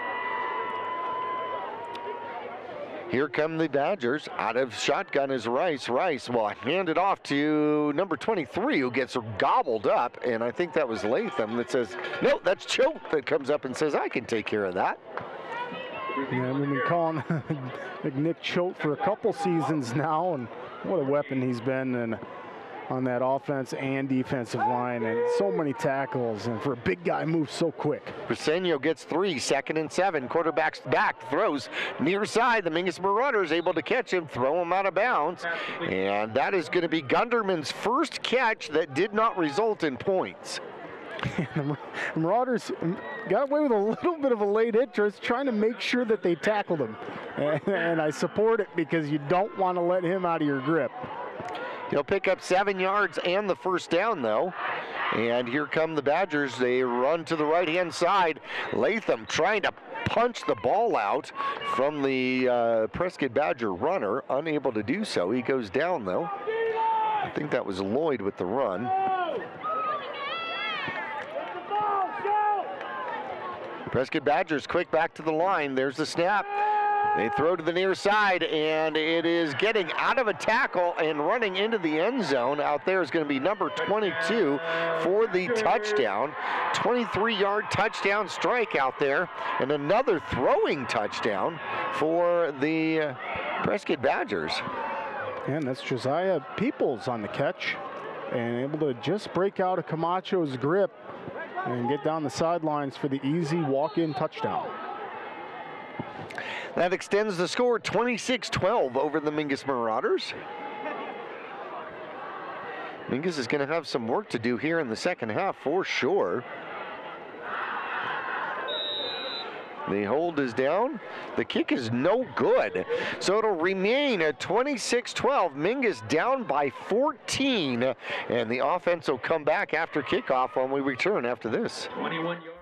Here come the Badgers. Out of shotgun is Rice. Rice will hand it off to number 23, who gets gobbled up, and I think that was Latham that says, no, that's Choate that comes up and says, I can take care of that. Yeah, we've been calling Nick Choate for a couple seasons now, and what a weapon he's been on that offense and defensive line, and so many tackles, and for a big guy, moves so quick. Briseño gets 3, 2nd and 7. Quarterback's back, throws near side. The Mingus Marauders able to catch him, throw him out of bounds, and that is going to be Gunderman's first catch that did not result in points. The Marauders got away with a little bit of a late hit, just trying to make sure that they tackled him, and I support it because you don't want to let him out of your grip. He'll pick up 7 yards and the first down, though. And here come the Badgers. They run to the right-hand side. Latham trying to punch the ball out from the Prescott Badger runner. Unable to do so. He goes down, though. I think that was Lloyd with the run. Prescott Badgers quick back to the line. There's the snap. They throw to the near side, and it is getting out of a tackle and running into the end zone. Out there is going to be number 22 for the touchdown. 23-yard touchdown strike out there, and another throwing touchdown for the Prescott Badgers. And that's Josiah Peoples on the catch, and able to just break out of Camacho's grip and get down the sidelines for the easy walk-in touchdown. That extends the score 26-12 over the Mingus Marauders. Mingus is going to have some work to do here in the second half for sure. The hold is down. The kick is no good. So it'll remain at 26-12. Mingus down by 14. And the offense will come back after kickoff when we return after this. 21 yards.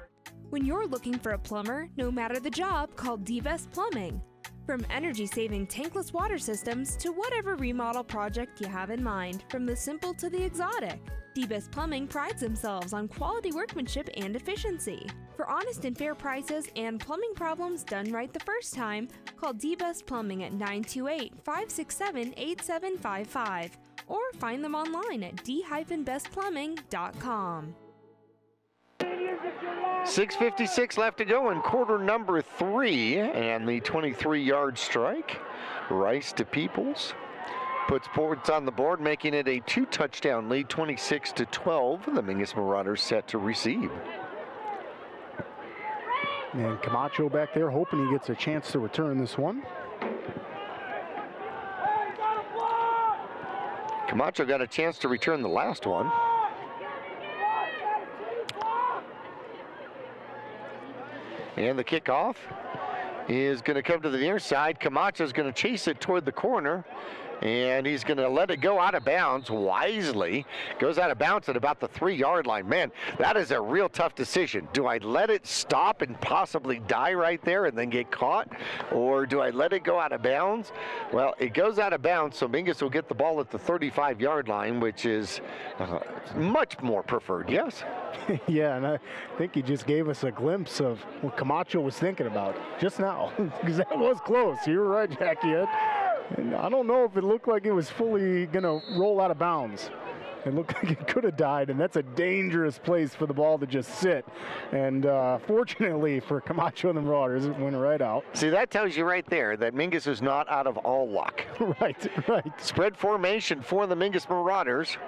When you're looking for a plumber, no matter the job, call D-Best Plumbing. From energy-saving tankless water systems to whatever remodel project you have in mind, from the simple to the exotic, D-Best Plumbing prides themselves on quality workmanship and efficiency. For honest and fair prices and plumbing problems done right the first time, call D-Best Plumbing at 928-567-8755 or find them online at d-bestplumbing.com. 6:56 left to go in quarter number 3, and the 23-yard strike. Rice to Peoples puts points on the board, making it a 2-touchdown lead, 26-12. The Mingus Marauders set to receive. And Camacho back there hoping he gets a chance to return this one. Camacho got a chance to return the last one. And the kickoff is going to come to the near side. Camacho's going to chase it toward the corner, and he's going to let it go out of bounds wisely. Goes out of bounds at about the 3-yard line. Man, that is a real tough decision. Do I let it stop and possibly die right there and then get caught? Or do I let it go out of bounds? Well, it goes out of bounds, so Mingus will get the ball at the 35-yard line, which is much more preferred, yes? Yeah, and I think he just gave us a glimpse of what Camacho was thinking about just now, because that was close. You were right, Jackie. And I don't know if it looked like it was fully going to roll out of bounds. It looked like it could have died, and that's a dangerous place for the ball to just sit. And fortunately for Camacho and the Marauders, it went right out. See, that tells you right there that Mingus is not out of all luck. Right. Spread formation for the Mingus Marauders.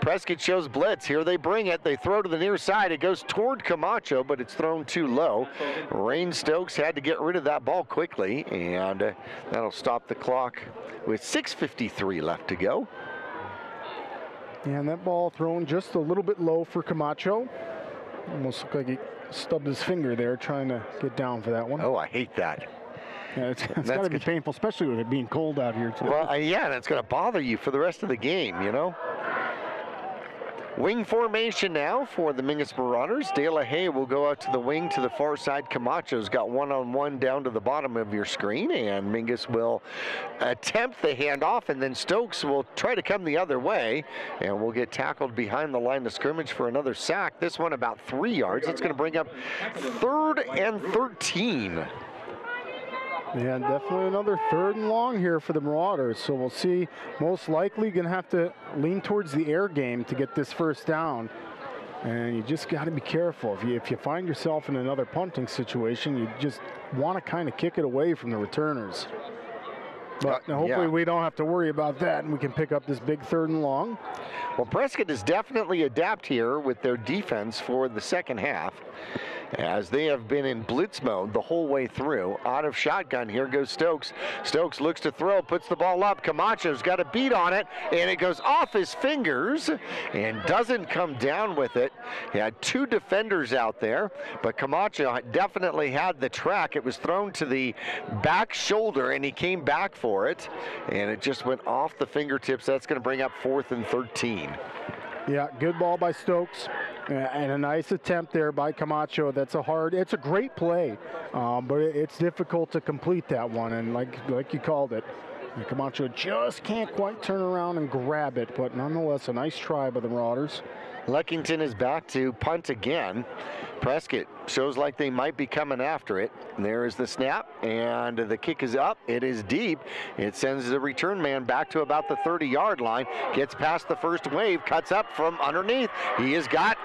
Prescott shows blitz. Here they bring it. They throw to the near side. It goes toward Camacho, but it's thrown too low. Rain Stokes had to get rid of that ball quickly, and that'll stop the clock with 6:53 left to go. And that ball thrown just a little bit low for Camacho. Almost looked like he stubbed his finger there trying to get down for that one. Oh, I hate that. Yeah, it's got to be painful, especially with it being cold out here today. Well, yeah, that's going to bother you for the rest of the game, you know. Wing formation now for the Mingus Marauders. De La Haye will go out to the wing to the far side. Camacho's got one-on-one down to the bottom of your screen, and Mingus will attempt the handoff, and then Stokes will try to come the other way, and will get tackled behind the line of scrimmage for another sack. This one about 3 yards. That's going to bring up 3rd and 13. Yeah, definitely another 3rd and long here for the Marauders. So we'll see. Most likely going to have to lean towards the air game to get this first down. And you just got to be careful. If you find yourself in another punting situation, you just want to kind of kick it away from the returners. But hopefully we don't have to worry about that, and we can pick up this big 3rd and long. Well, Prescott is definitely adapt here with their defense for the second half, as they have been in blitz mode the whole way through. Out of shotgun, here goes Stokes. Stokes looks to throw, puts the ball up. Camacho's got a beat on it, and it goes off his fingers and doesn't come down with it. He had 2 defenders out there, but Camacho definitely had the track. It was thrown to the back shoulder, and he came back for it, and it just went off the fingertips. That's going to bring up 4th and 13. Yeah, good ball by Stokes. And a nice attempt there by Camacho. It's a great play, but it's difficult to complete that one. And like you called it, Camacho just can't quite turn around and grab it. But nonetheless, a nice try by the Marauders. Lexington is back to punt again. Prescott shows like they might be coming after it. There is the snap, and the kick is up. It is deep. It sends the return man back to about the 30-yard line. Gets past the first wave, cuts up from underneath. He's got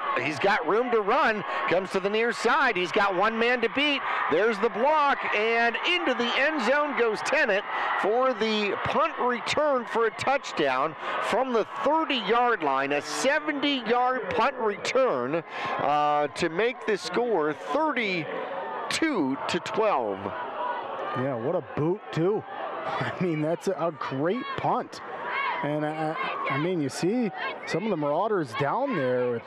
room to run. Comes to the near side. He's got one man to beat. There's the block, and into the end zone goes Tennant for the punt return for a touchdown from the 30-yard line. A 70-yard punt return to make the score 32-12. Yeah, what a boot too. I mean, that's a great punt. And I mean, you see some of the Marauders down there.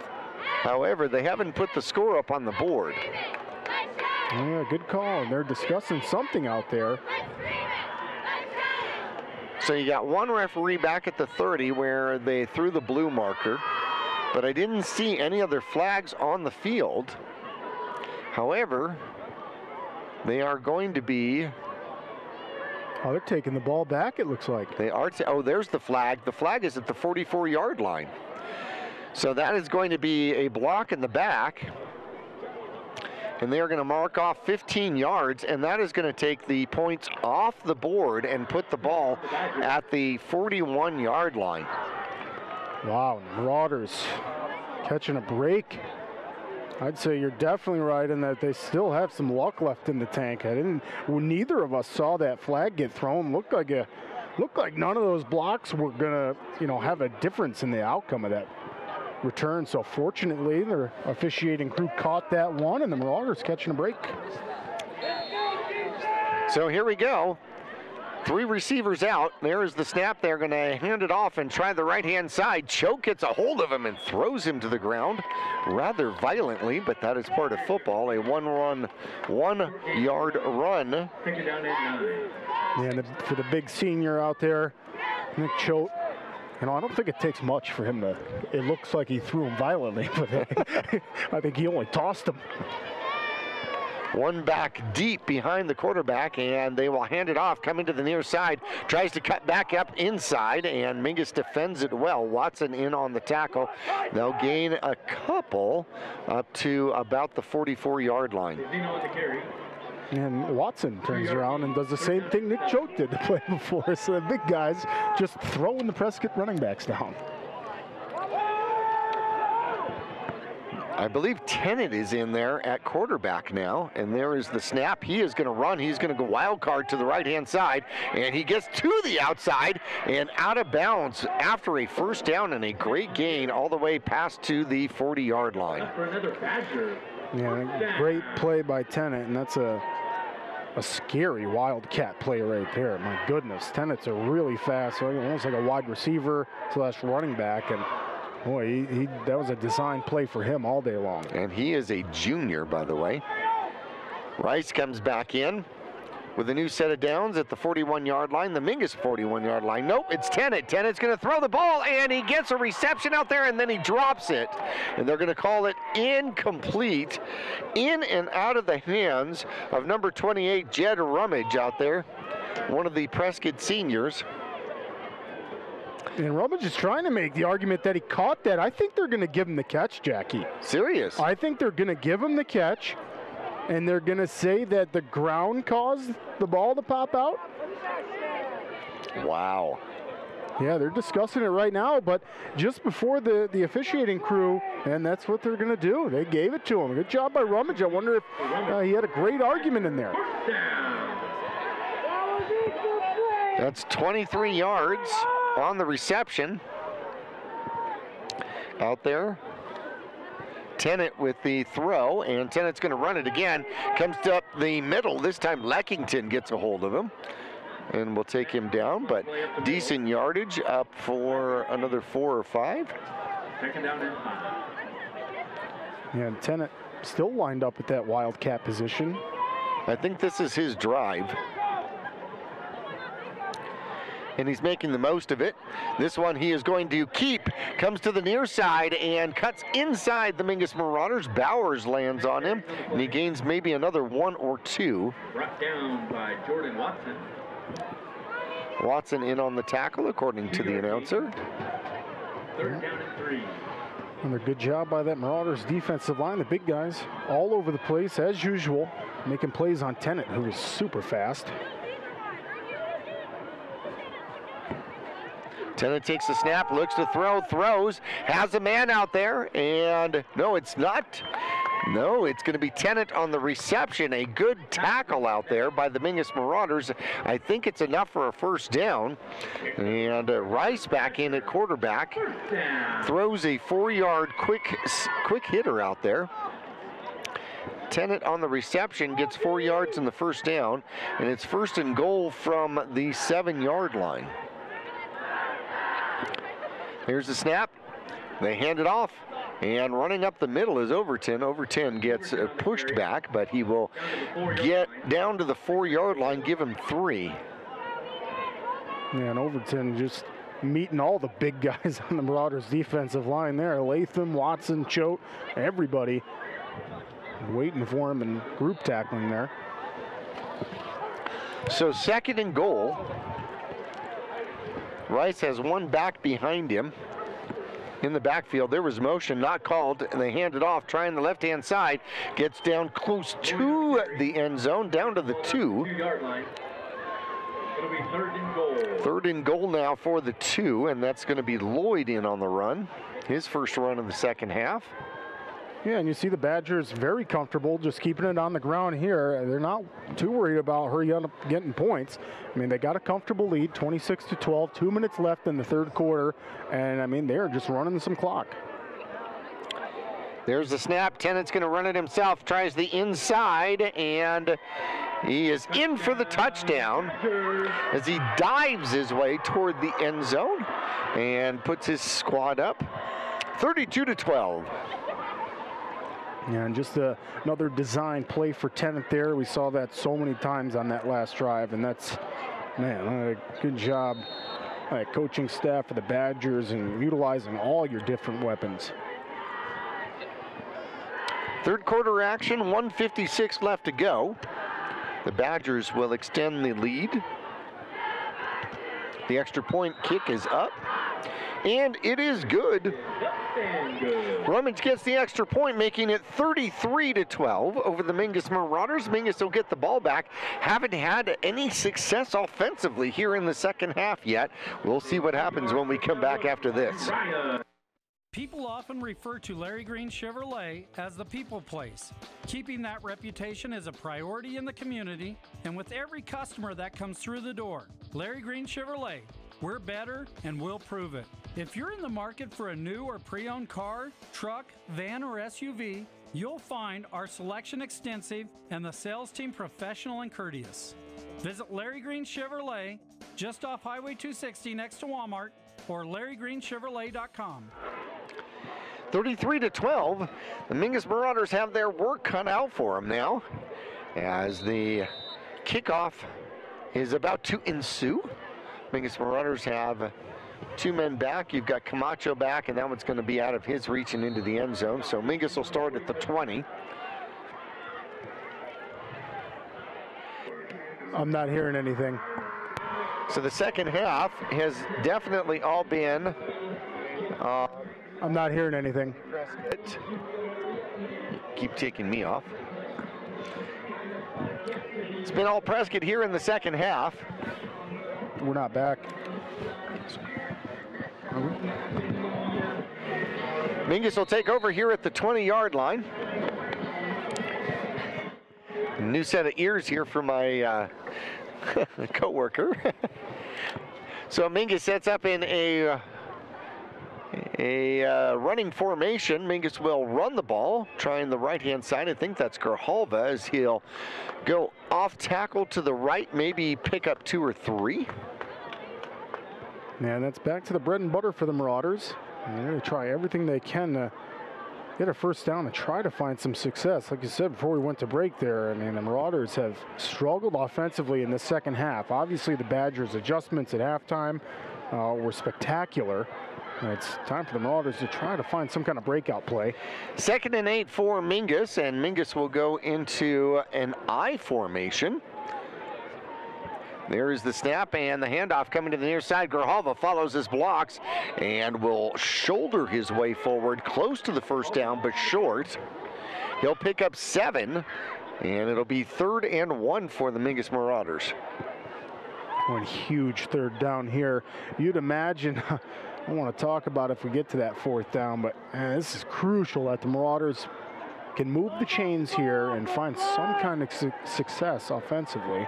However, they haven't put the score up on the board. Yeah, good call. They're discussing something out there. So you got one referee back at the 30 where they threw the blue marker, but I didn't see any other flags on the field. However, they are going to be... Oh, they're taking the ball back, it looks like. They are. Oh, there's the flag. The flag is at the 44-yard line. So that is going to be a block in the back. And they are going to mark off 15 yards, and that is going to take the points off the board and put the ball at the 41-yard line. Wow, Marauders catching a break. I'd say you're definitely right in that they still have some luck left in the tank. Neither of us saw that flag get thrown. Looked like none of those blocks were gonna, have a difference in the outcome of that return. So fortunately, their officiating crew caught that one, and the Marauders catching a break. So here we go. 3 receivers out. There is the snap. They're going to hand it off and try the right-hand side. Choke gets a hold of him and throws him to the ground rather violently, but that is part of football. A 1-yard run. And for the big senior out there, Nick Choate, I don't think it takes much for him to, it looks like he threw him violently, but I think he only tossed him. One back deep behind the quarterback, and they will hand it off, coming to the near side, tries to cut back up inside, and Mingus defends it well. Watson in on the tackle. They'll gain a couple up to about the 44-yard line. And Watson turns around and does the same thing Nick Choate did the play before. So the big guys just throwing the Prescott running backs down. I believe Tennant is in there at quarterback now, and there is the snap. He is going to run. He's going to go wild card to the right-hand side, and he gets to the outside and out of bounds after a first down and a great gain all the way past to the 40-yard line. Yeah, great play by Tennant, and that's a scary Wildcat play right there. My goodness, Tennant's a really fast, almost like a wide receiver / running back, and boy, that was a design play for him all day long. And he is a junior, by the way. Rice comes back in with a new set of downs at the 41-yard line, the Mingus 41-yard line. Nope, it's Tennant. Tennant's going to throw the ball, and he gets a reception out there, and then he drops it. And they're going to call it incomplete, in and out of the hands of number 28, Jed Rummage out there, one of the Prescott seniors. And Rummage is trying to make the argument that he caught that. I think they're going to give him the catch, Jackie. Serious? I think they're going to give him the catch, and they're going to say that the ground caused the ball to pop out. Wow. Yeah, they're discussing it right now, but just before the officiating crew, and that's what they're going to do. They gave it to him. Good job by Rummage. I wonder if he had a great argument in there. That's 23 yards on the reception out there. Tennant with the throw, and Tennant's going to run it again. Comes up the middle. This time Leckington gets a hold of him, and we'll take him down, but decent yardage, up for another 4 or 5. Second down and 5. Yeah, and Tennant still lined up at that Wildcat position. I think this is his drive, and he's making the most of it. This one he is going to keep. Comes to the near side and cuts inside the Mingus Marauders. Bowers lands on him, and he gains maybe another 1 or 2. Brought down by Jordan Watson. Watson in on the tackle, according to the announcer. Third down and 3. Another good job by that Marauders defensive line. The big guys all over the place, as usual, making plays on Tennant, who is super fast. Tennant takes the snap, looks to throw, throws, has a man out there, and no, it's not. No, it's going to be Tennant on the reception. A good tackle out there by the Mingus Marauders. I think it's enough for a first down. And Rice back in at quarterback. Throws a 4-yard quick hitter out there. Tennant on the reception gets 4 yards in the first down, and it's 1st and goal from the 7-yard line. Here's the snap. They hand it off. And running up the middle is Overton. Overton gets pushed back, but he will get down to the 4-yard line, give him 3. Yeah, and Overton just meeting all the big guys on the Marauders defensive line there. Latham, Watson, Choate, everybody waiting for him and group tackling there. So 2nd and goal. Rice has one back behind him. In the backfield, there was motion, not called, and they hand it off, trying the left-hand side. Gets down close to the end zone, down to the 2. 2-yard line. It'll be 3rd and goal. 3rd and goal now for the 2, and that's going to be Lloyd in on the run. His first run of the second half. Yeah, and you see the Badgers very comfortable just keeping it on the ground here. They're not too worried about hurry up getting points. I mean, they got a comfortable lead, 26-12, 2 minutes left in the 3rd quarter, and I mean, they're just running some clock. There's the snap. Tennant's going to run it himself, tries the inside, and he is in for the touchdown as he dives his way toward the end zone and puts his squad up 32-12. Yeah, and just another design play for Tennant there. We saw that so many times on that last drive, and that's, man, a good job coaching staff for the Badgers and utilizing all your different weapons. 3rd quarter action, 1:56 left to go. The Badgers will extend the lead. The extra point kick is up, and it is good. Rummage gets the extra point, making it 33-12 over the Mingus Marauders. Mingus will get the ball back. Haven't had any success offensively here in the second half yet. We'll see what happens when we come back after this. People often refer to Larry Green Chevrolet as the people place. Keeping that reputation is a priority in the community and with every customer that comes through the door. Larry Green Chevrolet, we're better and we'll prove it. If you're in the market for a new or pre-owned car, truck, van, or SUV, you'll find our selection extensive and the sales team professional and courteous. Visit Larry Green Chevrolet just off Highway 260 next to Walmart or LarryGreenChevrolet.com. 33-12. The Mingus Marauders have their work cut out for them now as the kickoff is about to ensue. Mingus Marauders have 2 men back. You've got Camacho back, and that one's going to be out of his reach and into the end zone. So Mingus will start at the 20. I'm not hearing anything. So the second half has definitely all been... I'm not hearing anything. Keep taking me off. It's been all Prescott here in the second half. We're not back. Mingus will take over here at the 20-yard line. New set of ears here for my co-worker. So Mingus sets up in a running formation. Mingus will run the ball, trying the right-hand side. I think that's Grijalva as he'll go off tackle to the right, maybe pick up 2 or 3. Yeah, that's back to the bread and butter for the Marauders. And they're going to try everything they can to get a first down and try to find some success. Like you said before we went to break there, I mean, the Marauders have struggled offensively in the second half. Obviously, the Badgers' adjustments at halftime were spectacular. And it's time for the Marauders to try to find some kind of breakout play. 2nd and 8 for Mingus, and Mingus will go into an I formation. There is the snap and the handoff coming to the near side. Grijalva follows his blocks and will shoulder his way forward, close to the first down, but short. He'll pick up 7, and it'll be 3rd and 1 for the Mingus Marauders. One huge 3rd down here. You'd imagine, I want to talk about if we get to that 4th down, but this is crucial that the Marauders can move the chains here and find some kind of success offensively.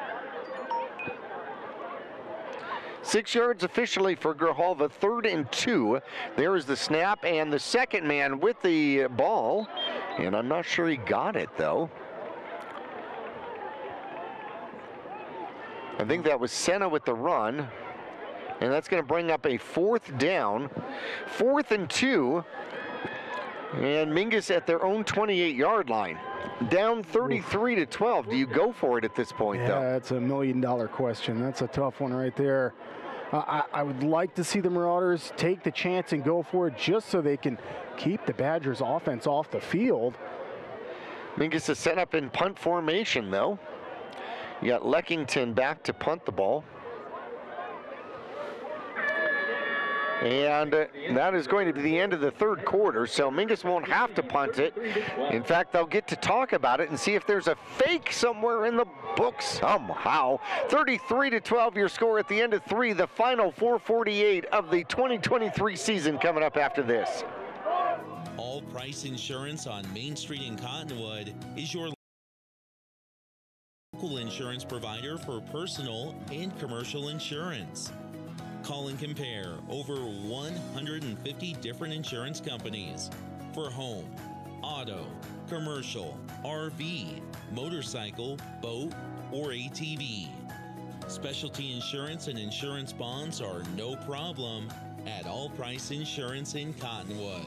6 yards officially for Grijalva, 3rd and 2. There is the snap and the second man with the ball, and I'm not sure he got it though. I think that was Senna with the run, and that's going to bring up a 4th down. 4th and 2. And Mingus at their own 28-yard line. Down 33-12. Do you go for it at this point, though? Yeah, that's $1 million question. That's a tough one right there. I would like to see the Marauders take the chance and go for it just so they can keep the Badgers offense off the field. Mingus is set up in punt formation, though. You got Leckington back to punt the ball. And that is going to be the end of the third quarter, so Mingus won't have to punt it. In fact, they'll get to talk about it and see if there's a fake somewhere in the book somehow. 33-12 your score at the end of 3, the final 4:48 of the 2023 season coming up after this. All Price Insurance on Main Street in Cottonwood is your local insurance provider for personal and commercial insurance. Call and compare over 150 different insurance companies for home, auto, commercial, RV, motorcycle, boat, or ATV. Specialty insurance and insurance bonds are no problem at All Price Insurance in Cottonwood.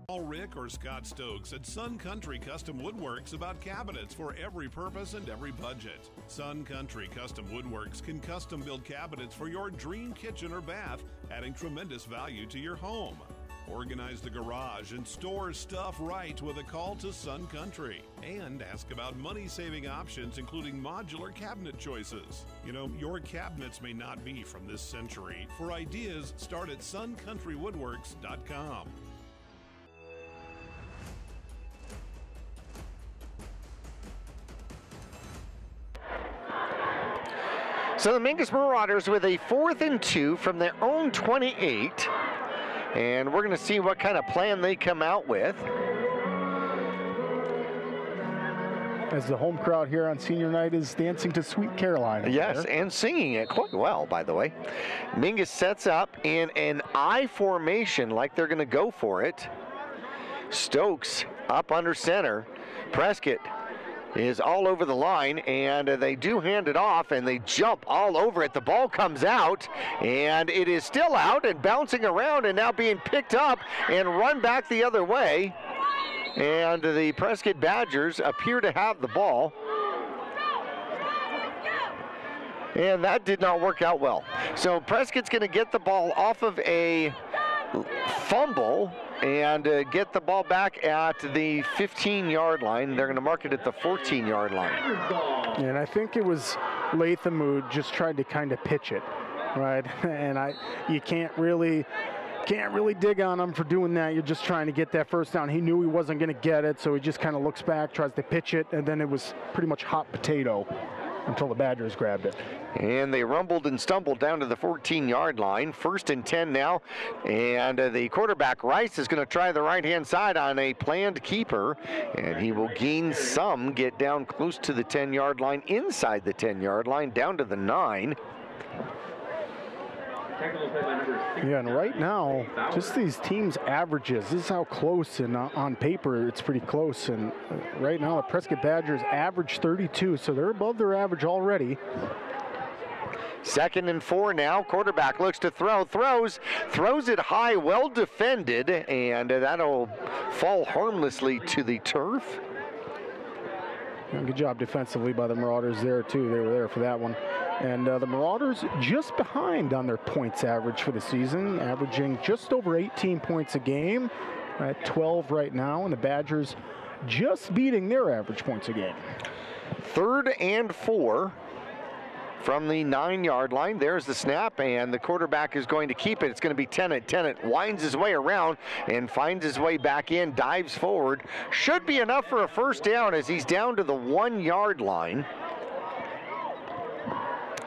Call Rick or Scott Stokes at Sun Country Custom Woodworks about cabinets for every purpose and every budget. Sun Country Custom Woodworks can custom build cabinets for your dream kitchen or bath, adding tremendous value to your home. Organize the garage and store stuff right with a call to Sun Country. And ask about money-saving options, including modular cabinet choices. You know, your cabinets may not be from this century. For ideas, start at suncountrywoodworks.com. So the Mingus Marauders with a 4th and 2 from their own 28. And we're going to see what kind of plan they come out with. As the home crowd here on senior night is dancing to Sweet Caroline. Yes, and singing it quite well, by the way. Mingus sets up in an I formation like they're going to go for it. Stokes up under center. Prescott is all over the line, and they do hand it off, and they jump all over it. The ball comes out, and it is still out and bouncing around and now being picked up and run back the other way. And the Prescott Badgers appear to have the ball. And that did not work out well. So Prescott's going to get the ball off of a fumble and get the ball back at the 15-yard line. They're going to mark it at the 14-yard line. And I think it was Latham who just tried to kind of pitch it, right? And you can't really dig on him for doing that. You're just trying to get that first down. He knew he wasn't going to get it, so he just kind of looks back, tries to pitch it, and then it was pretty much hot potato until the Badgers grabbed it. And they rumbled and stumbled down to the 14-yard line. 1st and 10 now. And the quarterback, Rice, is going to try the right-hand side on a planned keeper. And he will gain some, get down close to the 10-yard line, inside the 10-yard line, down to the 9. Yeah, and right now, just these teams' averages, this is how close, and on paper, it's pretty close. And right now, the Prescott Badgers average 32, so they're above their average already. 2nd and 4 now. Quarterback looks to throw, throws it high, well defended, and that'll fall harmlessly to the turf. Good job defensively by the Marauders there, too. They were there for that one. And the Marauders just behind on their points average for the season, averaging just over 18 points a game, at 12 right now, and the Badgers just beating their average points a game. 3rd and 4 from the 9-yard line. There's the snap, and the quarterback is going to keep it. It's going to be Tennant. Tennant winds his way around and finds his way back in, dives forward. Should be enough for a first down as he's down to the 1-yard line.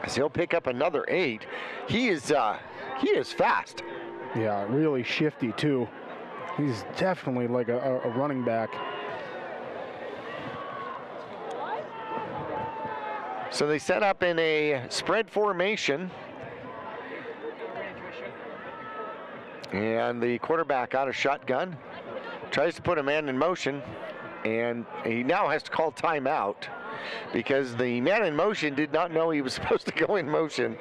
As he'll pick up another 8. He is fast. Yeah, really shifty too. He's definitely like a running back. So they set up in a spread formation. And the quarterback out of shotgun. Tries to put a man in motion. And he now has to call timeout. because the man in motion did not know he was supposed to go in motion.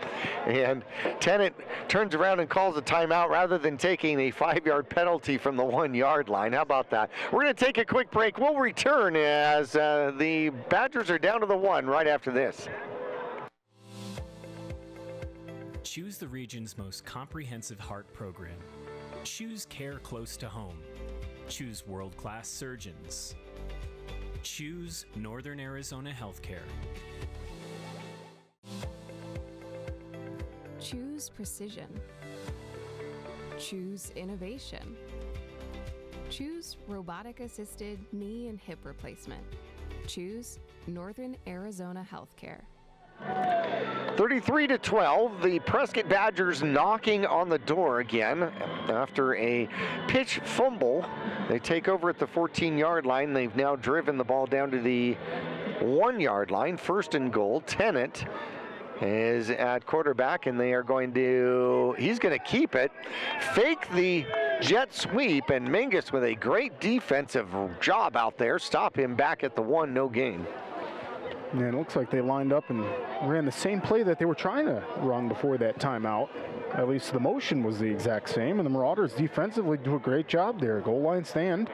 And Tennant turns around and calls a timeout rather than taking a 5-yard penalty from the 1-yard line. How about that? We're going to take a quick break. We'll return as the Badgers are down to the 1 right after this. Choose the region's most comprehensive heart program. Choose care close to home. Choose world-class surgeons. Choose Northern Arizona Healthcare. Choose precision. Choose innovation. Choose robotic-assisted knee and hip replacement. Choose Northern Arizona Healthcare. 33-12, the Prescott Badgers knocking on the door again after a pitch fumble. They take over at the 14-yard line. They've now driven the ball down to the 1-yard line. 1st and goal. Tennant is at quarterback, and they are going to, he's going to keep it, fake the jet sweep, and Mingus with a great defensive job out there. Stop him back at the 1, no gain. Yeah, it looks like they lined up and ran the same play that they were trying to run before that timeout. At least the motion was the exact same, and the Marauders defensively do a great job there. Goal line stand.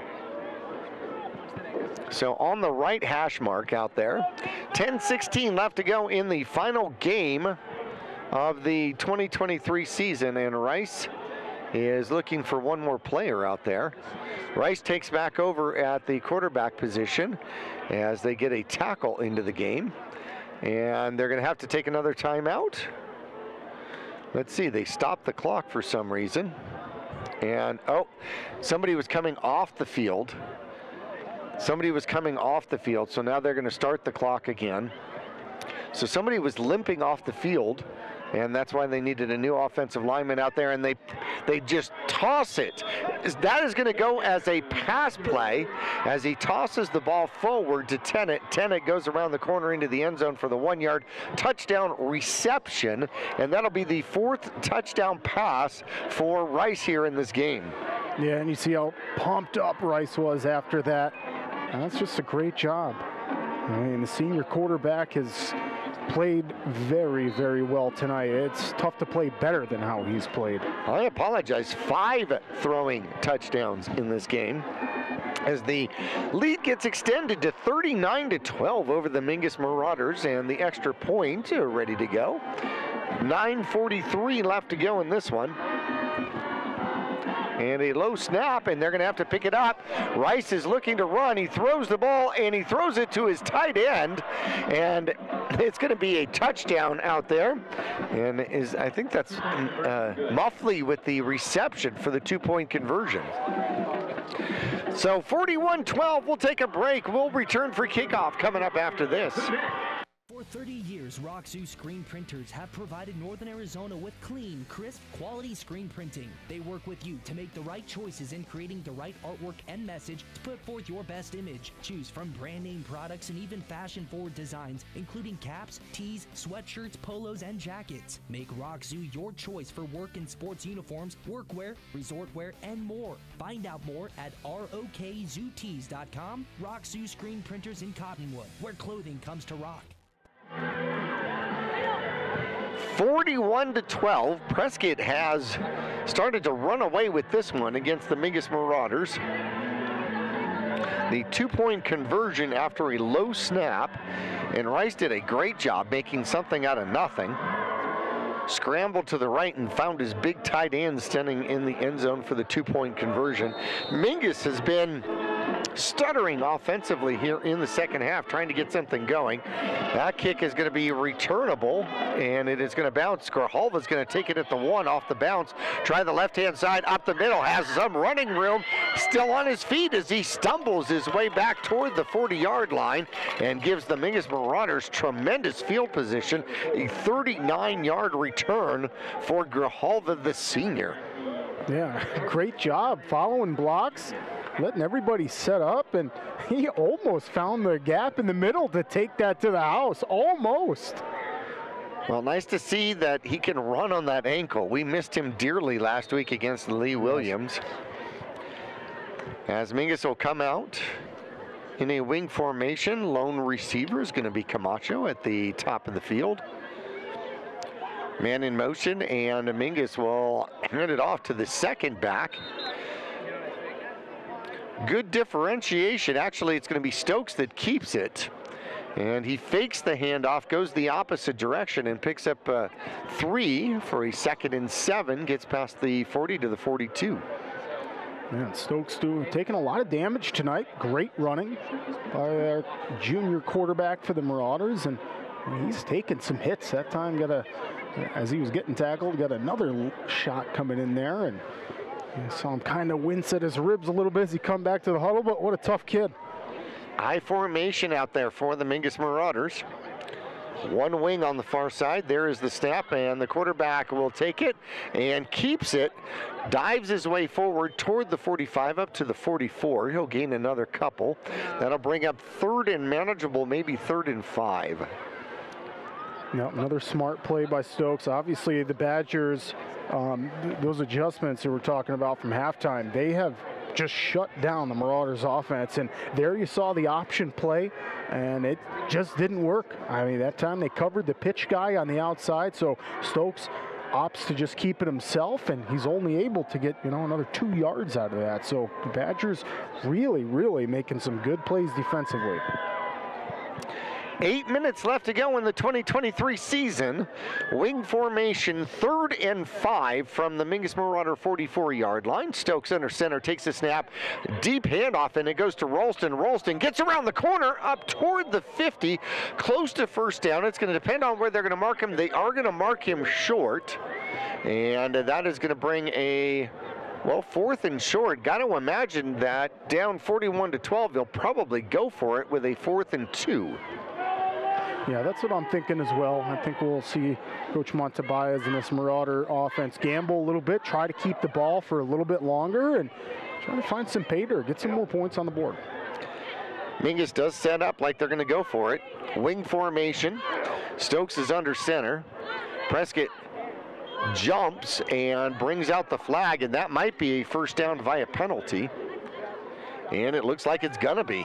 So on the right hash mark out there, 10:16 left to go in the final game of the 2023 season, and Rice is looking for one more player out there. Rice takes back over at the quarterback position as they get a tackle into the game, and they're going to have to take another timeout. Let's see, they stopped the clock for some reason, and somebody was coming off the field. Somebody was coming off the field, so now they're going to start the clock again. So somebody was limping off the field, and that's why they needed a new offensive lineman out there, and they just toss it. That is going to go as a pass play as he tosses the ball forward to Tennant. Tennant goes around the corner into the end zone for the 1-yard touchdown reception, and that'll be the 4th touchdown pass for Rice here in this game. Yeah, and you see how pumped up Rice was after that. And that's just a great job. I mean, the senior quarterback has played very, very well tonight. It's tough to play better than how he's played. I apologize. 5 throwing touchdowns in this game as the lead gets extended to 39-12 over the Mingus Marauders, and the extra point ready to go. 9:43 left to go in this one. And a low snap, and they're going to have to pick it up. Rice is looking to run. He throws the ball, and he throws it to his tight end, and it's going to be a touchdown out there. And I think that's Muffley with the reception for the 2-point conversion. So 41-12, we'll take a break. We'll return for kickoff coming up after this. For 30 years, Roxu Screen Printers have provided Northern Arizona with clean, crisp, quality screen printing. They work with you to make the right choices in creating the right artwork and message to put forth your best image. Choose from brand name products and even fashion-forward designs, including caps, tees, sweatshirts, polos, and jackets. Make Roxu your choice for work and sports uniforms, workwear, resort wear, and more. Find out more at rokzootees.com. Roxu Screen Printers in Cottonwood, where clothing comes to rock. 41-12, Prescott has started to run away with this one against the Mingus Marauders. The 2-point conversion after a low snap, and Rice did a great job making something out of nothing. Scrambled to the right and found his big tight end standing in the end zone for the 2-point conversion. Mingus has been stuttering offensively here in the second half, trying to get something going. That kick is going to be returnable, and it is going to bounce. Grijalva's going to take it at the 1 off the bounce. Try the left-hand side up the middle, has some running room, still on his feet as he stumbles his way back toward the 40-yard line and gives the Mingus Marauders tremendous field position. A 39-yard return for Grijalva, the senior. Yeah, great job following blocks, letting everybody set up, and he almost found the gap in the middle to take that to the house, almost. Well, nice to see that he can run on that ankle. We missed him dearly last week against Lee Williams. As Mingus will come out In a wing formation, lone receiver is going to be Camacho at the top of the field. Man in motion, and Mingus will hand it off to the second back. Good differentiation. Actually, it's going to be Stokes that keeps it. And he fakes the handoff, goes the opposite direction, and picks up 3 for a 2nd and 7. Gets past the 40 to the 42. Yeah, Stokes taking a lot of damage tonight. Great running by our junior quarterback for the Marauders, and he's taken some hits. That time as he was getting tackled, got another shot coming in there, and you saw him kind of wince at his ribs a little bit as he come back to the huddle, but what a tough kid. High formation out there for the Mingus Marauders. One wing on the far side. There is the snap, and the quarterback will take it and keeps it. Dives his way forward toward the 45 up to the 44. He'll gain another couple. That'll bring up 3rd and manageable, maybe 3rd and 5. Yeah, another smart play by Stokes. Obviously, the Badgers, those adjustments that we're talking about from halftime, they have just shut down the Marauders offense, and there you saw the option play, and it just didn't work. I mean, that time they covered the pitch guy on the outside, so Stokes opts to just keep it himself, and he's only able to get, another 2 yards out of that. So the Badgers really, really making some good plays defensively. 8 minutes left to go in the 2023 season. Wing formation, 3rd and 5 from the Mingus Marauder 44-yard line. Stokes under center, takes the snap, deep handoff, and it goes to Ralston. Ralston gets around the corner, up toward the 50, close to first down. It's going to depend on where they're going to mark him. They are going to mark him short, and that is going to bring a 4th and short. Got to imagine that down 41-12, they'll probably go for it with a 4th and 2. Yeah, that's what I'm thinking as well. I think we'll see Coach Montebaez and this Marauder offense gamble a little bit, try to keep the ball for a little bit longer, and try to find some pay dirt, get some more points on the board. Mingus does set up like they're going to go for it. Wing formation. Stokes is under center. Prescott jumps and brings out the flag, and that might be a first down via penalty. And it looks like it's going to be.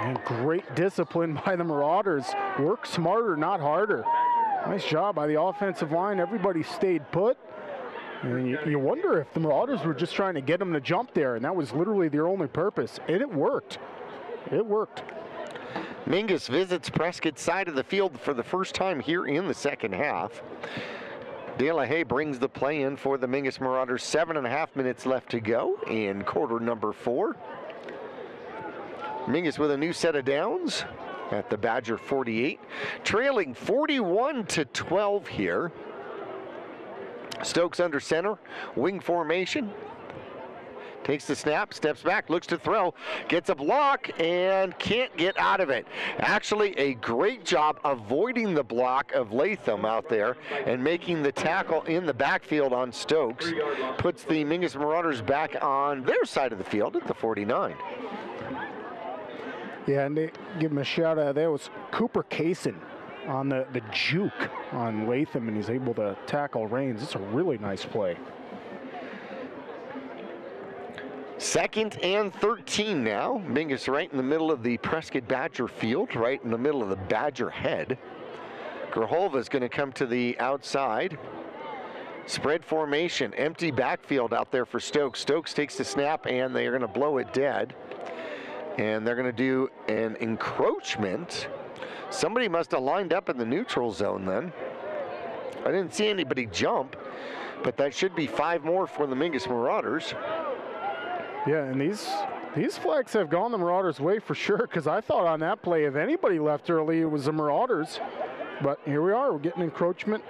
And great discipline by the Marauders. Work smarter, not harder. Nice job by the offensive line. Everybody stayed put. And you wonder if the Marauders were just trying to get them to jump there, and that was literally their only purpose. And it worked. It worked. Mingus visits Prescott's side of the field for the first time here in the second half. De La Haye brings the play in for the Mingus Marauders. 7.5 minutes left to go in quarter number 4. Mingus with a new set of downs at the Badger 48, trailing 41-12 here. Stokes under center, wing formation. Takes the snap, steps back, looks to throw, gets a block, and can't get out of it. Actually, a great job avoiding the block of Latham out there and making the tackle in the backfield on Stokes. Puts the Mingus Marauders back on their side of the field at the 49. Yeah, and they give him a shout out. That was Cooper Kaysen on the juke on Latham, and he's able to tackle Rains. It's a really nice play. 2nd and 13 now. Mingus right in the middle of the Prescott Badger field, right in the middle of the Badger head. Grijalva is going to come to the outside. Spread formation, empty backfield out there for Stokes. Stokes takes the snap, and they are going to blow it dead. And they're going to do an encroachment. Somebody must have lined up in the neutral zone then. I didn't see anybody jump, but that should be 5 more for the Mingus Marauders. Yeah, and these flags have gone the Marauders' way for sure, because I thought on that play, if anybody left early, it was the Marauders. But here we are, we're getting encroachment.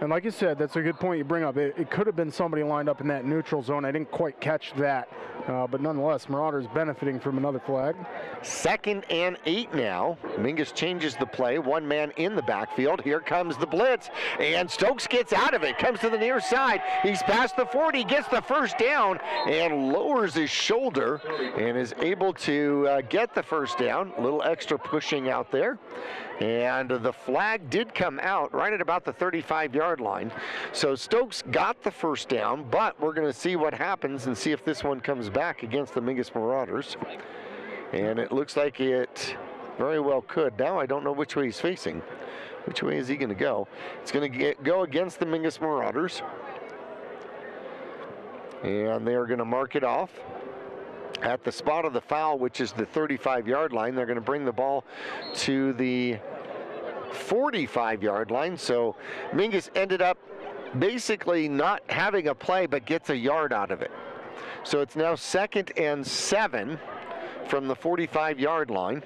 And like you said, that's a good point you bring up. It could have been somebody lined up in that neutral zone. I didn't quite catch that. But nonetheless, Marauders benefiting from another flag. 2nd and 8 now. Mingus changes the play. 1 man in the backfield. Here comes the blitz. And Stokes gets out of it. Comes to the near side. He's past the 40. Gets the first down. And lowers his shoulder. And is able to get the first down. A little extra pushing out there. And the flag did come out right at about the 35-yard line. So Stokes got the first down, but we're going to see what happens and see if this one comes back against the Mingus Marauders. And it looks like it very well could. Now I don't know which way he's facing. Which way is he going to go? It's going to go against the Mingus Marauders. And they're going to mark it off at the spot of the foul, which is the 35-yard line. They're going to bring the ball to the 45-yard line. So Mingus ended up basically not having a play, but gets a yard out of it. So it's now 2nd and 7 from the 45-yard line.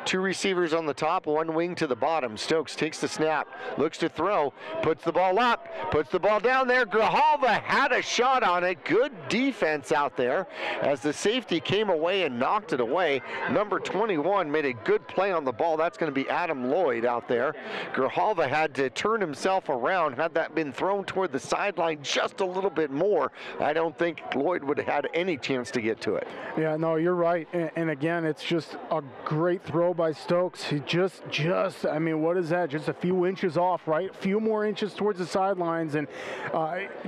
2 receivers on the top, 1 wing to the bottom. Stokes takes the snap, looks to throw, puts the ball up, puts the ball down there. Grijalva had a shot on it. Good defense out there as the safety came away and knocked it away. Number 21 made a good play on the ball. That's going to be Adam Lloyd out there. Grijalva had to turn himself around. Had that been thrown toward the sideline just a little bit more, I don't think Lloyd would have had any chance to get to it. Yeah, no, you're right. And again, it's just a great throw by Stokes. He just, I mean, what is that? Just a few inches off, right? A few more inches towards the sidelines, and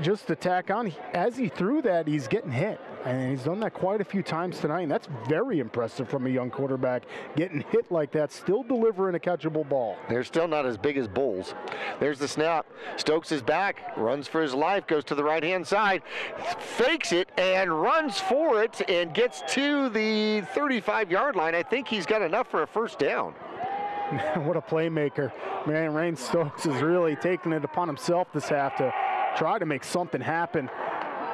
just to tack on, as he threw that, he's getting hit. And he's done that quite a few times tonight, and that's very impressive from a young quarterback, getting hit like that, still delivering a catchable ball. They're still not as big as bulls. There's the snap. Stokes is back, runs for his life, goes to the right-hand side, fakes it, and runs for it, and gets to the 35-yard line. I think he's got enough for a first down. What a playmaker. Man, Ryan Stokes is really taking it upon himself this half to try to make something happen.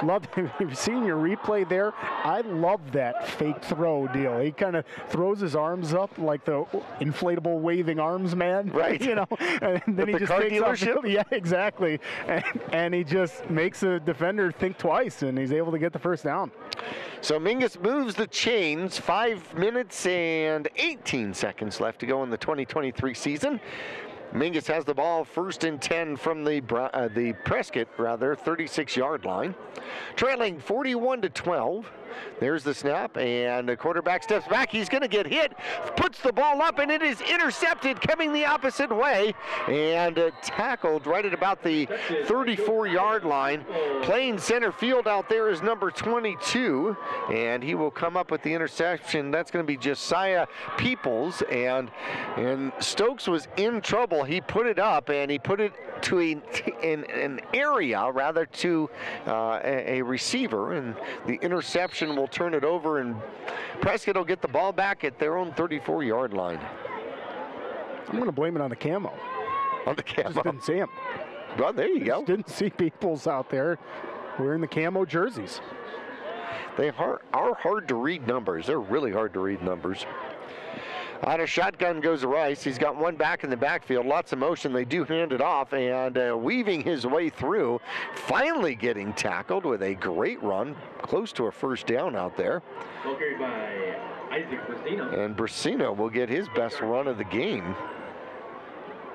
Love, you've seen your replay there. I love that fake throw deal. He kind of throws his arms up like the inflatable waving arms man, right? You know, and then he just takes off. Yeah, exactly. And he just makes the defender think twice, and he's able to get the first down. So Mingus moves the chains. 5 minutes and 18 seconds left to go in the 2023 season. Mingus has the ball, 1st and 10 from the Prescott 36-yard line, trailing 41-12. There's the snap, and the quarterback steps back. He's going to get hit, puts the ball up, and it is intercepted coming the opposite way, and tackled right at about the 34-yard line. Playing center field out there is number 22, and he will come up with the interception. That's going to be Josiah Peoples, and Stokes was in trouble. He put it up, and he put it to an area, rather to a receiver, and the interception will turn it over, and Prescott will get the ball back at their own 34-yard line. I'm going to blame it on the camo. On the camo? Just didn't see him. Well, there you go. Didn't see Peoples out there wearing the camo jerseys. They are hard to read numbers. They're really hard to read numbers. Out of shotgun goes Rice. He's got one back in the backfield. Lots of motion. They do hand it off, and weaving his way through, finally getting tackled with a great run, close to a first down out there. Okay, by Isaac Brasino. And Brasino will get his best run of the game.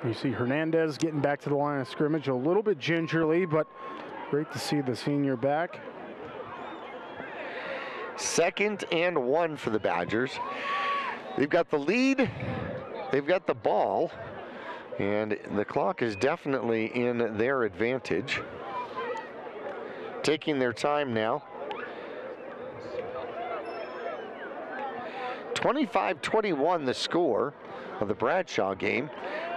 You see Hernandez getting back to the line of scrimmage a little bit gingerly, but great to see the senior back. 2nd and 1 for the Badgers. They've got the lead, they've got the ball, and the clock is definitely in their advantage. Taking their time now. 25-21 the score of the Bradshaw game.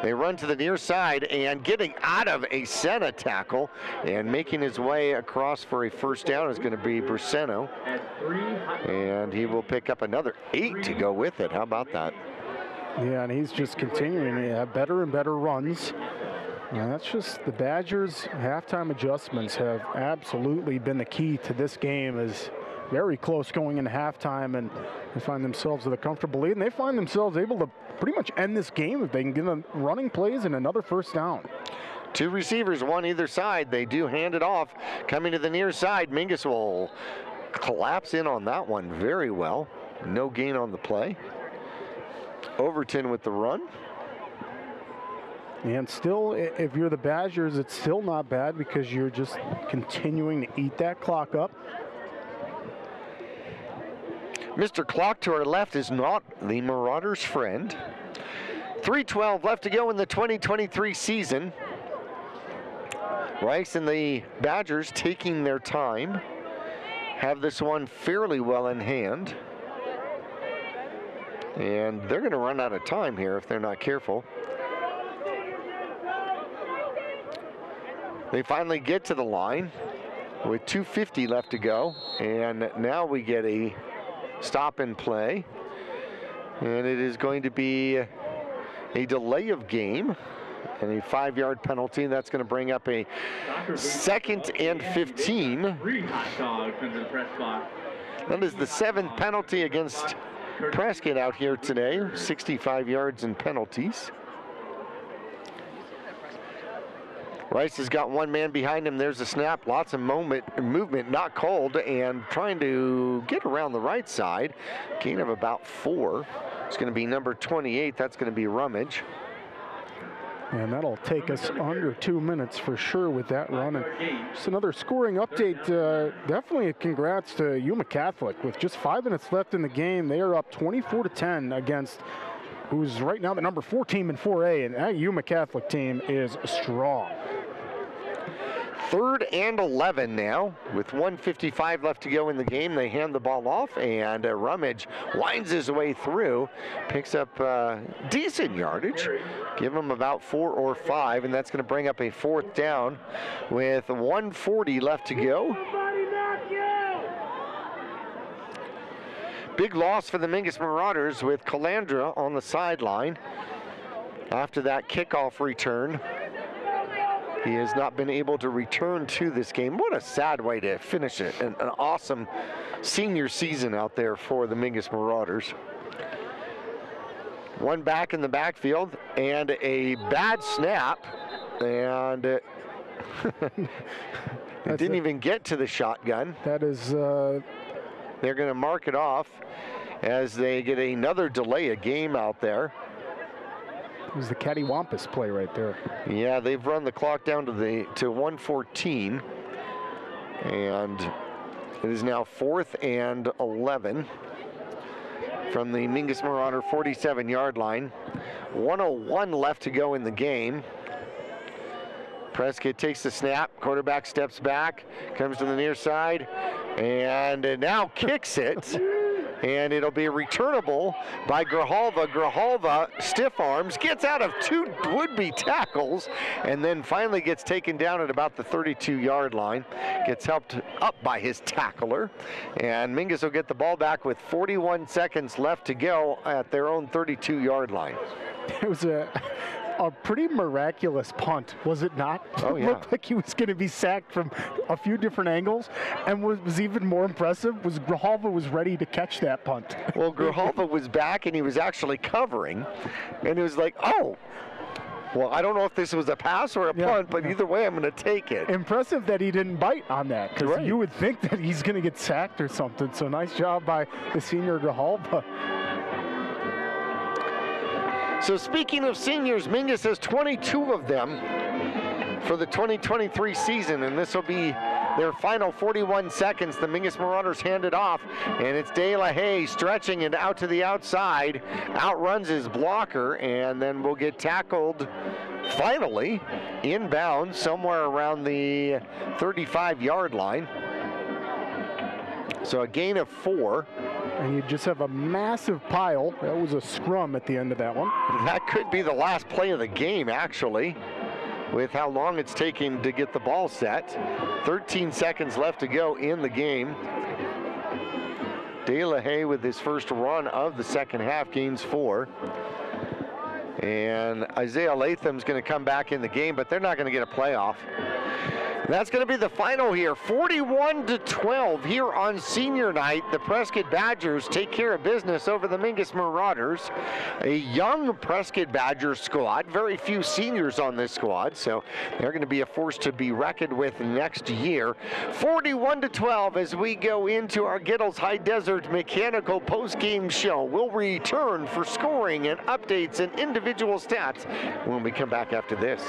They run to the near side, and getting out of a Senna tackle and making his way across for a first down is going to be Braseno. And he will pick up another 8 to go with it. How about that? Yeah, and he's just continuing to have better and better runs. And that's just the Badgers' halftime adjustments have absolutely been the key to this game. Is very close going into halftime, and they find themselves with a comfortable lead, and they find themselves able to pretty much end this game if they can get a running plays and another first down. 2 receivers, one either side. They do hand it off. Coming to the near side, Mingus will collapse in on that one very well. No gain on the play. Overton with the run. And still, if you're the Badgers, it's still not bad because you're just continuing to eat that clock up. Mr. Clock to our left is not the Marauders' friend. 3:12 left to go in the 2023 season. Rice and the Badgers taking their time. Have this one fairly well in hand. And they're going to run out of time here if they're not careful. They finally get to the line with 2:50 left to go. And now we get a stop and play. And it is going to be a delay of game and a 5-yard penalty. That's going to bring up a 2nd and 15. That is the 7th penalty against Prescott out here today. 65 yards in penalties. Rice has got one man behind him. There's a snap. Lots of movement, not called, and trying to get around the right side. Gain of about 4. It's going to be number 28. That's going to be Rummage. And that'll take us under 2 minutes for sure with that run. And just another scoring update. Definitely a congrats to Yuma Catholic. With just 5 minutes left in the game, they are up 24-10 against who's right now the number 4 team in 4A. And that Yuma Catholic team is strong. 3rd and 11 now, with 1:55 left to go in the game. They hand the ball off, and Rummage winds his way through, picks up decent yardage. Give him about 4 or 5, and that's going to bring up a 4th down with 1:40 left to go. Big loss for the Mingus Marauders with Calandra on the sideline after that kickoff return. He has not been able to return to this game. What a sad way to finish it. An awesome senior season out there for the Mingus Marauders. One back in the backfield and a bad snap. And it didn't even get to the shotgun. That is... They're going to mark it off as they get another delay of game out there. It was the cattywampus play right there. Yeah, they've run the clock down to 1:14, and it is now 4th and 11 from the Mingus Marauder 47-yard line. 1:01 left to go in the game. Prescott takes the snap, quarterback steps back, comes to the near side, and now kicks it. And it'll be returnable by Grijalva. Grijalva, stiff arms, gets out of 2 would-be tackles, and then finally gets taken down at about the 32-yard line. Gets helped up by his tackler. And Mingus will get the ball back with 41 seconds left to go at their own 32-yard line. It was a pretty miraculous punt, was it not? Oh, yeah. It looked like he was going to be sacked from a few different angles, and what was even more impressive was Grijalva was ready to catch that punt. Well, Grijalva was back, and he was actually covering, and it was like, oh, well, I don't know if this was a pass or a punt, but either way, I'm going to take it. Impressive that he didn't bite on that, because you would think that he's going to get sacked or something, so nice job by the senior Grijalva. So speaking of seniors, Mingus has 22 of them for the 2023 season, and this will be their final 41 seconds. The Mingus Marauders hand it off, and it's De La Haye stretching it out to the outside, outruns his blocker, and then will get tackled finally inbound somewhere around the 35-yard line. So a gain of 4. And you just have a massive pile. That was a scrum at the end of that one. That could be the last play of the game, actually, with how long it's taking to get the ball set. 13 seconds left to go in the game. De La Haye with his first run of the second half gains 4. And Isaiah Latham's going to come back in the game, but they're not going to get a playoff. That's going to be the final here, 41-12 here on senior night. The Prescott Badgers take care of business over the Mingus Marauders. A young Prescott Badgers squad, very few seniors on this squad, so they're going to be a force to be reckoned with next year. 41-12 as we go into our Gittles High Desert Mechanical post-game show. We'll return for scoring and updates and individual stats when we come back after this.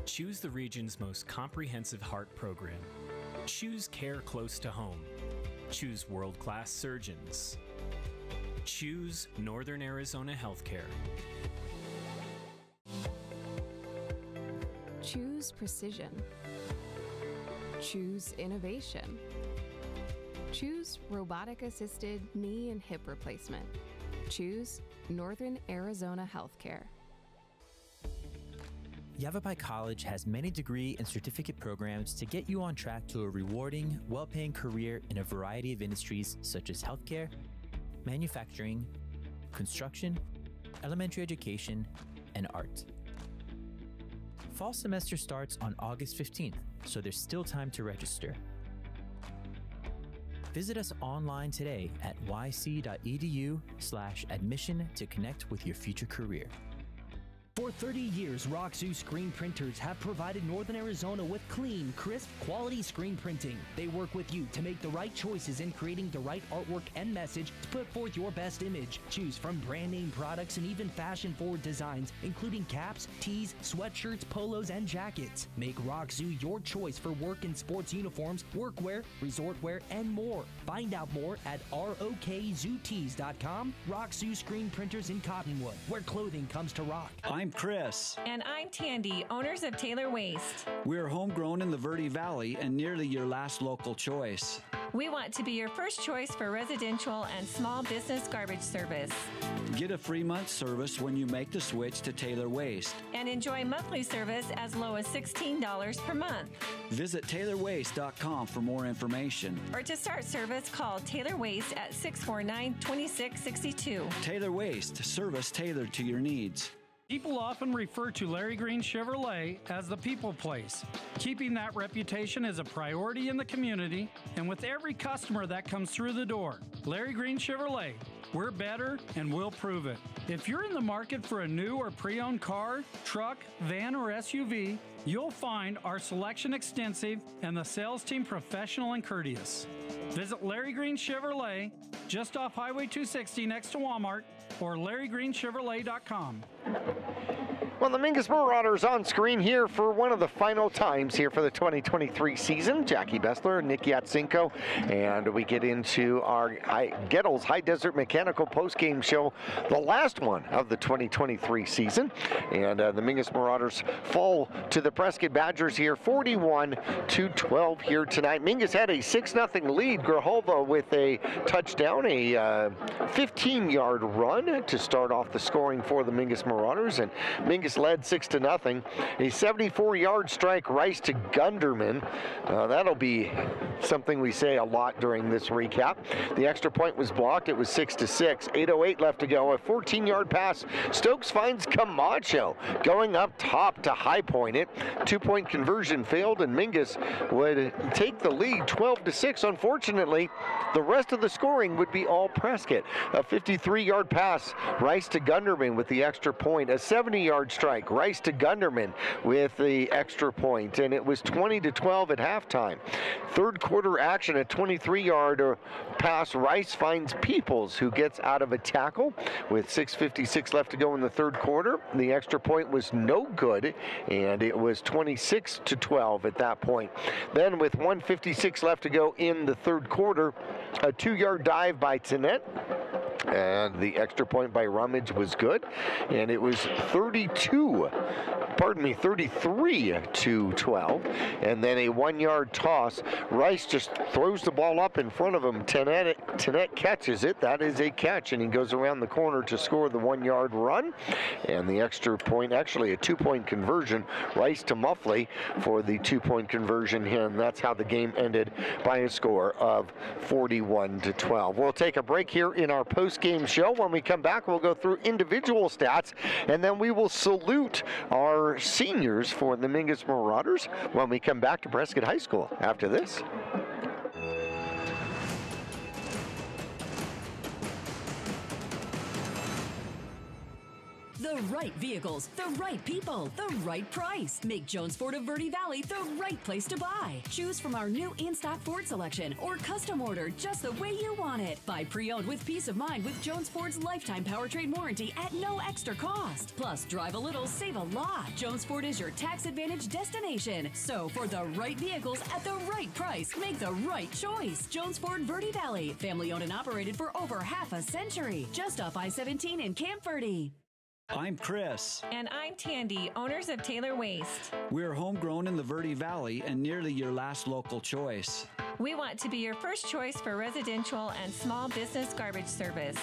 Choose the region's most comprehensive heart program. Choose care close to home. Choose world-class surgeons. Choose Northern Arizona Healthcare. Choose precision. Choose innovation. Choose robotic-assisted knee and hip replacement. Choose Northern Arizona Healthcare. Yavapai College has many degree and certificate programs to get you on track to a rewarding, well-paying career in a variety of industries such as healthcare, manufacturing, construction, elementary education, and art. Fall semester starts on August 15th, so there's still time to register. Visit us online today at yc.edu/admission to connect with your future career. For 30 years, Roxu screen printers have provided Northern Arizona with clean, crisp, quality screen printing. They work with you to make the right choices in creating the right artwork and message to put forth your best image. Choose from brand name products and even fashion-forward designs, including caps, tees, sweatshirts, polos, and jackets. Make Roxu your choice for work and sports uniforms, workwear, resort wear, and more. Find out more at rokzootees.com. Roxu screen printers in Cottonwood, where clothing comes to rock. I'm Chris. And I'm Tandy, owners of Taylor Waste. We're homegrown in the Verde Valley and nearly your last local choice. We want to be your first choice for residential and small business garbage service. Get a free month service when you make the switch to Taylor Waste. And enjoy monthly service as low as $16 per month. Visit TaylorWaste.com for more information. Or to start service, call Taylor Waste at 649-2662. Taylor Waste, service tailored to your needs. People often refer to Larry Green Chevrolet as the people place. Keeping that reputation is a priority in the community and with every customer that comes through the door. Larry Green Chevrolet, we're better and we'll prove it. If you're in the market for a new or pre-owned car, truck, van, or SUV, you'll find our selection extensive and the sales team professional and courteous. Visit Larry Green Chevrolet just off Highway 260 next to Walmart or LarryGreenChevrolet.com. Well, the Mingus Marauders on screen here for one of the final times here for the 2023 season. Jackie Bessler, Nick Yatsinko, and we get into our Gettles High Desert Mechanical postgame show, the last one of the 2023 season. And the Mingus Marauders fall to the Prescott Badgers here, 41-12 here tonight. Mingus had a 6-0 lead. Grijalva with a touchdown, a 15-yard run to start off the scoring for the Mingus Marauders, and Mingus led 6-0. A 74-yard strike, Rice to Gunderman. That'll be something we say a lot during this recap. The extra point was blocked. It was 6-6. 8:08 left to go. A 14-yard pass. Stokes finds Camacho going up top to high point it. 2-point conversion failed, and Mingus would take the lead 12-6. Unfortunately, the rest of the scoring would be all Prescott. A 53-yard pass, Rice to Gunderman with the extra point. A 70-yard strike, Rice to Gunderman with the extra point, and it was 20-12 at halftime. Third quarter action, a 23-yard pass. Rice finds Peoples, who gets out of a tackle with 6:56 left to go in the third quarter. The extra point was no good, and it was 26-12 at that point. Then with 1:56 left to go in the third quarter, a 2-yard dive by Tenet, and the extra point by Rummage was good, and it was 33-12, and then a 1-yard toss. Rice just throws the ball up in front of him. Tenet catches it. That is a catch, and he goes around the corner to score the 1-yard run, and the extra point, actually a 2-point conversion, Rice to Muffley for the 2-point conversion, and that's how the game ended by a score of 41-12. We'll take a break here in our post-game show. When we come back, we'll go through individual stats, and then we will salute our seniors for the Mingus Marauders when we come back to Prescott High School after this. The right vehicles, the right people, the right price. Make Jones Ford of Verde Valley the right place to buy. Choose from our new in-stock Ford selection or custom order just the way you want it. Buy pre-owned with peace of mind with Jones Ford's lifetime powertrain warranty at no extra cost. Plus, drive a little, save a lot. Jones Ford is your tax advantage destination. So, for the right vehicles at the right price, make the right choice. Jones Ford Verde Valley, family owned and operated for over half a century. Just off I-17 in Camp Verde. I'm Chris. And I'm Tandy, owners of Taylor Waste. We're homegrown in the Verde Valley and nearly your last local choice. We want to be your first choice for residential and small business garbage service.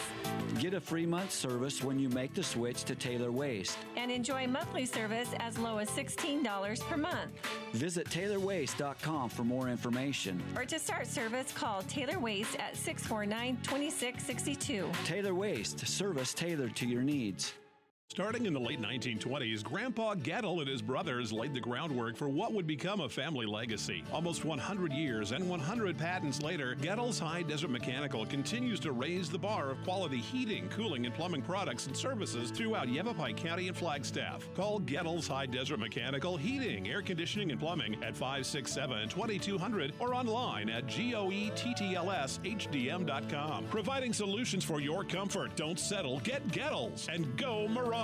Get a free month service when you make the switch to Taylor Waste. And enjoy monthly service as low as $16 per month. Visit TaylorWaste.com for more information. Or to start service, call Taylor Waste at 649-2662. Taylor Waste, service tailored to your needs. Starting in the late 1920s, Grandpa Gettle and his brothers laid the groundwork for what would become a family legacy. Almost 100 years and 100 patents later, Gettle's High Desert Mechanical continues to raise the bar of quality heating, cooling, and plumbing products and services throughout Yavapai County and Flagstaff. Call Gettle's High Desert Mechanical Heating, Air Conditioning, and Plumbing at 567-2200 or online at goettlshdm.com. Providing solutions for your comfort. Don't settle. Get Gettle's and go Marauders.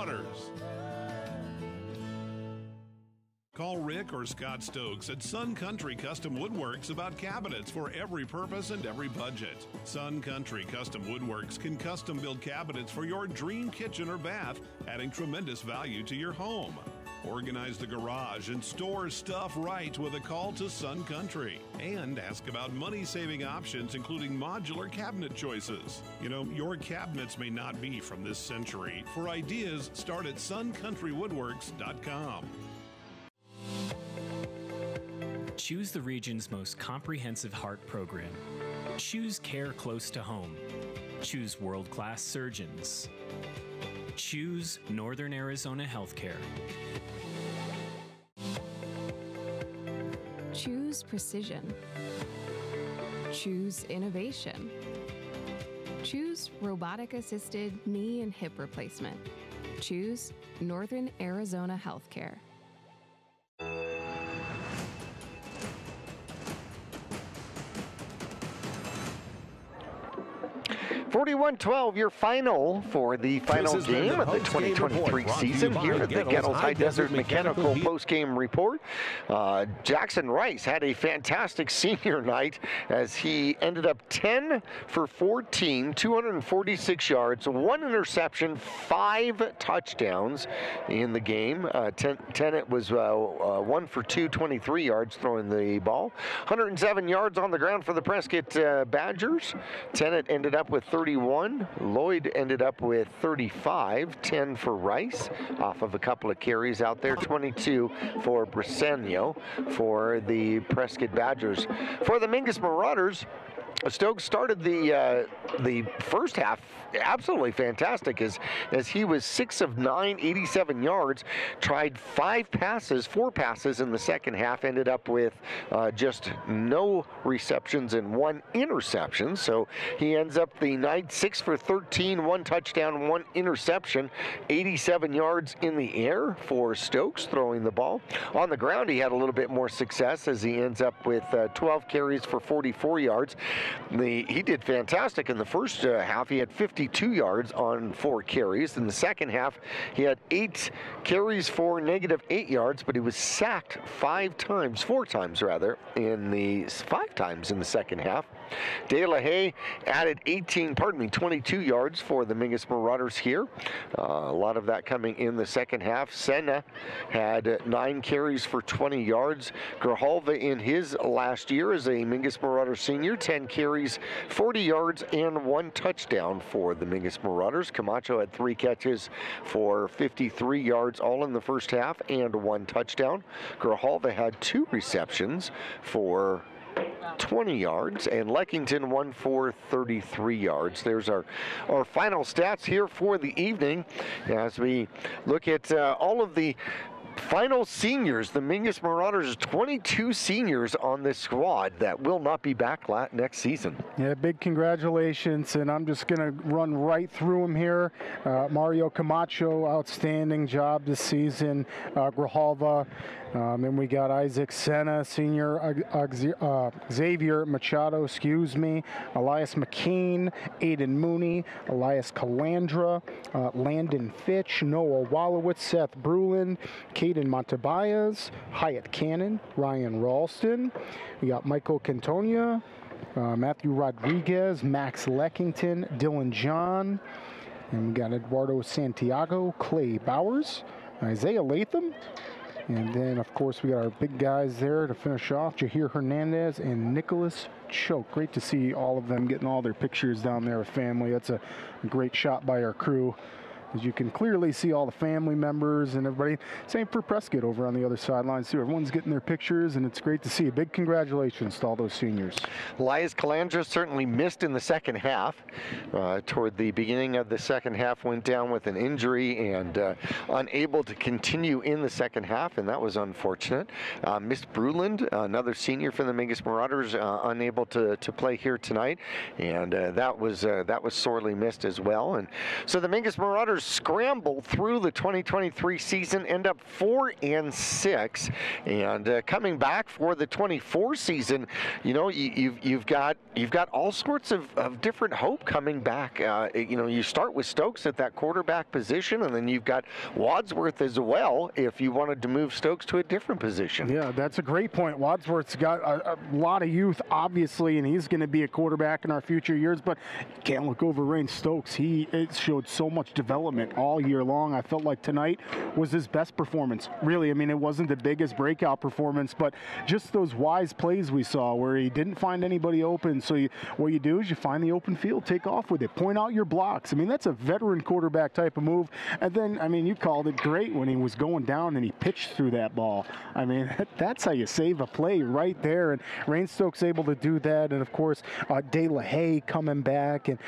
Call Rick or Scott Stokes at Sun Country Custom Woodworks about cabinets for every purpose and every budget. Sun Country Custom Woodworks can custom build cabinets for your dream kitchen or bath, adding tremendous value to your home. Organize the garage and store stuff right with a call to Sun Country. And ask about money-saving options, including modular cabinet choices. You know, your cabinets may not be from this century. For ideas, start at suncountrywoodworks.com. Choose the region's most comprehensive heart program. Choose care close to home. Choose world-class surgeons. Choose Northern Arizona Healthcare. Choose precision. Choose innovation. Choose robotic-assisted knee and hip replacement. Choose Northern Arizona Healthcare. 41-12, your final for the final game of the 2023 season here at the Gettles High Desert Mechanical post-game report. Jackson Rice had a fantastic senior night as he ended up 10 for 14, 246 yards, 1 interception, 5 touchdowns in the game. Tennant was 1 for 2, 23 yards throwing the ball. 107 yards on the ground for the Prescott Badgers. Tennant ended up with 31. Lloyd ended up with 35, 10 for Rice off of a couple of carries out there, 22 for Briseno for the Prescott Badgers. For the Mingus Marauders, Stokes started the first half absolutely fantastic as he was 6 of 9, 87 yards, tried 4 passes in the second half, ended up with just no receptions and 1 interception. So he ends up the night 6 for 13, 1 touchdown, 1 interception, 87 yards in the air for Stokes throwing the ball. On the ground, he had a little bit more success as he ends up with 12 carries for 44 yards. He did fantastic in the first half. He had 52 yards on 4 carries. In the second half, he had 8 carries for -8 yards, but he was sacked 5 times in the 5 times in the second half. De La Haye added 22 yards for the Mingus Marauders here. A lot of that coming in the second half. Senna had 9 carries for 20 yards. Grijalva in his last year as a Mingus Marauder senior, 10 carries, 40 yards, and 1 touchdown for the Mingus Marauders. Camacho had 3 catches for 53 yards all in the first half and 1 touchdown. Grijalva had 2 receptions for 20 yards, and Leckington 1 for 33 yards. There's our final stats here for the evening as we look at all of the final seniors. The Mingus Marauders, 22 seniors on this squad that will not be back next season. Yeah, big congratulations, and I'm just going to run right through them here. Mario Camacho, outstanding job this season. Grijalva, and we got Isaac Senna, senior, Xavier Machado, Elias McKean, Aiden Mooney, Elias Calandra, Landon Fitch, Noah Wallowitz, Seth Bruland, Caden Montebayas, Hyatt Cannon, Ryan Ralston. We got Michael Cantonia, Matthew Rodriguez, Max Leckington, Dylan John, And we got Eduardo Santiago, Clay Bowers, Isaiah Latham. And then, of course, we got our big guys there to finish off, Jahir Hernandez and Nicholas Choke. Great to see all of them getting all their pictures down there with family. That's a great shot by our crew. As you can clearly see all the family members and everybody. Same for Prescott over on the other sidelines too. Everyone's getting their pictures, and it's great to see. A big congratulations to all those seniors. Elias Calandra certainly missed in the second half. Toward the beginning of the second half, went down with an injury and unable to continue in the second half, and that was unfortunate. Miss Bruland, another senior for the Mingus Marauders, unable to play here tonight, and that was sorely missed as well. And so the Mingus Marauders scramble through the 2023 season, end up 4-6, and coming back for the 24 season, you know, you've got all sorts of different hope coming back. You know, you start with Stokes at that quarterback position, and then you've got Wadsworth as well if you wanted to move Stokes to a different position. Yeah, that's a great point. Wadsworth's got a lot of youth, obviously, and he's going to be a quarterback in our future years, but you can't look over Rain Stokes. He showed so much development all year long. I felt like tonight was his best performance. Really, I mean, it wasn't the biggest breakout performance, but just those wise plays we saw where he didn't find anybody open. So what you do is you find the open field, take off with it, point out your blocks. I mean, that's a veteran quarterback type of move. And then, I mean, you called it great when he was going down and he pitched through that ball. I mean, that's how you save a play right there. And Rain Stokes able to do that. And of course, De La Haye coming back, and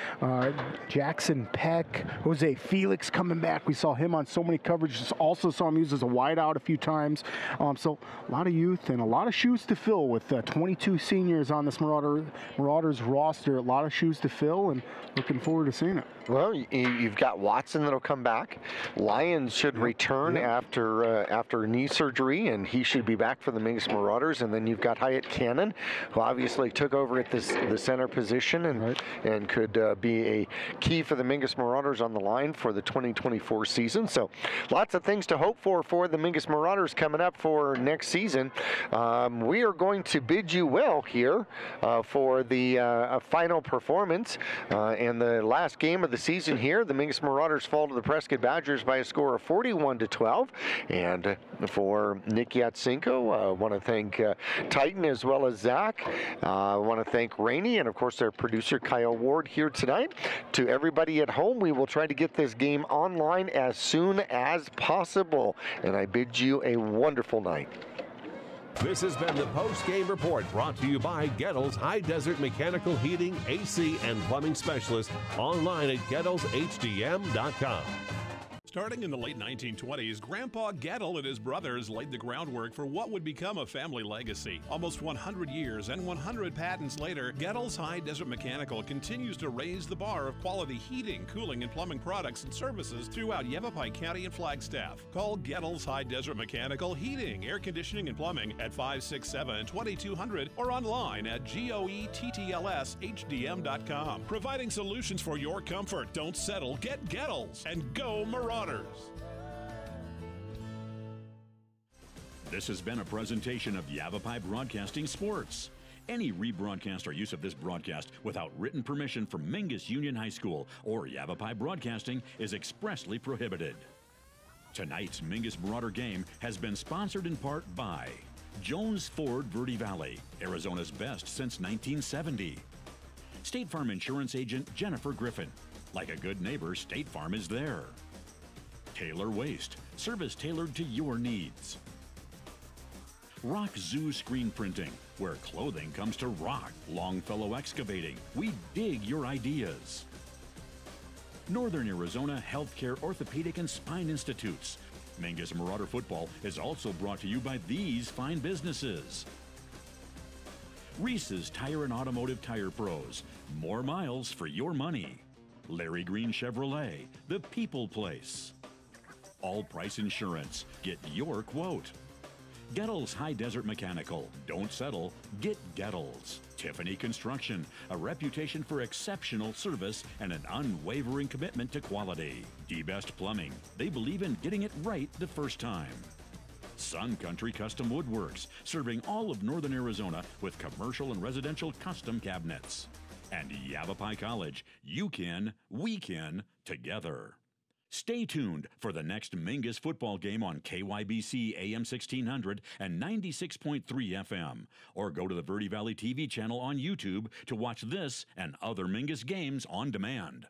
Jackson Peck, Jose Felix coming back. We saw him on so many coverages. Also saw him used as a wideout a few times. So a lot of youth and a lot of shoes to fill with 22 seniors on this Marauders roster. A lot of shoes to fill, and looking forward to seeing it. Well, you've got Watson that'll come back. Lyons should return after knee surgery, and he should be back for the Mingus Marauders. And then you've got Hyatt Cannon, who obviously took over at the center position and could be a key for the Mingus Marauders on the line for the 2024 season. So lots of things to hope for the Mingus Marauders coming up for next season. We are going to bid you well here for the final performance and the last game of the season here. The Mingus Marauders fall to the Prescott Badgers by a score of 41-12. And for Nick Yatsinko, I want to thank Titan as well as Zach. I want to thank Rainey and of course our producer Kyle Ward here tonight. To everybody at home, we will try to get this game online as soon as possible. And I bid you a wonderful night. This has been the post-game report brought to you by Gettles High Desert Mechanical Heating, AC, and Plumbing Specialist, online at GettlesHDM.com. Starting in the late 1920s, Grandpa Gettle and his brothers laid the groundwork for what would become a family legacy. Almost 100 years and 100 patents later, Gettle's High Desert Mechanical continues to raise the bar of quality heating, cooling, and plumbing products and services throughout Yavapai County and Flagstaff. Call Gettle's High Desert Mechanical Heating, Air Conditioning, and Plumbing at 567-2200 or online at GOETTLSHDM.com. Providing solutions for your comfort. Don't settle. Get Gettles and go Marauders. This has been a presentation of Yavapai Broadcasting Sports. Any rebroadcast or use of this broadcast without written permission from Mingus Union High School or Yavapai Broadcasting is expressly prohibited. Tonight's Mingus Marauder game has been sponsored in part by Jones Ford Verde Valley, Arizona's best since 1970. State Farm Insurance Agent Jennifer Griffin. Like a good neighbor, State Farm is there. Taylor Waste, service tailored to your needs. Rock Zoo Screen Printing, where clothing comes to rock. Longfellow Excavating, we dig your ideas. Northern Arizona Healthcare Orthopedic and Spine Institutes. Mingus Marauder Football is also brought to you by these fine businesses. Reese's Tire and Automotive Tire Pros, more miles for your money. Larry Green Chevrolet, the people place. All Price Insurance, get your quote. Gettles High Desert Mechanical, don't settle, get Gettles. Tiffany Construction, a reputation for exceptional service and an unwavering commitment to quality. D-Best Plumbing, they believe in getting it right the first time. Sun Country Custom Woodworks, serving all of Northern Arizona with commercial and residential custom cabinets. And Yavapai College, you can, we can, together. Stay tuned for the next Mingus football game on KYBC AM 1600 and 96.3 FM, or go to the Verde Valley TV channel on YouTube to watch this and other Mingus games on demand.